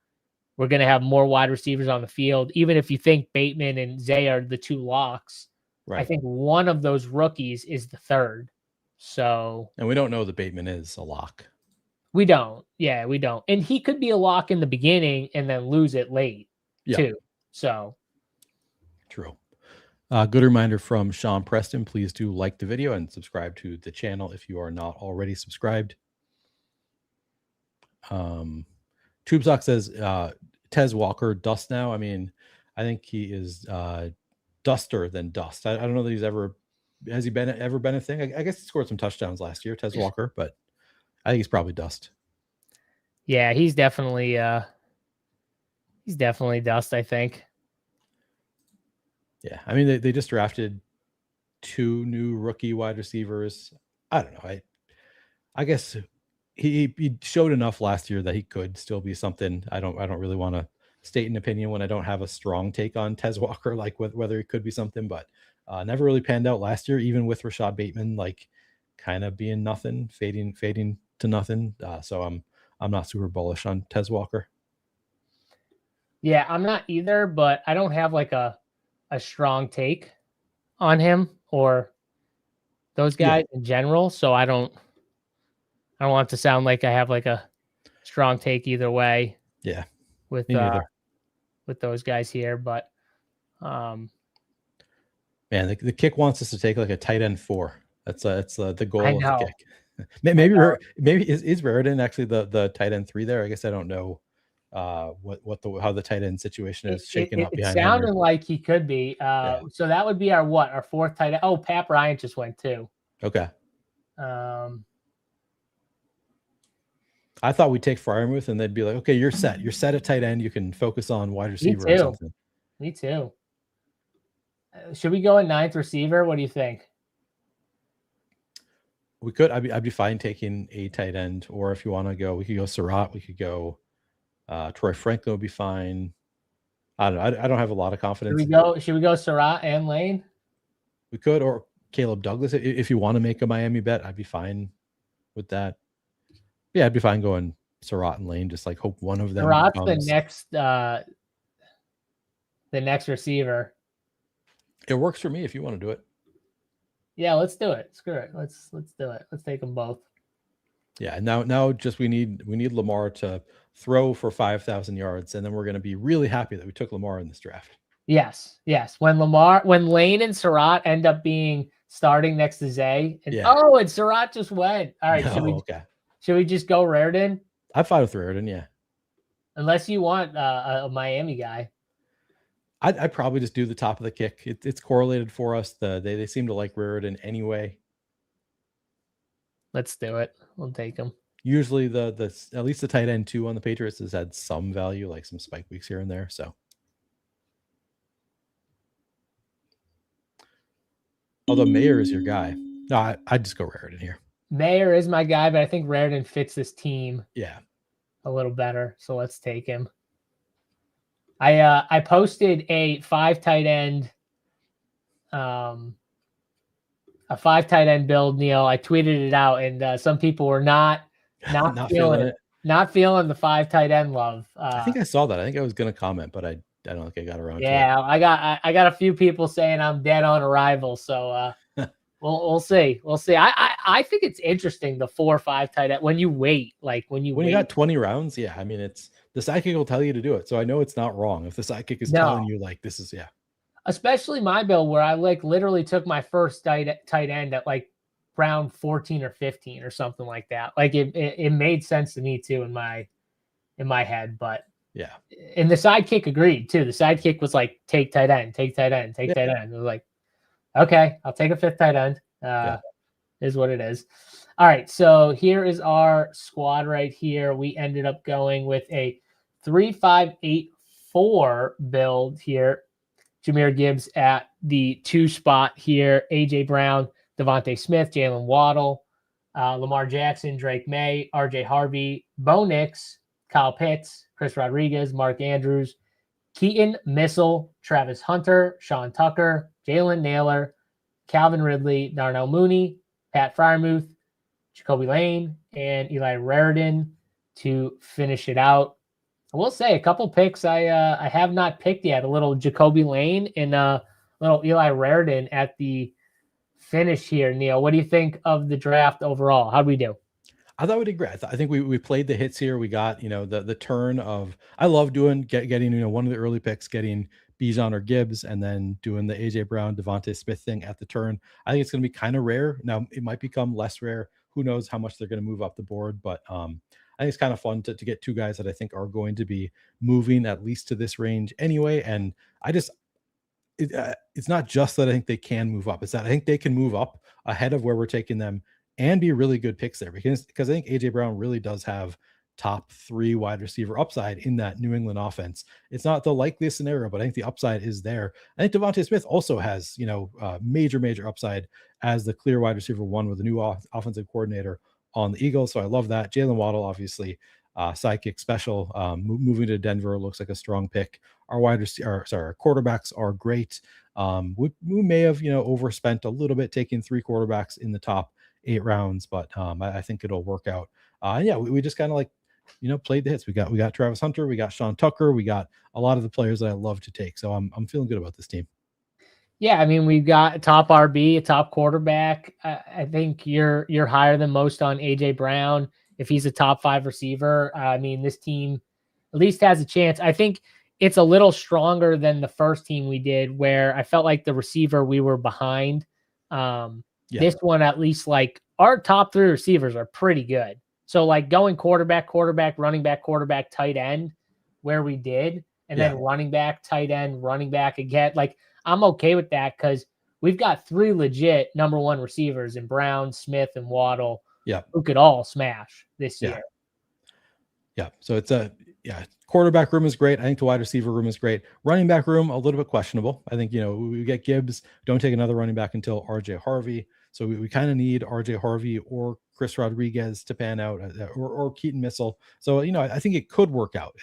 we're going to have more wide receivers on the field. Even if you think Bateman and Zay are the 2 locks, right. I think one of those rookies is the third. So, and we don't know that Bateman is a lock. We don't. Yeah, we don't. And he could be a lock in the beginning and then lose it late too. So true. Good reminder from Sean Preston. Please do like the video and subscribe to the channel if you are not already subscribed. TubeSock says Tez Walker dust now. I mean, I think he is duster than dust. I don't know that he's ever been a thing. I guess he scored some touchdowns last year, Tez Walker, but I think he's probably dust. Yeah, he's definitely dust, I think. Yeah, I mean, they just drafted 2 new rookie wide receivers. I don't know. I guess he showed enough last year that he could still be something. I don't really want to state an opinion when I don't have a strong take on Tez Walker, like whether he could be something, but never really panned out last year, even with Rashad Bateman, like kind of being nothing, fading to nothing. So I'm not super bullish on Tez Walker. Yeah, I'm not either, but I don't have like a strong take on him or those guys in general. So I don't want it to sound like I have like a strong take either way. Yeah. With those guys here, but man, the kick wants us to take like a tight end 4. That's the goal of the kick. Maybe is Raritan actually the tight end 3 there? I guess I don't know how the tight end situation is shaking up behind him. It sounded like he could be. So that would be our 4th tight end. Oh, Pat Bryant just went too. Okay. I thought we'd take Fryermuth and they'd be like, okay, you're set at tight end. You can focus on wide receiver or something. Me too. Should we go at 9th receiver? What do you think? We could. I'd be fine taking a tight end, or if you want to go, we could go Surratt. We could go Troy Franklin would be fine. I don't know. I don't have a lot of confidence. Should we go Surratt and Lane? We could, or Caleb Douglas. If you want to make a Miami bet, I'd be fine with that. Yeah, I'd be fine going Surratt and Lane. Just like hope one of them Surratt's becomes the next receiver. It works for me if you want to do it. Yeah, let's do it. Screw it. Let's do it. Let's take them both. Yeah, now just we need Lamar to throw for 5,000 yards, and then we're going to be really happy that we took Lamar in this draft. Yes. When Lane and Surratt end up being starting next to Zay, and and Surratt just went. All right, should we just go Raritan? I'm fine with Raritan, yeah. Unless you want a Miami guy. I'd probably just do the top of the kick. It's correlated for us. They seem to like Raritan anyway. Let's do it. We'll take him. Usually the at least the tight end 2 on the Patriots has had some value, like some spike weeks here and there. So, although Mayer is your guy, no, I'd just go Raritan here. Mayer is my guy, but I think Raritan fits this team. Yeah, a little better. So let's take him. I posted a 5 tight end. A 5 tight end build, Neil. I tweeted it out, and some people were not feeling it. Not feeling the 5 tight end love. I think I saw that. I think I was going to comment, but I don't think I got around to it. Yeah, I got a few people saying I'm dead on arrival. So we'll see. We'll see. I think it's interesting, the 4 or 5 tight end when you wait, you got 20 rounds. Yeah, I mean, it's the sidekick will tell you to do it. So I know it's not wrong if the sidekick is telling you this is Especially my build where I literally took my first tight end at round 14 or 15 or something like that. It made sense to me too in my head, but yeah. And the sidekick agreed too. The sidekick was like, take tight end, take tight end, take tight end. It was like, okay, I'll take a 5th tight end. Is what it is. All right. So here is our squad right here. We ended up going with a 3-5-8-4 build here. Jahmyr Gibbs at the 2 spot here. A.J. Brown, Devontae Smith, Jalen Waddle, Lamar Jackson, Drake May, R.J. Harvey, Bo Nix, Kyle Pitts, Chris Rodriguez, Mark Andrews, Keaton Missile, Travis Hunter, Sean Tucker, Jalen Naylor, Calvin Ridley, Darnell Mooney, Pat Freiermuth, Jacoby Lane, and Eli Raritan to finish it out. I will say a couple picks I have not picked yet. A little Jacoby Lane and a little Eli Raritan at the finish here. Neil, what do you think of the draft overall? How'd we do? I thought we did great. I think we played the hits here. We got the turn of I love getting one of the early picks, getting Bijan or Gibbs, and then doing the AJ Brown, Devontae Smith thing at the turn. I think it's going to be kind of rare. Now it might become less rare. Who knows how much they're going to move up the board, but I think it's kind of fun to get 2 guys that I think are going to be moving at least to this range anyway. And it's not just that I think they can move up. It's that I think they can move up ahead of where we're taking them and be really good picks there because I think AJ Brown really does have top 3 wide receiver upside in that New England offense. It's not the likeliest scenario, but I think the upside is there. I think Devontae Smith also has, major upside as the clear wide receiver 1 with a new offensive coordinator on the Eagles. So I love that. Jalen Waddle, obviously, sidekick special. Moving to Denver looks like a strong pick. Our our quarterbacks are great. We may have, overspent a little bit taking 3 quarterbacks in the top 8 rounds, but I think it'll work out. We just kind of played the hits. We got Travis Hunter, we got Sean Tucker, we got a lot of the players that I love to take. So I'm feeling good about this team. Yeah, I mean, we've got a top RB, a top quarterback. I think you're higher than most on AJ Brown. If he's a top 5 receiver, I mean, this team at least has a chance. I think it's a little stronger than the first team we did, where I felt like the receiver we were behind. This one, at least, our top 3 receivers are pretty good. So going quarterback, running back, quarterback, tight end, where we did, and then running back, tight end, running back again. I'm okay with that because we've got 3 legit number 1 receivers in Brown, Smith, and Waddle who could all smash this year. Yeah. So it's quarterback room is great. I think the wide receiver room is great. Running back room, a little bit questionable. I think, we get Gibbs. Don't take another running back until RJ Harvey. So we kind of need RJ Harvey or Chris Rodriguez to pan out, or Keaton Missile. So, I think it could work out.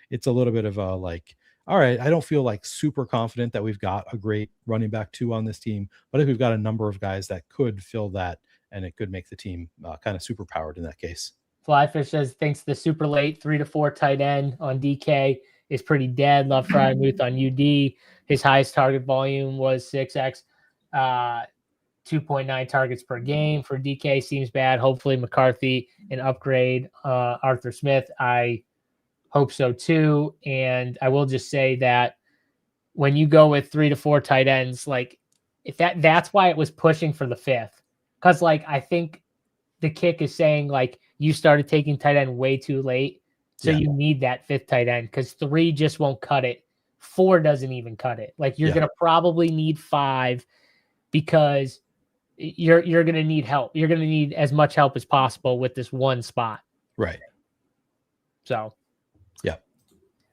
It's a little bit of a like, all right, I don't feel like super confident that we've got a great running back 2 on this team, but I think we've got a number of guys that could fill that, and it could make the team kind of super powered in that case. Flyfish says, thinks the super late 3 to 4 tight end on DK is pretty dead. Love Fryermuth on UD. His highest target volume was 6x. 2.9 targets per game for DK seems bad. Hopefully McCarthy an upgrade. Arthur Smith, I hope so too. And I will just say that when you go with 3 to 4 tight ends, like if that's why it was pushing for the 5th. Because like I think the kick is saying like you started taking tight end way too late. So you need that 5th tight end because 3 just won't cut it. 4 doesn't even cut it. Like you're going to probably need 5 because you're going to need help. You're going to need as much help as possible with this one spot. Right. So, yeah.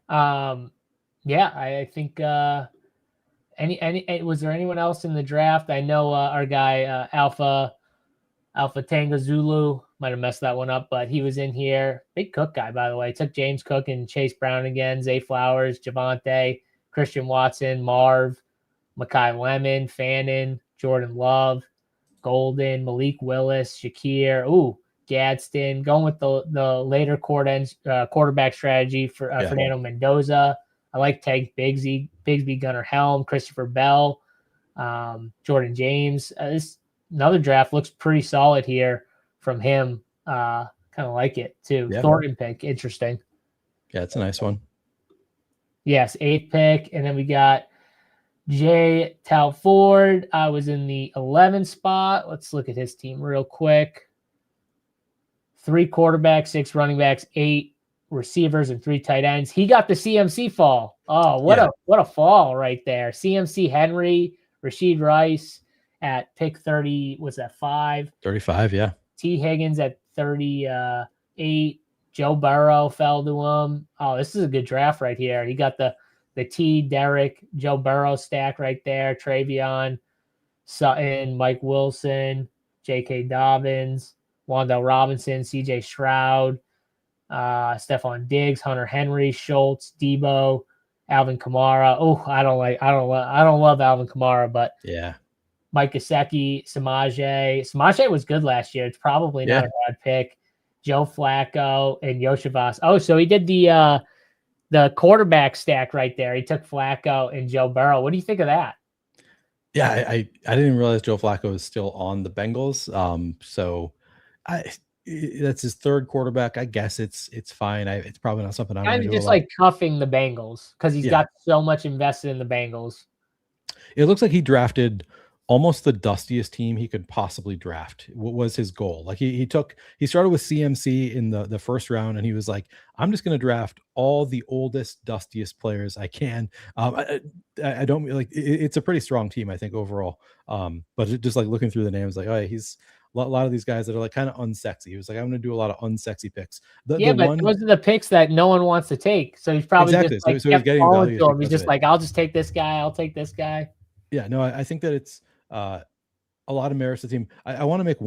I think any was there anyone else in the draft? I know our guy Alpha Tango Zulu might have messed that one up, but he was in here. Big Cook guy, by the way. Took James Cook and Chase Brown again, Zay Flowers, Javonte, Christian Watson, Marv, Makai Lemon, Fannin, Jordan Love, Golden, Malik Willis, Shakir, Gadsden, going with the later quarterback strategy for Fernando Mendoza. I like Tank Bigsby, Gunnar Helm, Christopher Bell, Jordan James. Another draft looks pretty solid here from him. Kind of like it too. Yeah. Thornton pick, interesting. Yeah, it's a nice one. Yes, 8th pick, and then we got Jay Talford. I was in the 11th spot. Let's look at his team real quick. 3 quarterbacks, 6 running backs, 8 receivers, and 3 tight ends. He got the CMC fall. Oh, what a fall right there. CMC Henry, Rashid Rice at pick 30. Was that 5? 35, yeah. T. Higgins at 38. Joe Burrow fell to him. Oh, this is a good draft right here. He got the T. Derek, Joe Burrow stack right there. Travion, Sutton, Mike Wilson, J.K. Dobbins, Wandale Robinson, C.J. Stroud, Stephon Diggs, Hunter Henry, Schultz, Debo, Alvin Kamara. Oh, I don't love Alvin Kamara, but yeah. Mike Gesicki, Samaje. Samaje was good last year. It's probably not a bad pick. Joe Flacco and Yoshivas. Oh, so he did the quarterback stack right there. He took Flacco and Joe Burrow. What do you think of that? Yeah, I didn't realize Joe Flacco is still on the Bengals. So that's his 3rd quarterback. I guess it's fine. It's probably not something I'm going to do. Just like cuffing the Bengals because he's got so much invested in the Bengals. It looks like he drafted almost the dustiest team he could possibly draft. What was his goal? Like he started with CMC in the 1st round, and he was like, I'm just going to draft all the oldest, dustiest players I can. I don't like it's a pretty strong team, I think, overall. But just like looking through the names, like, he's a lot of these guys that are like kind of unsexy. He was like, I'm going to do a lot of unsexy picks. But those are the picks that no one wants to take. So he's probably just like, so he's getting value. He's just like, I'll just take this guy. I'll take this guy. Yeah, no, I think that it's a lot of merits to the team. I want to make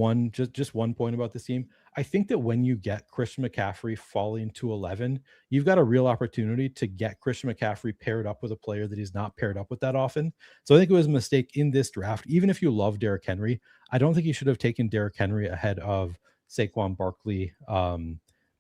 just one point about this team. I think that when you get Christian McCaffrey falling to 11, you've got a real opportunity to get Christian McCaffrey paired up with a player that he's not paired up with that often. So I think it was a mistake in this draft. Even if you love Derrick Henry, I don't think you should have taken Derrick Henry ahead of Saquon Barkley,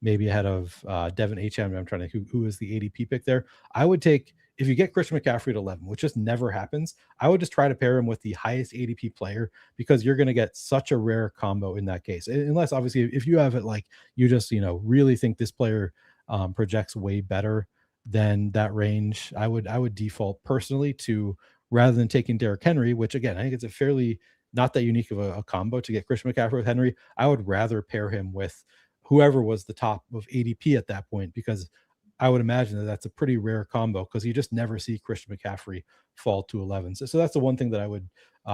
maybe ahead of Devin H.M. I'm trying to who is the ADP pick there. I would take, if you get Christian McCaffrey at 11, which just never happens, I would just try to pair him with the highest ADP player because you're going to get such a rare combo in that case. Unless obviously if you have it like you just, really think this player projects way better than that range, I would default personally to, rather than taking Derrick Henry, which again, I think it's a fairly not that unique of a combo to get Christian McCaffrey with Henry. I would rather pair him with whoever was the top of ADP at that point, because I would imagine that that's a pretty rare combo because you just never see Christian McCaffrey fall to 11. So that's the one thing that I would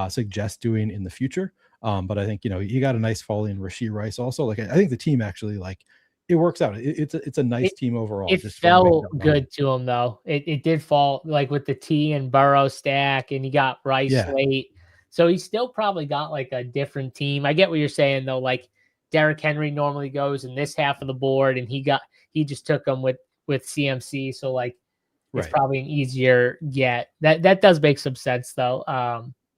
suggest doing in the future. But I think, you got a nice fall in Rashid Rice also. Like, I think the team actually, like, it works out. It's a nice team overall. It fell good to him, though. It did fall, like, with the T and Burrow stack, and he got Rice late. So he still probably got, like, a different team. I get what you're saying, though. Like, Derrick Henry normally goes in this half of the board, and he just took them with CMC. So like, it's probably an easier get. That does make some sense though.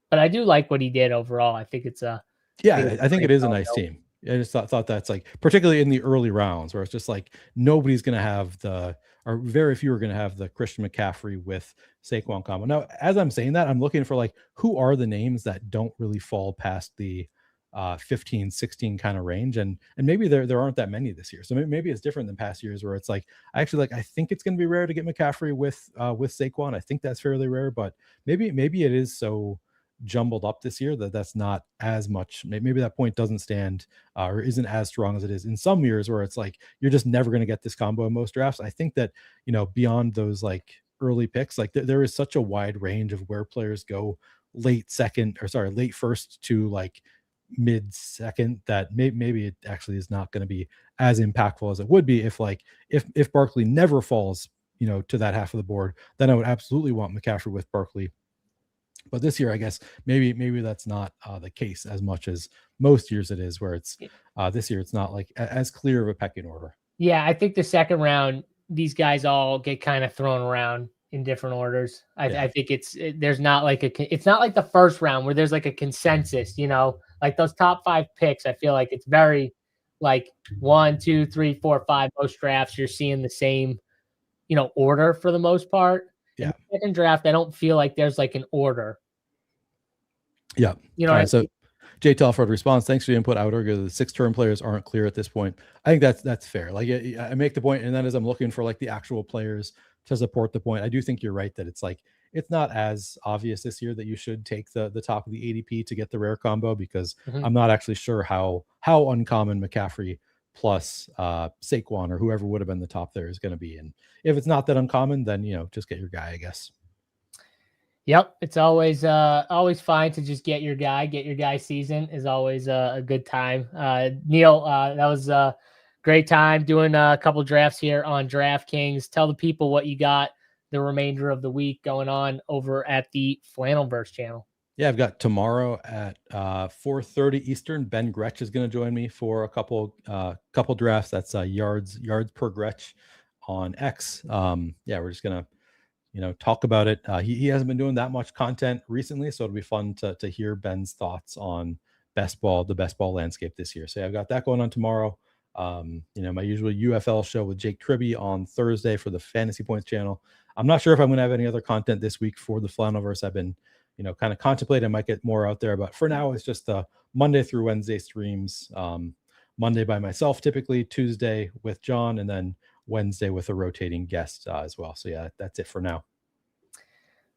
But I do like what he did overall. I think it's I think it is a nice team. I just thought that's like, particularly in the early rounds where it's just like nobody's going to have or very few are going to have the Christian McCaffrey with Saquon combo. Now, as I'm saying that, I'm looking for like, who are the names that don't really fall past the 15, 16 kind of range. And maybe there aren't that many this year. So maybe it's different than past years where it's like, I think it's going to be rare to get McCaffrey with Saquon. I think that's fairly rare, but maybe it is so jumbled up this year that's not as much. Maybe that point doesn't stand or isn't as strong as it is in some years where it's like you're just never going to get this combo in most drafts. I think that, beyond those like early picks, like there is such a wide range of where players go late first to like mid second that maybe it actually is not going to be as impactful as it would be if Barkley never falls to that half of the board. Then I would absolutely want McCaffrey with Barkley. But this year, I guess maybe that's not the case as much as most years it is, where it's this year it's not like as clear of a pecking order. Yeah, I think the second round, these guys all get kind of thrown around in different orders. I think there's not like it's not like the first round where there's like a consensus, like those top 5 picks. I feel like it's very like 1, 2, 3, 4, 5. Most drafts you're seeing the same, order for the most part. Yeah. In the second draft, I don't feel like there's like an order. Yeah. All right. So Jay Telford responds, thanks for the input. I would argue the 6-term players aren't clear at this point. I think that's fair. Like I make the point, and then as I'm looking for like the actual players to support the point, I do think you're right that it's like, it's not as obvious this year that you should take the top of the ADP to get the rare combo, because I'm not actually sure how uncommon McCaffrey plus Saquon or whoever would have been the top there is going to be. And if it's not that uncommon, then, just get your guy, I guess. Yep. It's always fine to just get your guy. Get your guy season is always a good time. Neil, that was a great time doing a couple drafts here on DraftKings. Tell the people what you got the remainder of the week going on over at the Flannelverse channel. Yeah, I've got tomorrow at 4:30 Eastern. Ben Gretsch is going to join me for a couple drafts. That's yards per Gretsch on X. We're just gonna talk about it. He hasn't been doing that much content recently, so it'll be fun to hear Ben's thoughts on the best ball landscape this year. So I've got that going on tomorrow. My usual UFL show with Jake Tribby on Thursday for the Fantasy Points channel. I'm not sure if I'm going to have any other content this week for the Flannelverse. I've been kind of contemplating. I might get more out there, but for now it's just Monday through Wednesday streams. Monday by myself, typically Tuesday with John, and then Wednesday with a rotating guest as well. So yeah, that's it for now.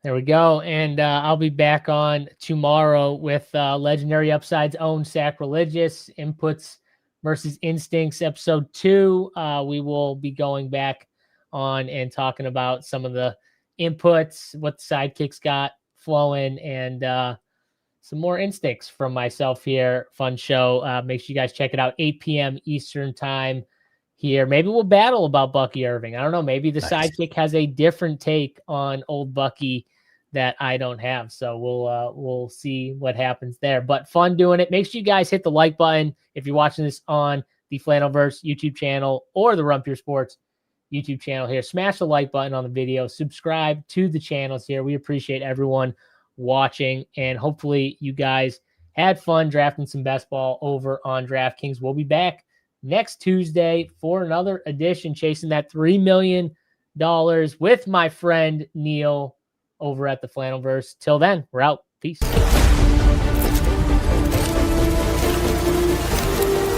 There we go. And I'll be back on tomorrow with Legendary Upside's own Sacrilegious Inputs versus Instincts episode 2. We will be going back on and talking about some of the inputs, what the sidekicks got flowing, and some more instincts from myself here. Fun show. Make sure you guys check it out. 8 p.m. Eastern time here. Maybe we'll battle about Bucky Irving. I don't know. Maybe the sidekick has a different take on old Bucky that I don't have. So we'll see what happens there. But fun doing it. Make sure you guys hit the like button if you're watching this on the Flannelverse YouTube channel or the Run Pure Sports YouTube channel here. Smash the like button on the video. Subscribe to the channels here. We appreciate everyone watching, and hopefully you guys had fun drafting some best ball over on DraftKings. We'll be back next Tuesday for another edition, chasing that $3 million with my friend Neil over at the Flannelverse. Till then, we're out. Peace.